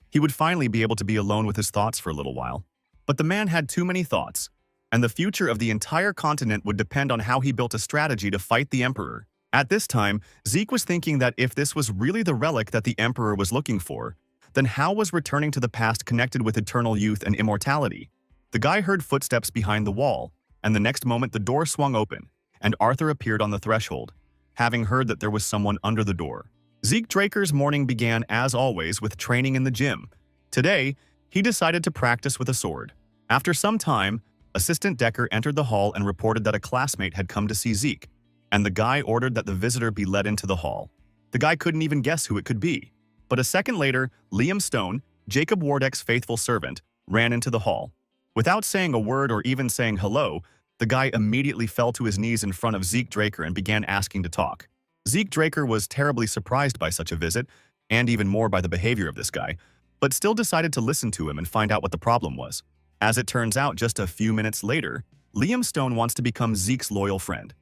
He would finally be able to be alone with his thoughts for a little while. But the man had too many thoughts, and the future of the entire continent would depend on how he built a strategy to fight the Emperor. At this time, Zeke was thinking that if this was really the relic that the Emperor was looking for, then how was returning to the past connected with eternal youth and immortality? The guy heard footsteps behind the wall, and the next moment the door swung open, and Arthur appeared on the threshold, having heard that there was someone under the door. Zeke Draker's morning began, as always, with training in the gym. Today, he decided to practice with a sword. After some time, Assistant Decker entered the hall and reported that a classmate had come to see Zeke, and the guy ordered that the visitor be led into the hall. The guy couldn't even guess who it could be. But a second later, Liam Stone, Jacob Wardeck's faithful servant, ran into the hall. Without saying a word or even saying hello, the guy immediately fell to his knees in front of Zeke Draker and began asking to talk. Zeke Draker was terribly surprised by such a visit, and even more by the behavior of this guy, but still decided to listen to him and find out what the problem was. As it turns out, just a few minutes later, Liam Stone wants to become Zeke's loyal friend.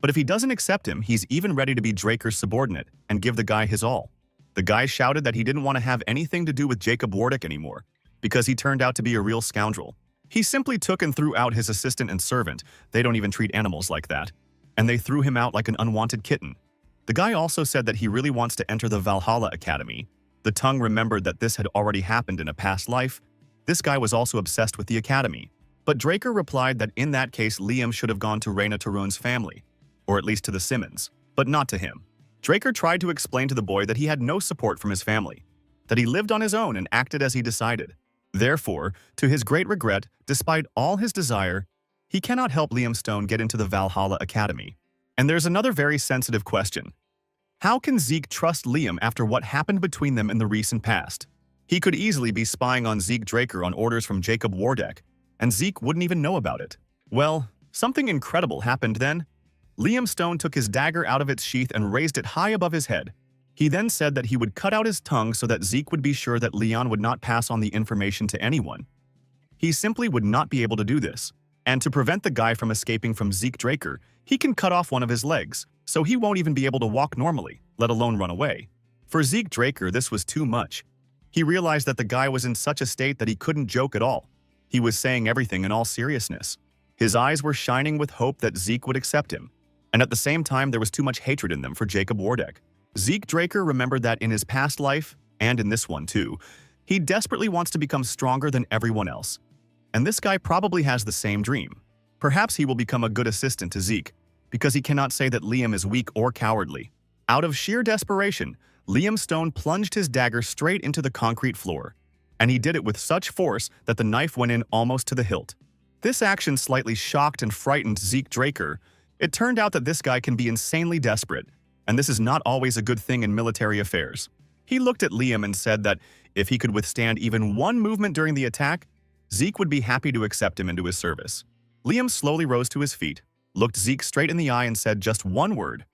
But if he doesn't accept him, he's even ready to be Draker's subordinate and give the guy his all. The guy shouted that he didn't want to have anything to do with Jacob Wardick anymore, because he turned out to be a real scoundrel. He simply took and threw out his assistant and servant. They don't even treat animals like that. And they threw him out like an unwanted kitten. The guy also said that he really wants to enter the Valhalla Academy. The tongue remembered that this had already happened in a past life. This guy was also obsessed with the academy. But Draker replied that in that case Liam should have gone to Reyna Tarun's family, or at least to the Simmons, but not to him. Draker tried to explain to the boy that he had no support from his family, that he lived on his own and acted as he decided. Therefore, to his great regret, despite all his desire, he cannot help Liam Stone get into the Valhalla Academy. And there's another very sensitive question. How can Zeke trust Liam after what happened between them in the recent past? He could easily be spying on Zeke Draker on orders from Jacob Wardick, and Zeke wouldn't even know about it. Well, something incredible happened then. Liam Stone took his dagger out of its sheath and raised it high above his head. He then said that he would cut out his tongue so that Zeke would be sure that Leon would not pass on the information to anyone. He simply would not be able to do this. And to prevent the guy from escaping from Zeke Draker, he can cut off one of his legs, so he won't even be able to walk normally, let alone run away. For Zeke Draker, this was too much. He realized that the guy was in such a state that he couldn't joke at all. He was saying everything in all seriousness. His eyes were shining with hope that Zeke would accept him. And at the same time, there was too much hatred in them for Jacob Wardick. Zeke Draker remembered that in his past life, and in this one too, he desperately wants to become stronger than everyone else. And this guy probably has the same dream. Perhaps he will become a good assistant to Zeke, because he cannot say that Liam is weak or cowardly. Out of sheer desperation, Liam Stone plunged his dagger straight into the concrete floor, and he did it with such force that the knife went in almost to the hilt. This action slightly shocked and frightened Zeke Draker. It turned out that this guy can be insanely desperate, and this is not always a good thing in military affairs. He looked at Liam and said that if he could withstand even one movement during the attack, Zeke would be happy to accept him into his service. Liam slowly rose to his feet, looked Zeke straight in the eye and said just one word.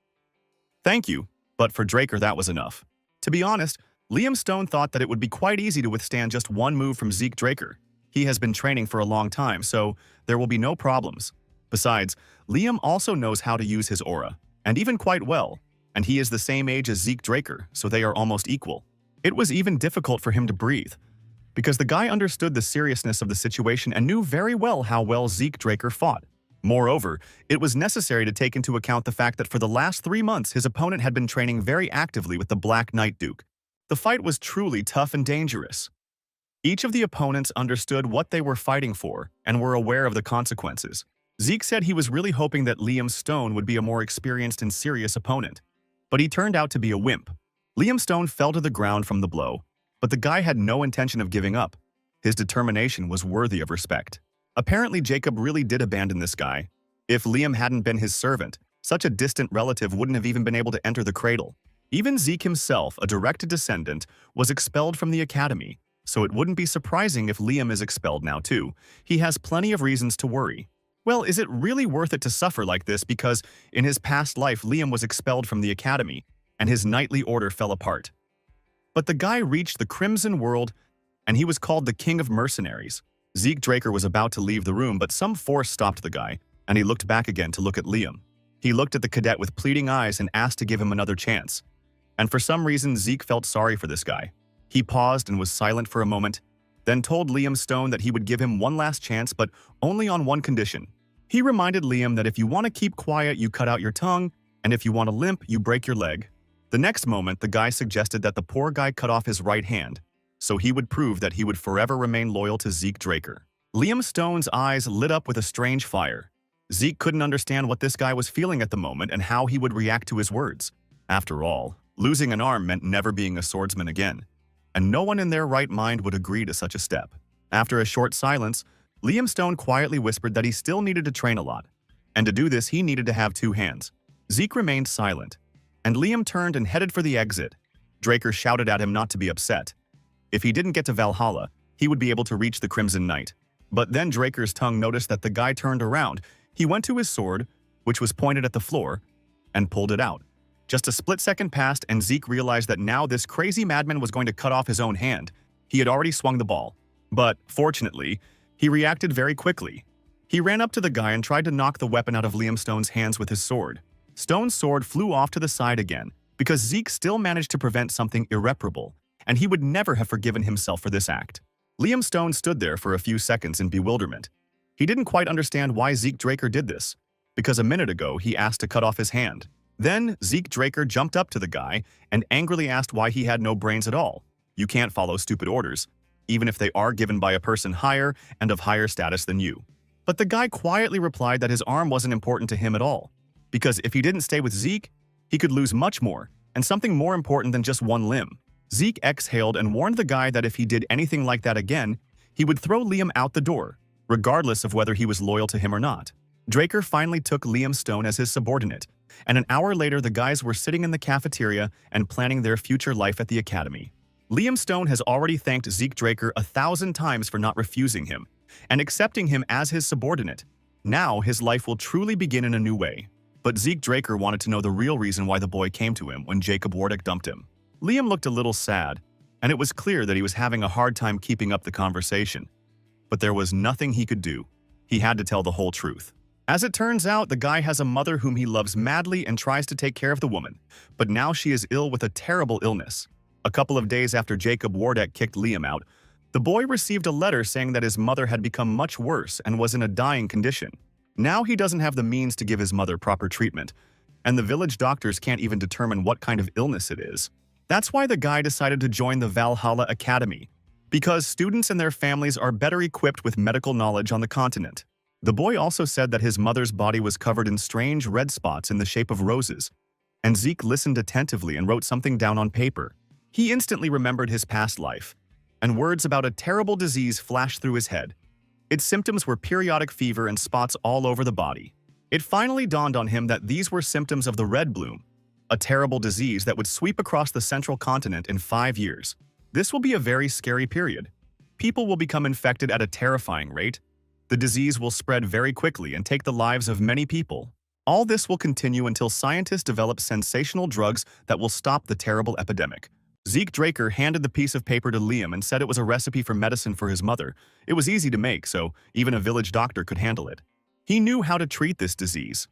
"Thank you," but for Draker that was enough. To be honest, Liam Stone thought that it would be quite easy to withstand just one move from Zeke Draker. He has been training for a long time, so there will be no problems. Besides, Liam also knows how to use his aura, and even quite well, and he is the same age as Zeke Draker, so they are almost equal. It was even difficult for him to breathe, because the guy understood the seriousness of the situation and knew very well how well Zeke Draker fought. Moreover, it was necessary to take into account the fact that for the last 3 months his opponent had been training very actively with the Black Knight Duke. The fight was truly tough and dangerous. Each of the opponents understood what they were fighting for and were aware of the consequences. Zeke said he was really hoping that Liam Stone would be a more experienced and serious opponent, but he turned out to be a wimp. Liam Stone fell to the ground from the blow, but the guy had no intention of giving up. His determination was worthy of respect. Apparently, Jacob really did abandon this guy. If Liam hadn't been his servant, such a distant relative wouldn't have even been able to enter the cradle. Even Zeke himself, a direct descendant, was expelled from the academy, so it wouldn't be surprising if Liam is expelled now too. He has plenty of reasons to worry. Well, is it really worth it to suffer like this because in his past life Liam was expelled from the academy and his knightly order fell apart? But the guy reached the Crimson World and he was called the King of Mercenaries. Zeke Draker was about to leave the room, but some force stopped the guy, and he looked back again to look at Liam. He looked at the cadet with pleading eyes and asked to give him another chance. And for some reason, Zeke felt sorry for this guy. He paused and was silent for a moment, then told Liam Stone that he would give him one last chance, but only on one condition. He reminded Liam that if you want to keep quiet, you cut out your tongue, and if you want to limp, you break your leg. The next moment, the guy suggested that the poor guy cut off his right hand, so he would prove that he would forever remain loyal to Zeke Draker. Liam Stone's eyes lit up with a strange fire. Zeke couldn't understand what this guy was feeling at the moment and how he would react to his words. After all, losing an arm meant never being a swordsman again, and no one in their right mind would agree to such a step. After a short silence, Liam Stone quietly whispered that he still needed to train a lot, and to do this he needed to have 2 hands. Zeke remained silent, and Liam turned and headed for the exit. Draker shouted at him not to be upset. If he didn't get to Valhalla, he would be able to reach the Crimson Knight. But then Draker's tongue noticed that the guy turned around. He went to his sword, which was pointed at the floor, and pulled it out. Just a split second passed and Zeke realized that now this crazy madman was going to cut off his own hand. He had already swung the ball. But, fortunately, he reacted very quickly. He ran up to the guy and tried to knock the weapon out of Liam Stone's hands with his sword. Stone's sword flew off to the side again, because Zeke still managed to prevent something irreparable, and he would never have forgiven himself for this act. Liam Stone stood there for a few seconds in bewilderment. He didn't quite understand why Zeke Draker did this, because a minute ago he asked to cut off his hand. Then Zeke Draker jumped up to the guy and angrily asked why he had no brains at all. You can't follow stupid orders, even if they are given by a person higher and of higher status than you. But the guy quietly replied that his arm wasn't important to him at all, because if he didn't stay with Zeke, he could lose much more, and something more important than just one limb. Zeke exhaled and warned the guy that if he did anything like that again, he would throw Liam out the door, regardless of whether he was loyal to him or not. Draker finally took Liam Stone as his subordinate, and an hour later the guys were sitting in the cafeteria and planning their future life at the academy. Liam Stone has already thanked Zeke Draker 1,000 times for not refusing him and accepting him as his subordinate. Now his life will truly begin in a new way. But Zeke Draker wanted to know the real reason why the boy came to him when Jacob Wardick dumped him. Liam looked a little sad, and it was clear that he was having a hard time keeping up the conversation. But there was nothing he could do. He had to tell the whole truth. As it turns out, the guy has a mother whom he loves madly and tries to take care of the woman, but now she is ill with a terrible illness. A couple of days after Jacob Wardick kicked Liam out, the boy received a letter saying that his mother had become much worse and was in a dying condition. Now he doesn't have the means to give his mother proper treatment, and the village doctors can't even determine what kind of illness it is. That's why the guy decided to join the Valhalla Academy, because students and their families are better equipped with medical knowledge on the continent. The boy also said that his mother's body was covered in strange red spots in the shape of roses, and Zeke listened attentively and wrote something down on paper. He instantly remembered his past life, and words about a terrible disease flashed through his head. Its symptoms were periodic fever and spots all over the body. It finally dawned on him that these were symptoms of the red bloom, a terrible disease that would sweep across the central continent in 5 years. This will be a very scary period. People will become infected at a terrifying rate. The disease will spread very quickly and take the lives of many people. All this will continue until scientists develop sensational drugs that will stop the terrible epidemic. Zeke Draker handed the piece of paper to Liam and said it was a recipe for medicine for his mother. It was easy to make, so even a village doctor could handle it. He knew how to treat this disease.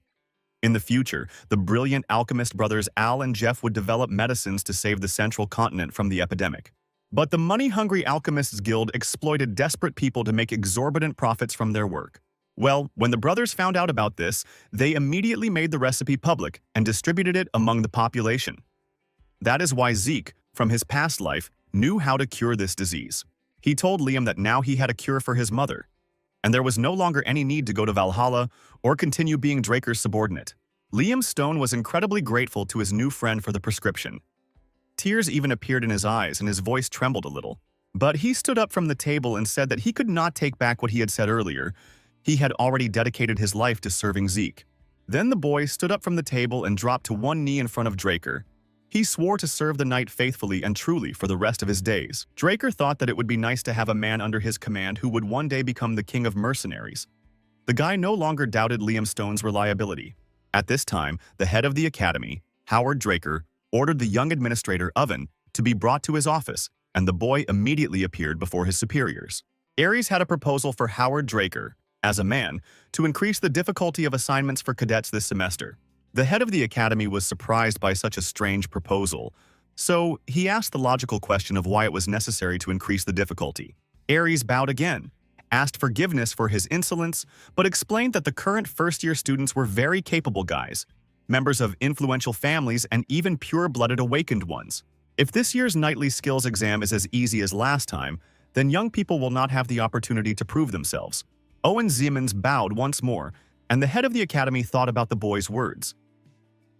In the future, the brilliant alchemist brothers Al and Jeff would develop medicines to save the central continent from the epidemic. But the money-hungry Alchemists Guild exploited desperate people to make exorbitant profits from their work. Well, when the brothers found out about this, they immediately made the recipe public and distributed it among the population. That is why Zeke, from his past life, knew how to cure this disease. He told Liam that now he had a cure for his mother, and there was no longer any need to go to Valhalla or continue being Draker's subordinate. Liam Stone was incredibly grateful to his new friend for the prescription. Tears even appeared in his eyes and his voice trembled a little. But he stood up from the table and said that he could not take back what he had said earlier. He had already dedicated his life to serving Zeke. Then the boy stood up from the table and dropped to one knee in front of Draker. He swore to serve the knight faithfully and truly for the rest of his days. Draker thought that it would be nice to have a man under his command who would one day become the king of mercenaries. The guy no longer doubted Liam Stone's reliability. At this time, the head of the academy, Howard Draker, ordered the young administrator, Oven, to be brought to his office, and the boy immediately appeared before his superiors. Ares had a proposal for Howard Draker, as a man, to increase the difficulty of assignments for cadets this semester. The head of the academy was surprised by such a strange proposal, so he asked the logical question of why it was necessary to increase the difficulty. Ares bowed again, asked forgiveness for his insolence, but explained that the current first-year students were very capable guys, members of influential families and even pure-blooded awakened ones. If this year's nightly skills exam is as easy as last time, then young people will not have the opportunity to prove themselves. Owen Siemens bowed once more, and the head of the academy thought about the boy's words.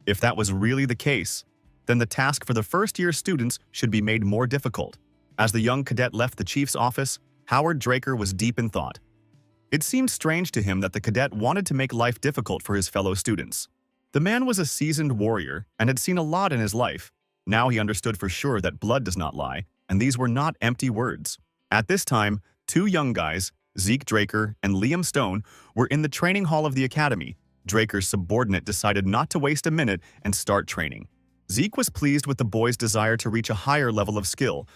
If that was really the case, then the task for the first-year students should be made more difficult. As the young cadet left the chief's office, Howard Draker was deep in thought. It seemed strange to him that the cadet wanted to make life difficult for his fellow students. The man was a seasoned warrior and had seen a lot in his life. Now he understood for sure that blood does not lie, and these were not empty words. At this time, two young guys, Zeke Draker and Liam Stone, were in the training hall of the academy. Draker's subordinate decided not to waste a minute and start training. Zeke was pleased with the boy's desire to reach a higher level of skill,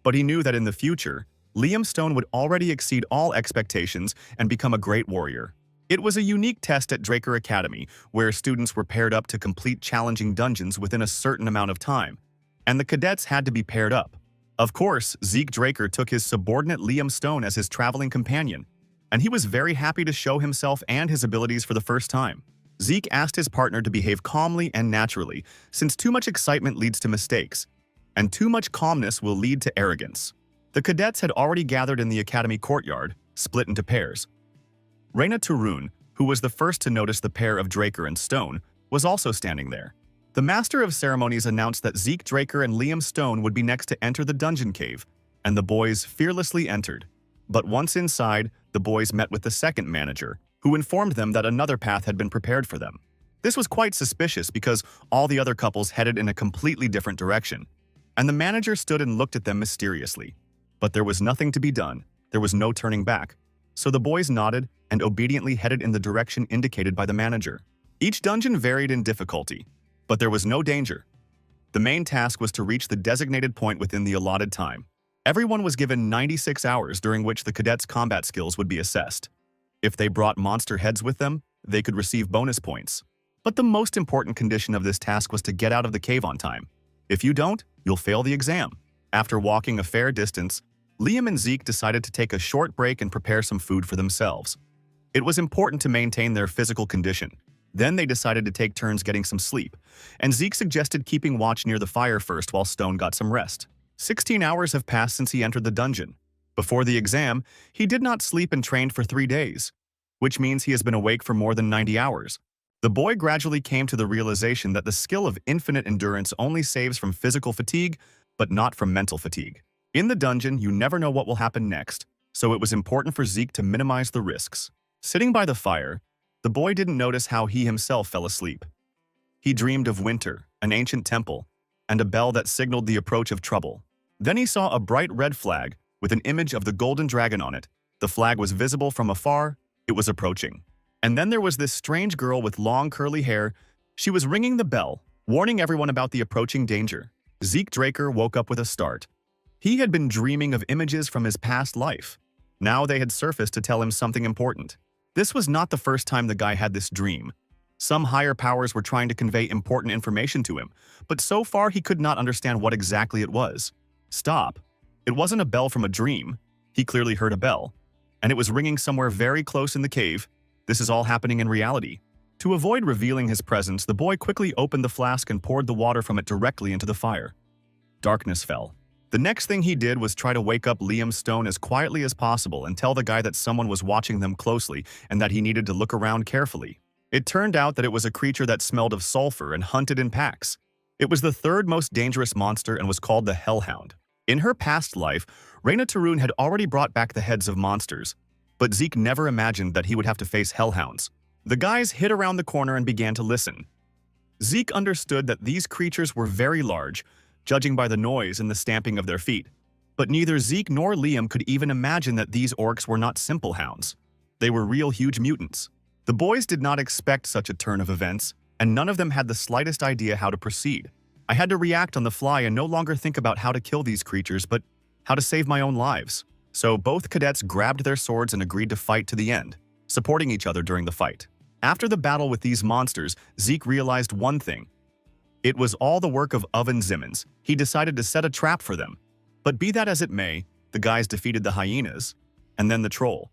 but he knew that in the future, Liam Stone would already exceed all expectations and become a great warrior. It was a unique test at Draker Academy, where students were paired up to complete challenging dungeons within a certain amount of time, and the cadets had to be paired up. Of course, Zeke Draker took his subordinate Liam Stone as his traveling companion, and he was very happy to show himself and his abilities for the first time. Zeke asked his partner to behave calmly and naturally, since too much excitement leads to mistakes, and too much calmness will lead to arrogance. The cadets had already gathered in the academy courtyard, split into pairs. Reyna Tarun, who was the first to notice the pair of Draker and Stone, was also standing there. The Master of Ceremonies announced that Zeke Draker and Liam Stone would be next to enter the dungeon cave, and the boys fearlessly entered. But once inside, the boys met with the second manager, who informed them that another path had been prepared for them. This was quite suspicious because all the other couples headed in a completely different direction, and the manager stood and looked at them mysteriously. But there was nothing to be done. There was no turning back. So the boys nodded and obediently headed in the direction indicated by the manager. Each dungeon varied in difficulty, but there was no danger. The main task was to reach the designated point within the allotted time. Everyone was given 96 hours during which the cadets' combat skills would be assessed. If they brought monster heads with them, they could receive bonus points. But the most important condition of this task was to get out of the cave on time. If you don't, you'll fail the exam. After walking a fair distance, Liam and Zeke decided to take a short break and prepare some food for themselves. It was important to maintain their physical condition. Then they decided to take turns getting some sleep, and Zeke suggested keeping watch near the fire first while Stone got some rest. 16 hours have passed since he entered the dungeon. Before the exam, he did not sleep and trained for 3 days, which means he has been awake for more than 90 hours. The boy gradually came to the realization that the skill of infinite endurance only saves from physical fatigue, but not from mental fatigue. In the dungeon, you never know what will happen next, so it was important for Zeke to minimize the risks. Sitting by the fire, the boy didn't notice how he himself fell asleep. He dreamed of winter, an ancient temple, and a bell that signaled the approach of trouble. Then he saw a bright red flag with an image of the golden dragon on it. The flag was visible from afar. It was approaching. And then there was this strange girl with long curly hair. She was ringing the bell, warning everyone about the approaching danger. Zeke Draker woke up with a start. He had been dreaming of images from his past life. Now they had surfaced to tell him something important. This was not the first time the guy had this dream. Some higher powers were trying to convey important information to him, but so far he could not understand what exactly it was. Stop. It wasn't a bell from a dream. He clearly heard a bell, and it was ringing somewhere very close in the cave. This is all happening in reality. To avoid revealing his presence, the boy quickly opened the flask and poured the water from it directly into the fire. Darkness fell. The next thing he did was try to wake up Liam Stone as quietly as possible and tell the guy that someone was watching them closely and that he needed to look around carefully. It turned out that it was a creature that smelled of sulfur and hunted in packs. It was the third most dangerous monster and was called the Hellhound. In her past life, Reyna Tarun had already brought back the heads of monsters, but Zeke never imagined that he would have to face hellhounds. The guys hid around the corner and began to listen. Zeke understood that these creatures were very large, judging by the noise and the stamping of their feet. But neither Zeke nor Liam could even imagine that these orcs were not simple hounds. They were real huge mutants. The boys did not expect such a turn of events, and none of them had the slightest idea how to proceed. I had to react on the fly and no longer think about how to kill these creatures, but how to save my own lives. So both cadets grabbed their swords and agreed to fight to the end, supporting each other during the fight. After the battle with these monsters, Zeke realized one thing. It was all the work of Oven Zimmons. He decided to set a trap for them. But be that as it may, the guys defeated the hyenas, and then the troll,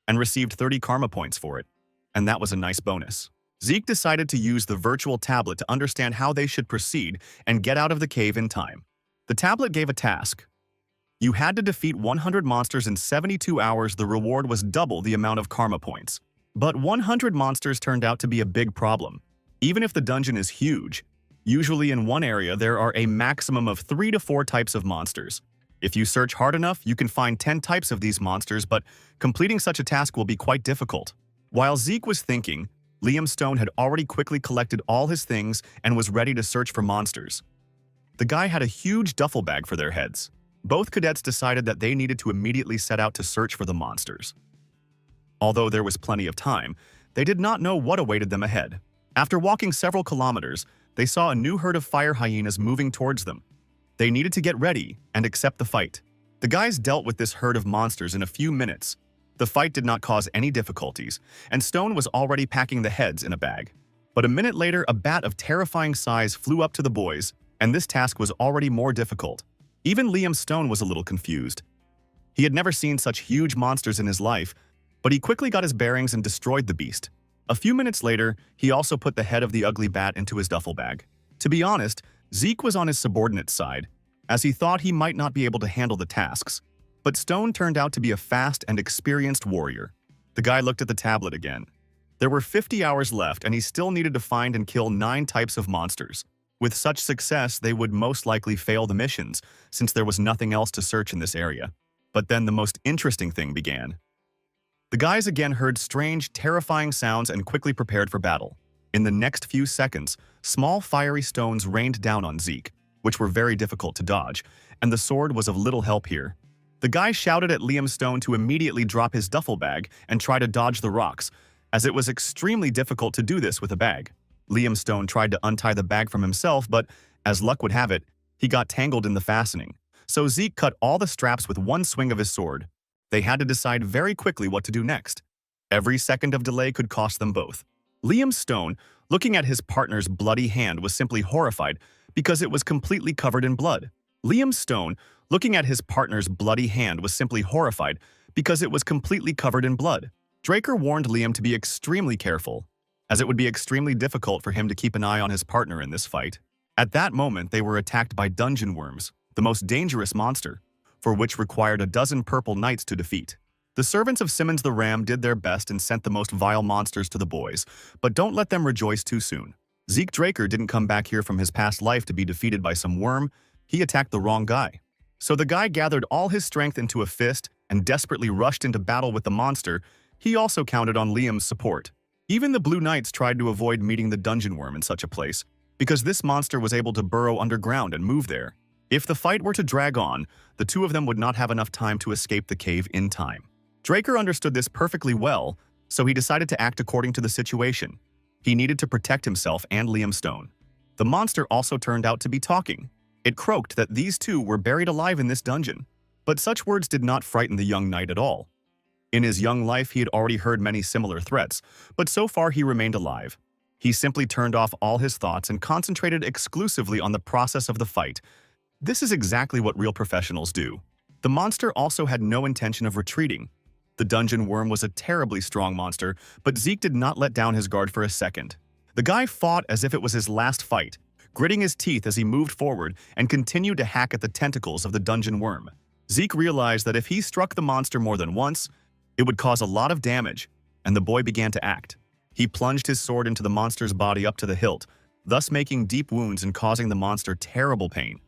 and received 30 karma points for it. And that was a nice bonus. Zeke decided to use the virtual tablet to understand how they should proceed and get out of the cave in time. The tablet gave a task. You had to defeat 100 monsters in 72 hours. The reward was double the amount of karma points. But 100 monsters turned out to be a big problem. Even if the dungeon is huge, usually in one area there are a maximum of 3 to 4 types of monsters. If you search hard enough, you can find 10 types of these monsters, but completing such a task will be quite difficult. While Zeke was thinking, Liam Stone had already quickly collected all his things and was ready to search for monsters. The guy had a huge duffel bag for their heads. Both cadets decided that they needed to immediately set out to search for the monsters. Although there was plenty of time, they did not know what awaited them ahead. After walking several kilometers, they saw a new herd of fire hyenas moving towards them. They needed to get ready and accept the fight. The guys dealt with this herd of monsters in a few minutes, The fight did not cause any difficulties, and Stone was already packing the heads in a bag. But a minute later, a bat of terrifying size flew up to the boys, and this task was already more difficult. Even Liam Stone was a little confused. He had never seen such huge monsters in his life, but he quickly got his bearings and destroyed the beast. A few minutes later, he also put the head of the ugly bat into his duffel bag. To be honest, Zeke was on his subordinate's side, as he thought he might not be able to handle the tasks. But Stone turned out to be a fast and experienced warrior. The guy looked at the tablet again. There were 50 hours left, and he still needed to find and kill 9 types of monsters. With such success, they would most likely fail the missions, since there was nothing else to search in this area. But then the most interesting thing began. The guys again heard strange, terrifying sounds and quickly prepared for battle. In the next few seconds, small fiery stones rained down on Zeke, which were very difficult to dodge, and the sword was of little help here. The guy shouted at Liam Stone to immediately drop his duffel bag and try to dodge the rocks, as it was extremely difficult to do this with a bag. Liam Stone tried to untie the bag from himself, but, as luck would have it, he got tangled in the fastening. So Zeke cut all the straps with one swing of his sword. They had to decide very quickly what to do next. Every second of delay could cost them both. Liam Stone, looking at his partner's bloody hand, was simply horrified because it was completely covered in blood. Liam Stone, looking at his partner's bloody hand, was simply horrified because it was completely covered in blood. Draker warned Liam to be extremely careful, as it would be extremely difficult for him to keep an eye on his partner in this fight. At that moment, they were attacked by dungeon worms, the most dangerous monster, for which required a dozen purple knights to defeat. The servants of Simmons the Ram did their best and sent the most vile monsters to the boys, but don't let them rejoice too soon. Zeke Draker didn't come back here from his past life to be defeated by some worm. He attacked the wrong guy. So the guy gathered all his strength into a fist and desperately rushed into battle with the monster. He also counted on Liam's support. Even the Blue Knights tried to avoid meeting the dungeon worm in such a place, because this monster was able to burrow underground and move there. If the fight were to drag on, the two of them would not have enough time to escape the cave in time. Draker understood this perfectly well, so he decided to act according to the situation. He needed to protect himself and Liam Stone. The monster also turned out to be talking. It croaked that these two were buried alive in this dungeon. But such words did not frighten the young knight at all. In his young life, he had already heard many similar threats, but so far he remained alive. He simply turned off all his thoughts and concentrated exclusively on the process of the fight. This is exactly what real professionals do. The monster also had no intention of retreating. The dungeon worm was a terribly strong monster, but Zeke did not let down his guard for a second. The guy fought as if it was his last fight, gritting his teeth as he moved forward and continued to hack at the tentacles of the dungeon worm. Zeke realized that if he struck the monster more than once, it would cause a lot of damage, and the boy began to act. He plunged his sword into the monster's body up to the hilt, thus making deep wounds and causing the monster terrible pain.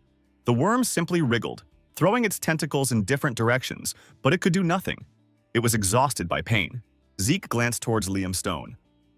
The worm simply wriggled, throwing its tentacles in different directions, but it could do nothing. It was exhausted by pain. Zeke glanced towards Liam Stone.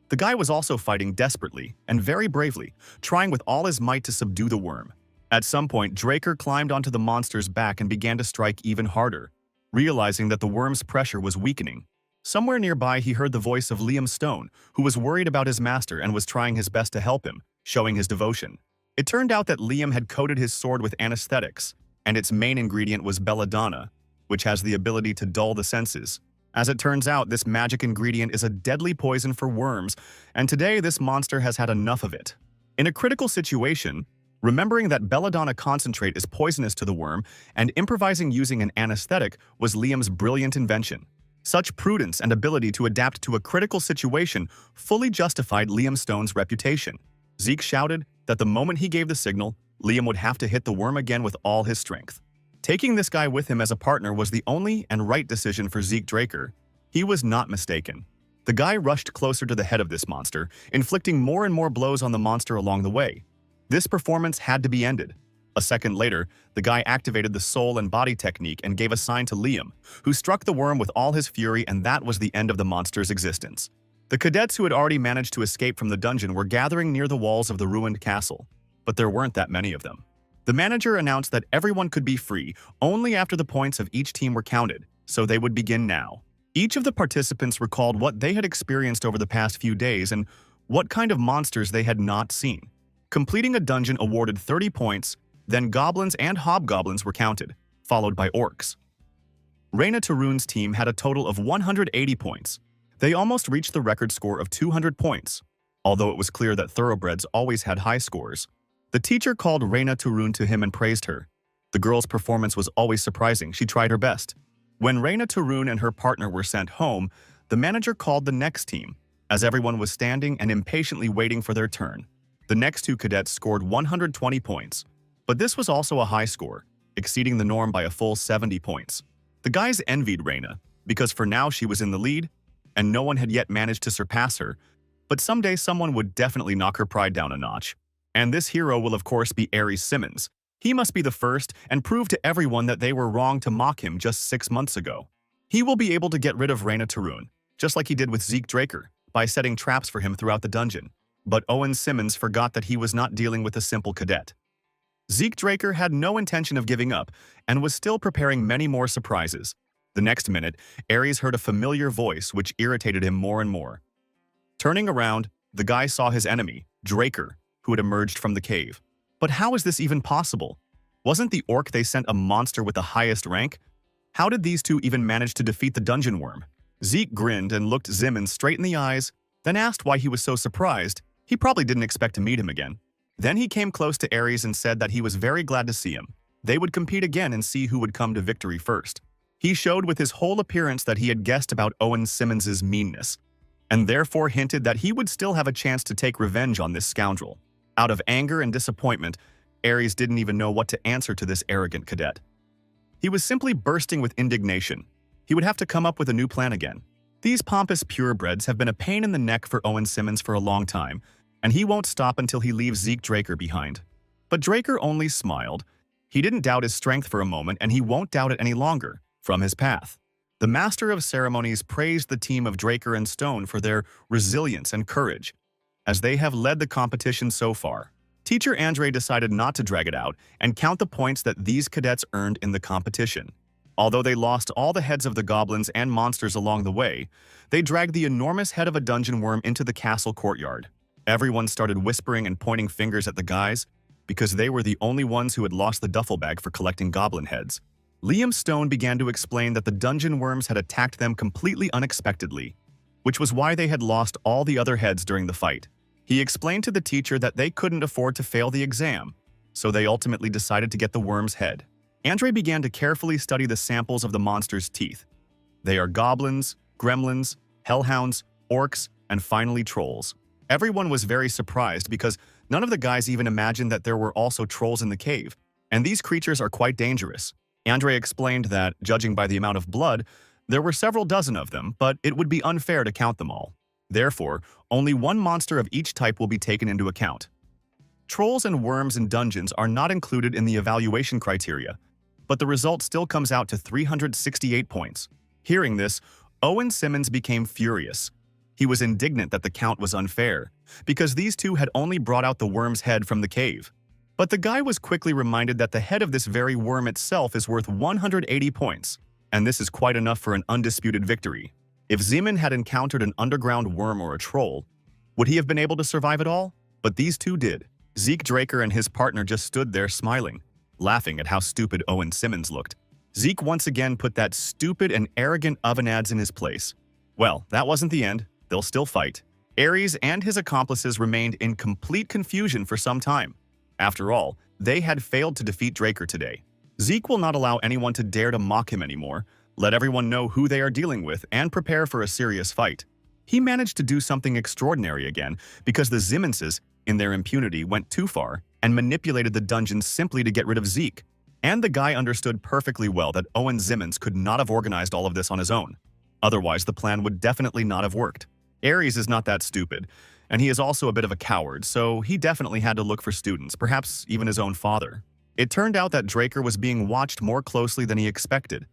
The guy was also fighting desperately and very bravely, trying with all his might to subdue the worm. At some point, Draker climbed onto the monster's back and began to strike even harder, realizing that the worm's pressure was weakening. Somewhere nearby, he heard the voice of Liam Stone, who was worried about his master and was trying his best to help him, showing his devotion. It turned out that Liam had coated his sword with anesthetics, and its main ingredient was belladonna, which has the ability to dull the senses. As it turns out, this magic ingredient is a deadly poison for worms, and today this monster has had enough of it. In a critical situation, remembering that belladonna concentrate is poisonous to the worm and improvising using an anesthetic was Liam's brilliant invention. Such prudence and ability to adapt to a critical situation fully justified Liam Stone's reputation. Zeke shouted that the moment he gave the signal, Liam would have to hit the worm again with all his strength. Taking this guy with him as a partner was the only and right decision for Zeke Draker. He was not mistaken. The guy rushed closer to the head of this monster, inflicting more and more blows on the monster along the way. This performance had to be ended. A second later, the guy activated the soul and body technique and gave a sign to Liam, who struck the worm with all his fury, and that was the end of the monster's existence. The cadets who had already managed to escape from the dungeon were gathering near the walls of the ruined castle, but there weren't that many of them. The manager announced that everyone could be free only after the points of each team were counted, so they would begin now. Each of the participants recalled what they had experienced over the past few days and what kind of monsters they had not seen. Completing a dungeon awarded 30 points, then goblins and hobgoblins were counted, followed by orcs. Reina Tarun's team had a total of 180 points. They almost reached the record score of 200 points, although it was clear that thoroughbreds always had high scores. The teacher called Reina Tarun to him and praised her. The girl's performance was always surprising. She tried her best. When Reina Tarun and her partner were sent home, the manager called the next team, as everyone was standing and impatiently waiting for their turn. The next two cadets scored 120 points, but this was also a high score, exceeding the norm by a full 70 points. The guys envied Reina, because for now she was in the lead, and no one had yet managed to surpass her, but someday someone would definitely knock her pride down a notch. And this hero will of course be Aries Simmons. He must be the first and prove to everyone that they were wrong to mock him just 6 months ago. He will be able to get rid of Reina Tarun, just like he did with Zeke Draker, by setting traps for him throughout the dungeon. But Owen Simmons forgot that he was not dealing with a simple cadet. Zeke Draker had no intention of giving up and was still preparing many more surprises. The next minute, Aries heard a familiar voice which irritated him more and more. Turning around, the guy saw his enemy, Draker, who had emerged from the cave. But how is this even possible? Wasn't the orc they sent a monster with the highest rank? How did these two even manage to defeat the dungeon worm? Zeke grinned and looked Simmons straight in the eyes, then asked why he was so surprised. He probably didn't expect to meet him again. Then he came close to Aries and said that he was very glad to see him. They would compete again and see who would come to victory first. He showed with his whole appearance that he had guessed about Owen Simmons's meanness, and therefore hinted that he would still have a chance to take revenge on this scoundrel. Out of anger and disappointment, Aries didn't even know what to answer to this arrogant cadet. He was simply bursting with indignation. He would have to come up with a new plan again. These pompous purebreds have been a pain in the neck for Owen Simmons for a long time, and he won't stop until he leaves Zeke Draker behind. But Draker only smiled. He didn't doubt his strength for a moment, and he won't doubt it any longer. From his path, the Master of Ceremonies praised the team of Draker and Stone for their resilience and courage, as they have led the competition so far. Teacher Andre decided not to drag it out and count the points that these cadets earned in the competition. Although they lost all the heads of the goblins and monsters along the way, they dragged the enormous head of a dungeon worm into the castle courtyard. Everyone started whispering and pointing fingers at the guys because they were the only ones who had lost the duffel bag for collecting goblin heads. Liam Stone began to explain that the dungeon worms had attacked them completely unexpectedly, which was why they had lost all the other heads during the fight. He explained to the teacher that they couldn't afford to fail the exam, so they ultimately decided to get the worm's head. Andre began to carefully study the samples of the monster's teeth. They are goblins, gremlins, hellhounds, orcs, and finally trolls. Everyone was very surprised because none of the guys even imagined that there were also trolls in the cave, and these creatures are quite dangerous. Andre explained that, judging by the amount of blood, there were several dozen of them, but it would be unfair to count them all. Therefore, only one monster of each type will be taken into account. Trolls and worms in dungeons are not included in the evaluation criteria, but the result still comes out to 368 points. Hearing this, Owen Simmons became furious. He was indignant that the count was unfair, because these two had only brought out the worm's head from the cave. But the guy was quickly reminded that the head of this very worm itself is worth 180 points, and this is quite enough for an undisputed victory. If Zeman had encountered an underground worm or a troll, would he have been able to survive it all? But these two did. Zeke Draker and his partner just stood there smiling, laughing at how stupid Owen Simmons looked. Zeke once again put that stupid and arrogant oven ads in his place. Well, that wasn't the end. They'll still fight. Aries and his accomplices remained in complete confusion for some time. After all, they had failed to defeat Draker today. Zeke will not allow anyone to dare to mock him anymore, let everyone know who they are dealing with, and prepare for a serious fight. He managed to do something extraordinary again because the Zimmonses, in their impunity, went too far and manipulated the dungeon simply to get rid of Zeke. And the guy understood perfectly well that Owen Simmons could not have organized all of this on his own. Otherwise, the plan would definitely not have worked. Aries is not that stupid, and he is also a bit of a coward, so he definitely had to look for students, perhaps even his own father. It turned out that Draker was being watched more closely than he expected,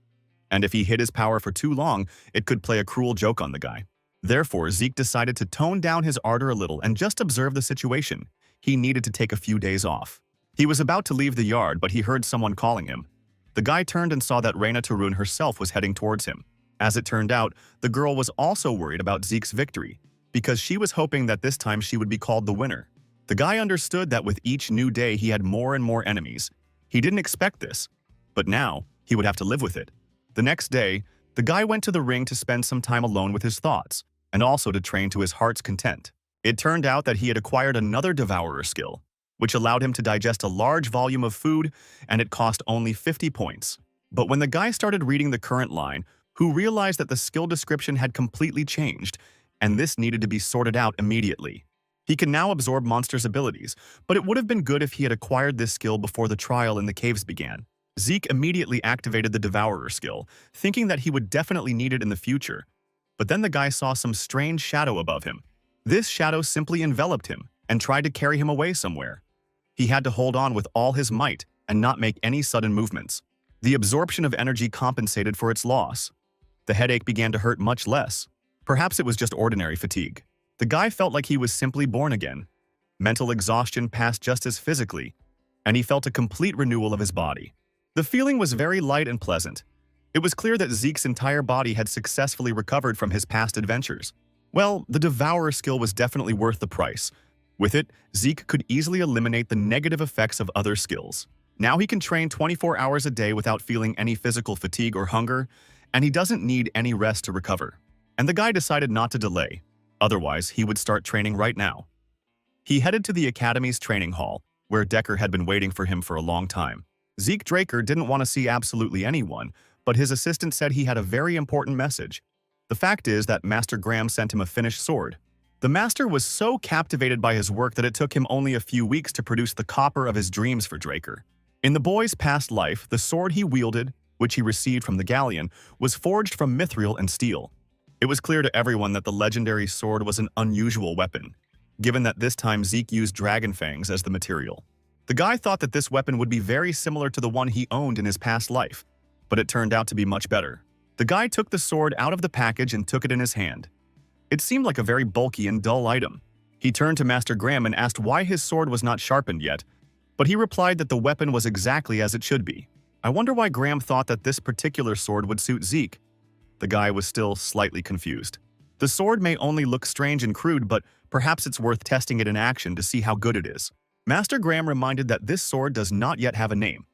and if he hid his power for too long, it could play a cruel joke on the guy. Therefore, Zeke decided to tone down his ardor a little and just observe the situation. He needed to take a few days off. He was about to leave the yard, but he heard someone calling him. The guy turned and saw that Reina Tarun herself was heading towards him. As it turned out, the girl was also worried about Zeke's victory, because she was hoping that this time she would be called the winner. The guy understood that with each new day he had more and more enemies. He didn't expect this, but now he would have to live with it. The next day, the guy went to the ring to spend some time alone with his thoughts, and also to train to his heart's content. It turned out that he had acquired another devourer skill, which allowed him to digest a large volume of food, and it cost only 50 points. But when the guy started reading the current line, who realized that the skill description had completely changed, and this needed to be sorted out immediately. He can now absorb monsters' abilities, but it would have been good if he had acquired this skill before the trial in the caves began. Zeke immediately activated the Devourer skill, thinking that he would definitely need it in the future. But then the guy saw some strange shadow above him. This shadow simply enveloped him and tried to carry him away somewhere. He had to hold on with all his might and not make any sudden movements. The absorption of energy compensated for its loss. The headache began to hurt much less. Perhaps it was just ordinary fatigue. The guy felt like he was simply born again. Mental exhaustion passed just as physically, and he felt a complete renewal of his body. The feeling was very light and pleasant. It was clear that Zeke's entire body had successfully recovered from his past adventures. Well, the Devourer skill was definitely worth the price. With it, Zeke could easily eliminate the negative effects of other skills. Now he can train 24 hours a day without feeling any physical fatigue or hunger, and he doesn't need any rest to recover. And the guy decided not to delay. Otherwise, he would start training right now. He headed to the Academy's training hall, where Decker had been waiting for him for a long time. Zeke Draker didn't want to see absolutely anyone, but his assistant said he had a very important message. The fact is that Master Graham sent him a finished sword. The master was so captivated by his work that it took him only a few weeks to produce the copper of his dreams for Draker. In the boy's past life, the sword he wielded, which he received from the galleon, was forged from mithril and steel. It was clear to everyone that the legendary sword was an unusual weapon, given that this time Zeke used dragon fangs as the material. The guy thought that this weapon would be very similar to the one he owned in his past life, but it turned out to be much better. The guy took the sword out of the package and took it in his hand. It seemed like a very bulky and dull item. He turned to Master Graham and asked why his sword was not sharpened yet, but he replied that the weapon was exactly as it should be. I wonder why Graham thought that this particular sword would suit Zeke. The guy was still slightly confused. The sword may only look strange and crude, but perhaps it's worth testing it in action to see how good it is. Master Graham reminded that this sword does not yet have a name,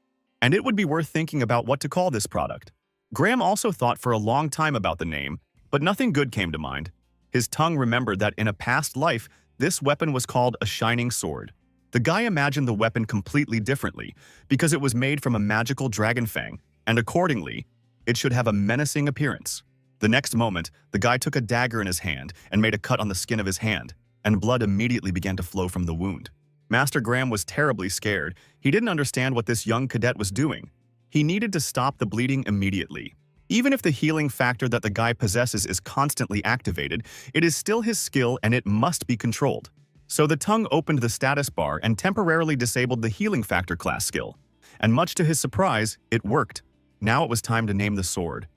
and it would be worth thinking about what to call this product. Graham also thought for a long time about the name, but nothing good came to mind. His tongue remembered that in a past life, this weapon was called a shining sword. The guy imagined the weapon completely differently because it was made from a magical dragon fang, and accordingly, it should have a menacing appearance. The next moment, the guy took a dagger in his hand and made a cut on the skin of his hand, and blood immediately began to flow from the wound. Master Graham was terribly scared. He didn't understand what this young cadet was doing. He needed to stop the bleeding immediately. Even if the healing factor that the guy possesses is constantly activated, it is still his skill and it must be controlled. So the tongue opened the status bar and temporarily disabled the healing factor class skill. And much to his surprise, it worked. Now it was time to name the sword.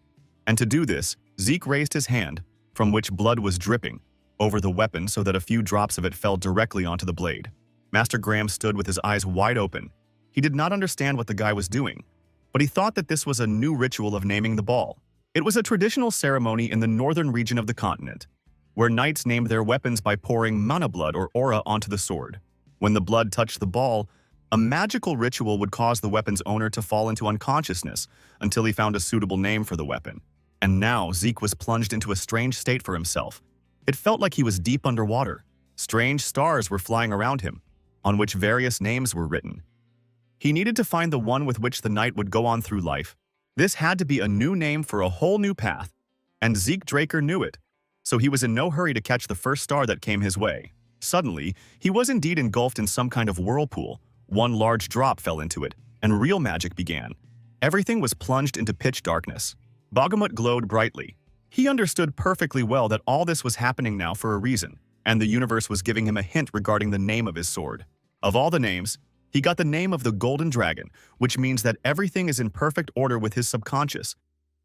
And to do this, Zeke raised his hand, from which blood was dripping, over the weapon so that a few drops of it fell directly onto the blade. Master Graham stood with his eyes wide open. He did not understand what the guy was doing, but he thought that this was a new ritual of naming the ball. It was a traditional ceremony in the northern region of the continent, where knights named their weapons by pouring mana blood or aura onto the sword. When the blood touched the ball, a magical ritual would cause the weapon's owner to fall into unconsciousness until he found a suitable name for the weapon. And now Zeke was plunged into a strange state for himself. It felt like he was deep underwater. Strange stars were flying around him, on which various names were written. He needed to find the one with which the knight would go on through life. This had to be a new name for a whole new path, and Zeke Draker knew it, so he was in no hurry to catch the first star that came his way. Suddenly, he was indeed engulfed in some kind of whirlpool. One large drop fell into it, and real magic began. Everything was plunged into pitch darkness. Bagamut glowed brightly. He understood perfectly well that all this was happening now for a reason, and the universe was giving him a hint regarding the name of his sword. Of all the names, he got the name of the Golden Dragon, which means that everything is in perfect order with his subconscious,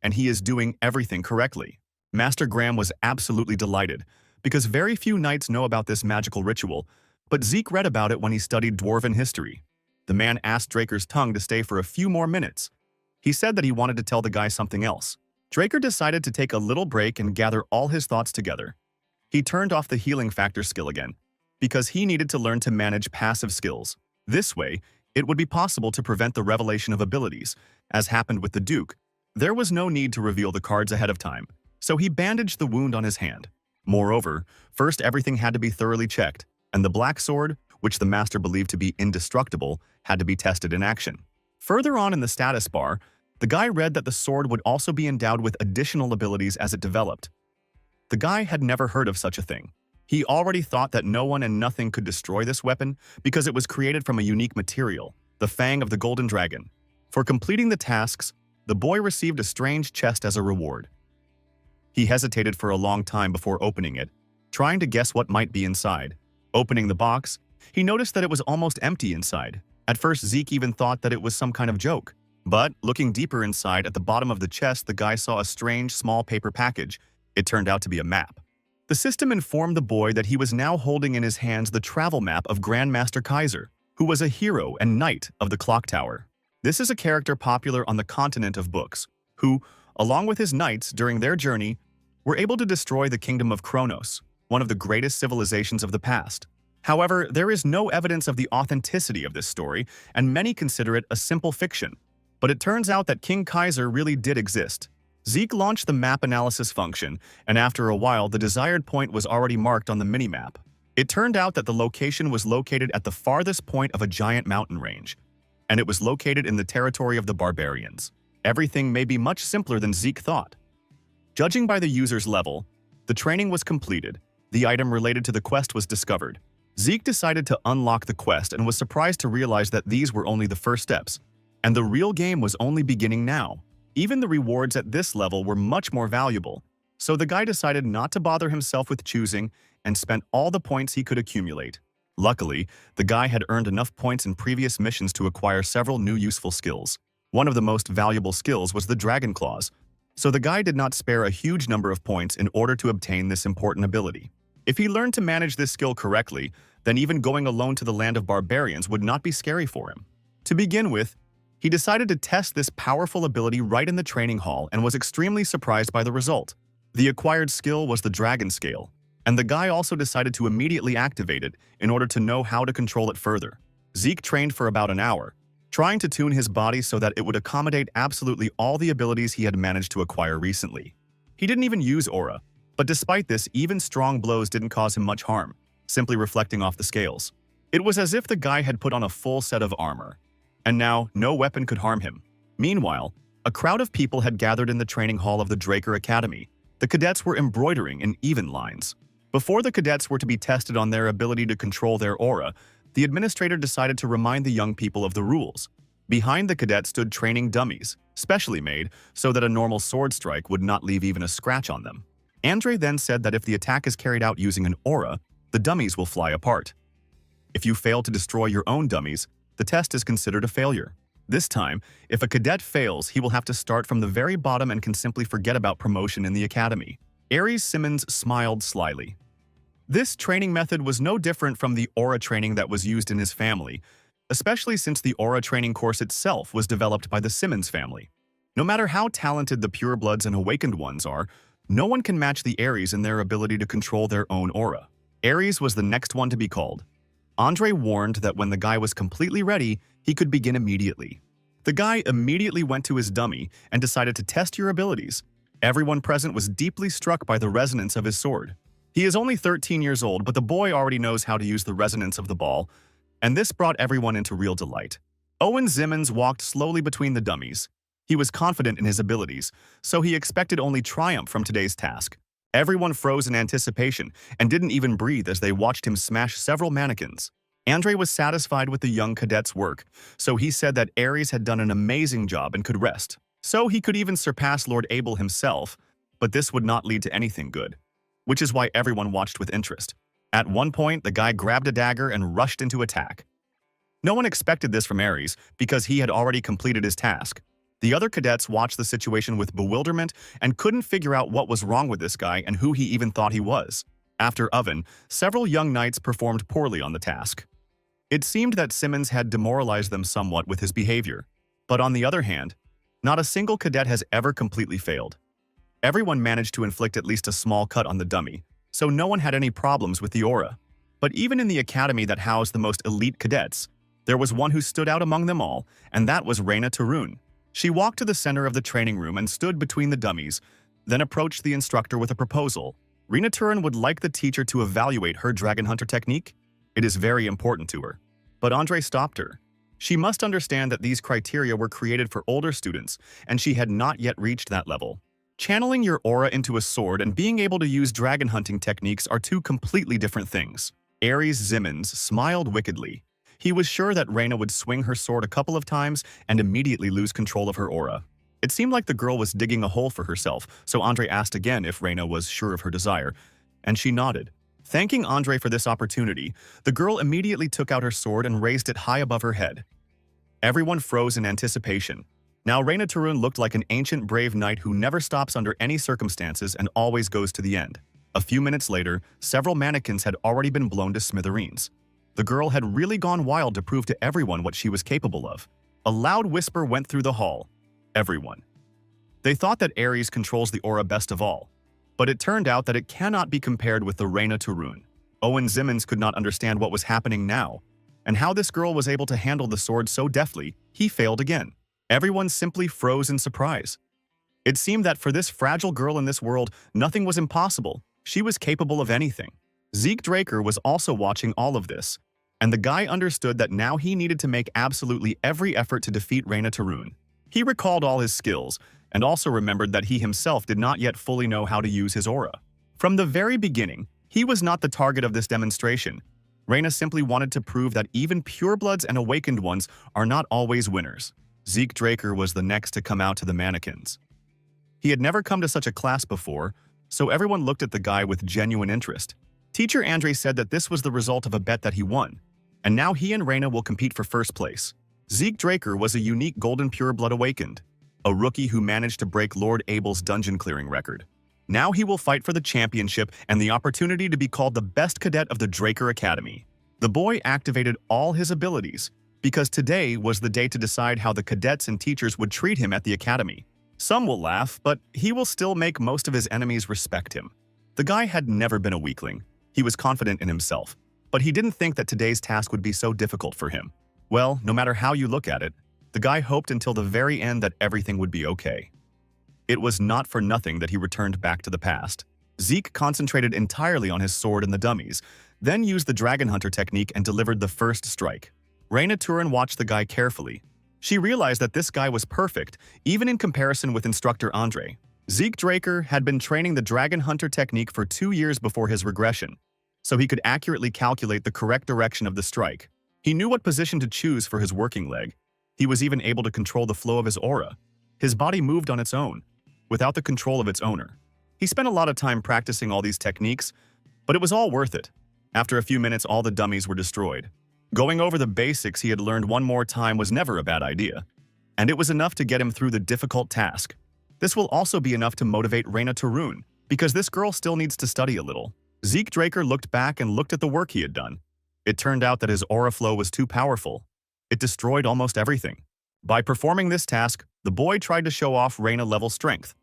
and he is doing everything correctly. Master Graham was absolutely delighted, because very few knights know about this magical ritual, but Zeke read about it when he studied Dwarven history. The man asked Draker's tongue to stay for a few more minutes. He said that he wanted to tell the guy something else. Draker decided to take a little break and gather all his thoughts together. He turned off the healing factor skill again, because he needed to learn to manage passive skills. This way, it would be possible to prevent the revelation of abilities, as happened with the Duke, There was no need to reveal the cards ahead of time, so he bandaged the wound on his hand. Moreover, first everything had to be thoroughly checked, and the black sword, which the master believed to be indestructible, had to be tested in action. Further on in the status bar, the guy read that the sword would also be endowed with additional abilities as it developed. The guy had never heard of such a thing. He already thought that no one and nothing could destroy this weapon because it was created from a unique material, the fang of the golden dragon. For completing the tasks, the boy received a strange chest as a reward. He hesitated for a long time before opening it, trying to guess what might be inside. Opening the box, he noticed that it was almost empty inside. At first, Zeke even thought that it was some kind of joke. But, looking deeper inside, at the bottom of the chest, the guy saw a strange, small paper package. It turned out to be a map. The system informed the boy that he was now holding in his hands the travel map of Grandmaster Kaiser, who was a hero and knight of the Clock Tower. This is a character popular on the continent of books, who, along with his knights during their journey, were able to destroy the kingdom of Kronos, one of the greatest civilizations of the past. However, there is no evidence of the authenticity of this story, and many consider it a simple fiction. But it turns out that King Kaiser really did exist. Zeke launched the map analysis function, and after a while, the desired point was already marked on the minimap. It turned out that the location was located at the farthest point of a giant mountain range, and it was located in the territory of the barbarians. Everything may be much simpler than Zeke thought. Judging by the user's level, the training was completed. The item related to the quest was discovered. Zeke decided to unlock the quest and was surprised to realize that these were only the first steps, and the real game was only beginning now. Even the rewards at this level were much more valuable, so the guy decided not to bother himself with choosing and spent all the points he could accumulate. Luckily, the guy had earned enough points in previous missions to acquire several new useful skills. One of the most valuable skills was the Dragon Claws, so the guy did not spare a huge number of points in order to obtain this important ability. If he learned to manage this skill correctly, then even going alone to the land of barbarians would not be scary for him. To begin with, he decided to test this powerful ability right in the training hall and was extremely surprised by the result. The acquired skill was the Dragon Scale, and the guy also decided to immediately activate it in order to know how to control it further. Zeke trained for about an hour, trying to tune his body so that it would accommodate absolutely all the abilities he had managed to acquire recently. He didn't even use aura, but despite this, even strong blows didn't cause him much harm, simply reflecting off the scales. It was as if the guy had put on a full set of armor, and now no weapon could harm him. Meanwhile, a crowd of people had gathered in the training hall of the Draker Academy. The cadets were embroidering in even lines. Before the cadets were to be tested on their ability to control their aura, the administrator decided to remind the young people of the rules. Behind the cadets stood training dummies, specially made so that a normal sword strike would not leave even a scratch on them. Andre then said that if the attack is carried out using an aura, the dummies will fly apart. If you fail to destroy your own dummies, the test is considered a failure. This time, if a cadet fails, he will have to start from the very bottom and can simply forget about promotion in the academy. Aries Simmons smiled slyly. This training method was no different from the aura training that was used in his family, especially since the aura training course itself was developed by the Simmons family. No matter how talented the purebloods and awakened ones are, no one can match the Aries in their ability to control their own aura. Aries was the next one to be called. Andre warned that when the guy was completely ready, he could begin immediately. The guy immediately went to his dummy and decided to test your abilities. Everyone present was deeply struck by the resonance of his sword. He is only 13 years old, but the boy already knows how to use the resonance of the ball, and this brought everyone into real delight. Owen Simmons walked slowly between the dummies. He was confident in his abilities, so he expected only triumph from today's task. Everyone froze in anticipation and didn't even breathe as they watched him smash several mannequins. Andre was satisfied with the young cadet's work, so he said that Aries had done an amazing job and could rest. So he could even surpass Lord Abel himself, but this would not lead to anything good, which is why everyone watched with interest. At one point, the guy grabbed a dagger and rushed into attack. No one expected this from Aries because he had already completed his task. The other cadets watched the situation with bewilderment and couldn't figure out what was wrong with this guy and who he even thought he was. After Oven, several young knights performed poorly on the task. It seemed that Simmons had demoralized them somewhat with his behavior. But on the other hand, not a single cadet has ever completely failed. Everyone managed to inflict at least a small cut on the dummy, so no one had any problems with the aura. But even in the academy that housed the most elite cadets, there was one who stood out among them all, and that was Reyna Tarun. She walked to the center of the training room and stood between the dummies, then approached the instructor with a proposal. Rena Turin would like the teacher to evaluate her dragon hunter technique. It is very important to her. But Andre stopped her. She must understand that these criteria were created for older students, and she had not yet reached that level. Channeling your aura into a sword and being able to use dragon hunting techniques are two completely different things. Ares Zimmons smiled wickedly. He was sure that Rena would swing her sword a couple of times and immediately lose control of her aura. It seemed like the girl was digging a hole for herself, so Andre asked again if Rena was sure of her desire, and she nodded. Thanking Andre for this opportunity, the girl immediately took out her sword and raised it high above her head. Everyone froze in anticipation. Now Rena Turin looked like an ancient brave knight who never stops under any circumstances and always goes to the end. A few minutes later, several mannequins had already been blown to smithereens. The girl had really gone wild to prove to everyone what she was capable of. A loud whisper went through the hall. Everyone. They thought that Ares controls the aura best of all, but it turned out that it cannot be compared with the Rena Turin. Owen Zimmons could not understand what was happening now, and how this girl was able to handle the sword so deftly. He failed again. Everyone simply froze in surprise. It seemed that for this fragile girl in this world, nothing was impossible. She was capable of anything. Zeke Draker was also watching all of this, and the guy understood that now he needed to make absolutely every effort to defeat Rena Turin. He recalled all his skills, and also remembered that he himself did not yet fully know how to use his aura. From the very beginning, he was not the target of this demonstration. Rena simply wanted to prove that even purebloods and awakened ones are not always winners. Zeke Draker was the next to come out to the mannequins. He had never come to such a class before, so everyone looked at the guy with genuine interest. Teacher Andre said that this was the result of a bet that he won, and now he and Rena will compete for first place. Zeke Draker was a unique golden pureblood awakened, a rookie who managed to break Lord Abel's dungeon clearing record. Now he will fight for the championship and the opportunity to be called the best cadet of the Draker Academy. The boy activated all his abilities, because today was the day to decide how the cadets and teachers would treat him at the academy. Some will laugh, but he will still make most of his enemies respect him. The guy had never been a weakling. He was confident in himself, but he didn't think that today's task would be so difficult for him. Well, no matter how you look at it, the guy hoped until the very end that everything would be okay. It was not for nothing that he returned back to the past. Zeke concentrated entirely on his sword and the dummies, then used the Dragon Hunter technique and delivered the first strike. Rena Turin watched the guy carefully. She realized that this guy was perfect, even in comparison with instructor Andre. Zeke Draker had been training the Dragon Hunter technique for 2 years before his regression, so he could accurately calculate the correct direction of the strike. He knew what position to choose for his working leg. He was even able to control the flow of his aura. His body moved on its own, without the control of its owner. He spent a lot of time practicing all these techniques, but it was all worth it. After a few minutes, all the dummies were destroyed. Going over the basics he had learned one more time was never a bad idea, and it was enough to get him through the difficult task. This will also be enough to motivate Rena Turin, because this girl still needs to study a little. Zeke Draker looked back and looked at the work he had done. It turned out that his aura flow was too powerful. It destroyed almost everything. By performing this task, the boy tried to show off Rena-level strength,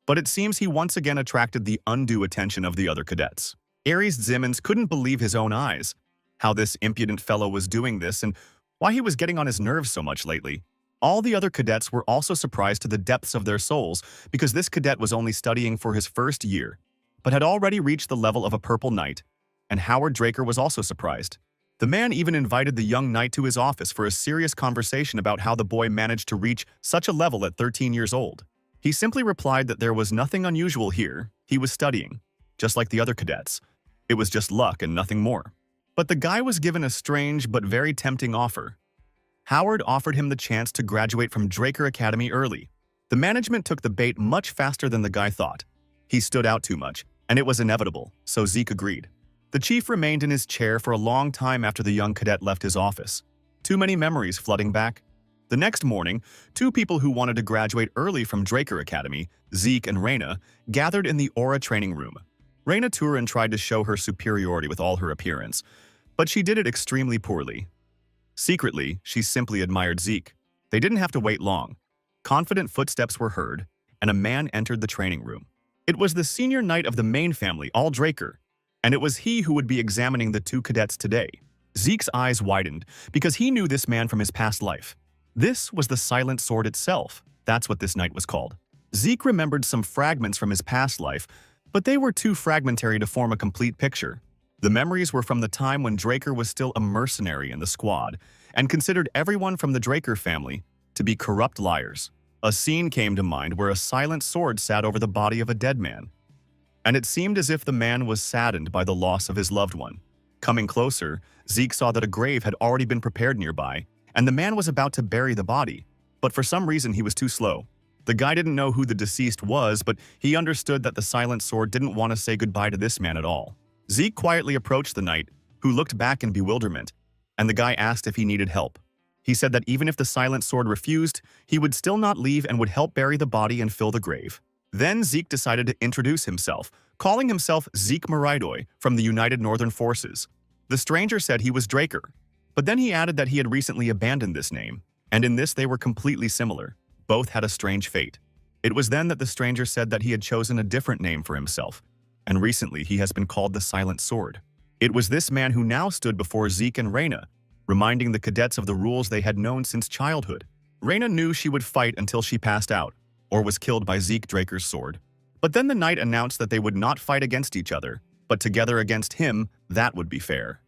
but it seems he once again attracted the undue attention of the other cadets. Ares Zimmons couldn't believe his own eyes, how this impudent fellow was doing this and why he was getting on his nerves so much lately. All the other cadets were also surprised to the depths of their souls because this cadet was only studying for his first year, but had already reached the level of a purple knight, and Howard Draker was also surprised. The man even invited the young knight to his office for a serious conversation about how the boy managed to reach such a level at 13 years old. He simply replied that there was nothing unusual here. He was studying, just like the other cadets. It was just luck and nothing more. But the guy was given a strange but very tempting offer. Howard offered him the chance to graduate from Draker Academy early. The management took the bait much faster than the guy thought. He stood out too much, and it was inevitable, so Zeke agreed. The chief remained in his chair for a long time after the young cadet left his office. Too many memories flooding back. The next morning, 2 people who wanted to graduate early from Draker Academy, Zeke and Rena, gathered in the Aura training room. Rena Turin tried to show her superiority with all her appearance, but she did it extremely poorly. Secretly, she simply admired Zeke. They didn't have to wait long. Confident footsteps were heard, and a man entered the training room. It was the senior knight of the main family, All Draker, and it was he who would be examining the 2 cadets today. Zeke's eyes widened because he knew this man from his past life. This was the Silent Sword itself, That's what this night was called. Zeke remembered some fragments from his past life, but they were too fragmentary to form a complete picture. The memories were from the time when Draker was still a mercenary in the squad and considered everyone from the Draker family to be corrupt liars. A scene came to mind where a silent sword sat over the body of a dead man, and it seemed as if the man was saddened by the loss of his loved one. Coming closer, Zeke saw that a grave had already been prepared nearby, and the man was about to bury the body, but for some reason he was too slow. The guy didn't know who the deceased was, but he understood that the silent sword didn't want to say goodbye to this man at all. Zeke quietly approached the knight, who looked back in bewilderment, and the guy asked if he needed help. He said that even if the silent sword refused, he would still not leave and would help bury the body and fill the grave. Then Zeke decided to introduce himself, calling himself Zeke Maraidoi from the United Northern Forces. The stranger said he was Draker, but then he added that he had recently abandoned this name, and in this they were completely similar. Both had a strange fate. It was then that the stranger said that he had chosen a different name for himself, and recently he has been called the Silent Sword. It was this man who now stood before Zeke and Reyna, reminding the cadets of the rules they had known since childhood. Reyna knew she would fight until she passed out, or was killed by Zeke Draker's sword. But then the knight announced that they would not fight against each other, but together against him. That would be fair.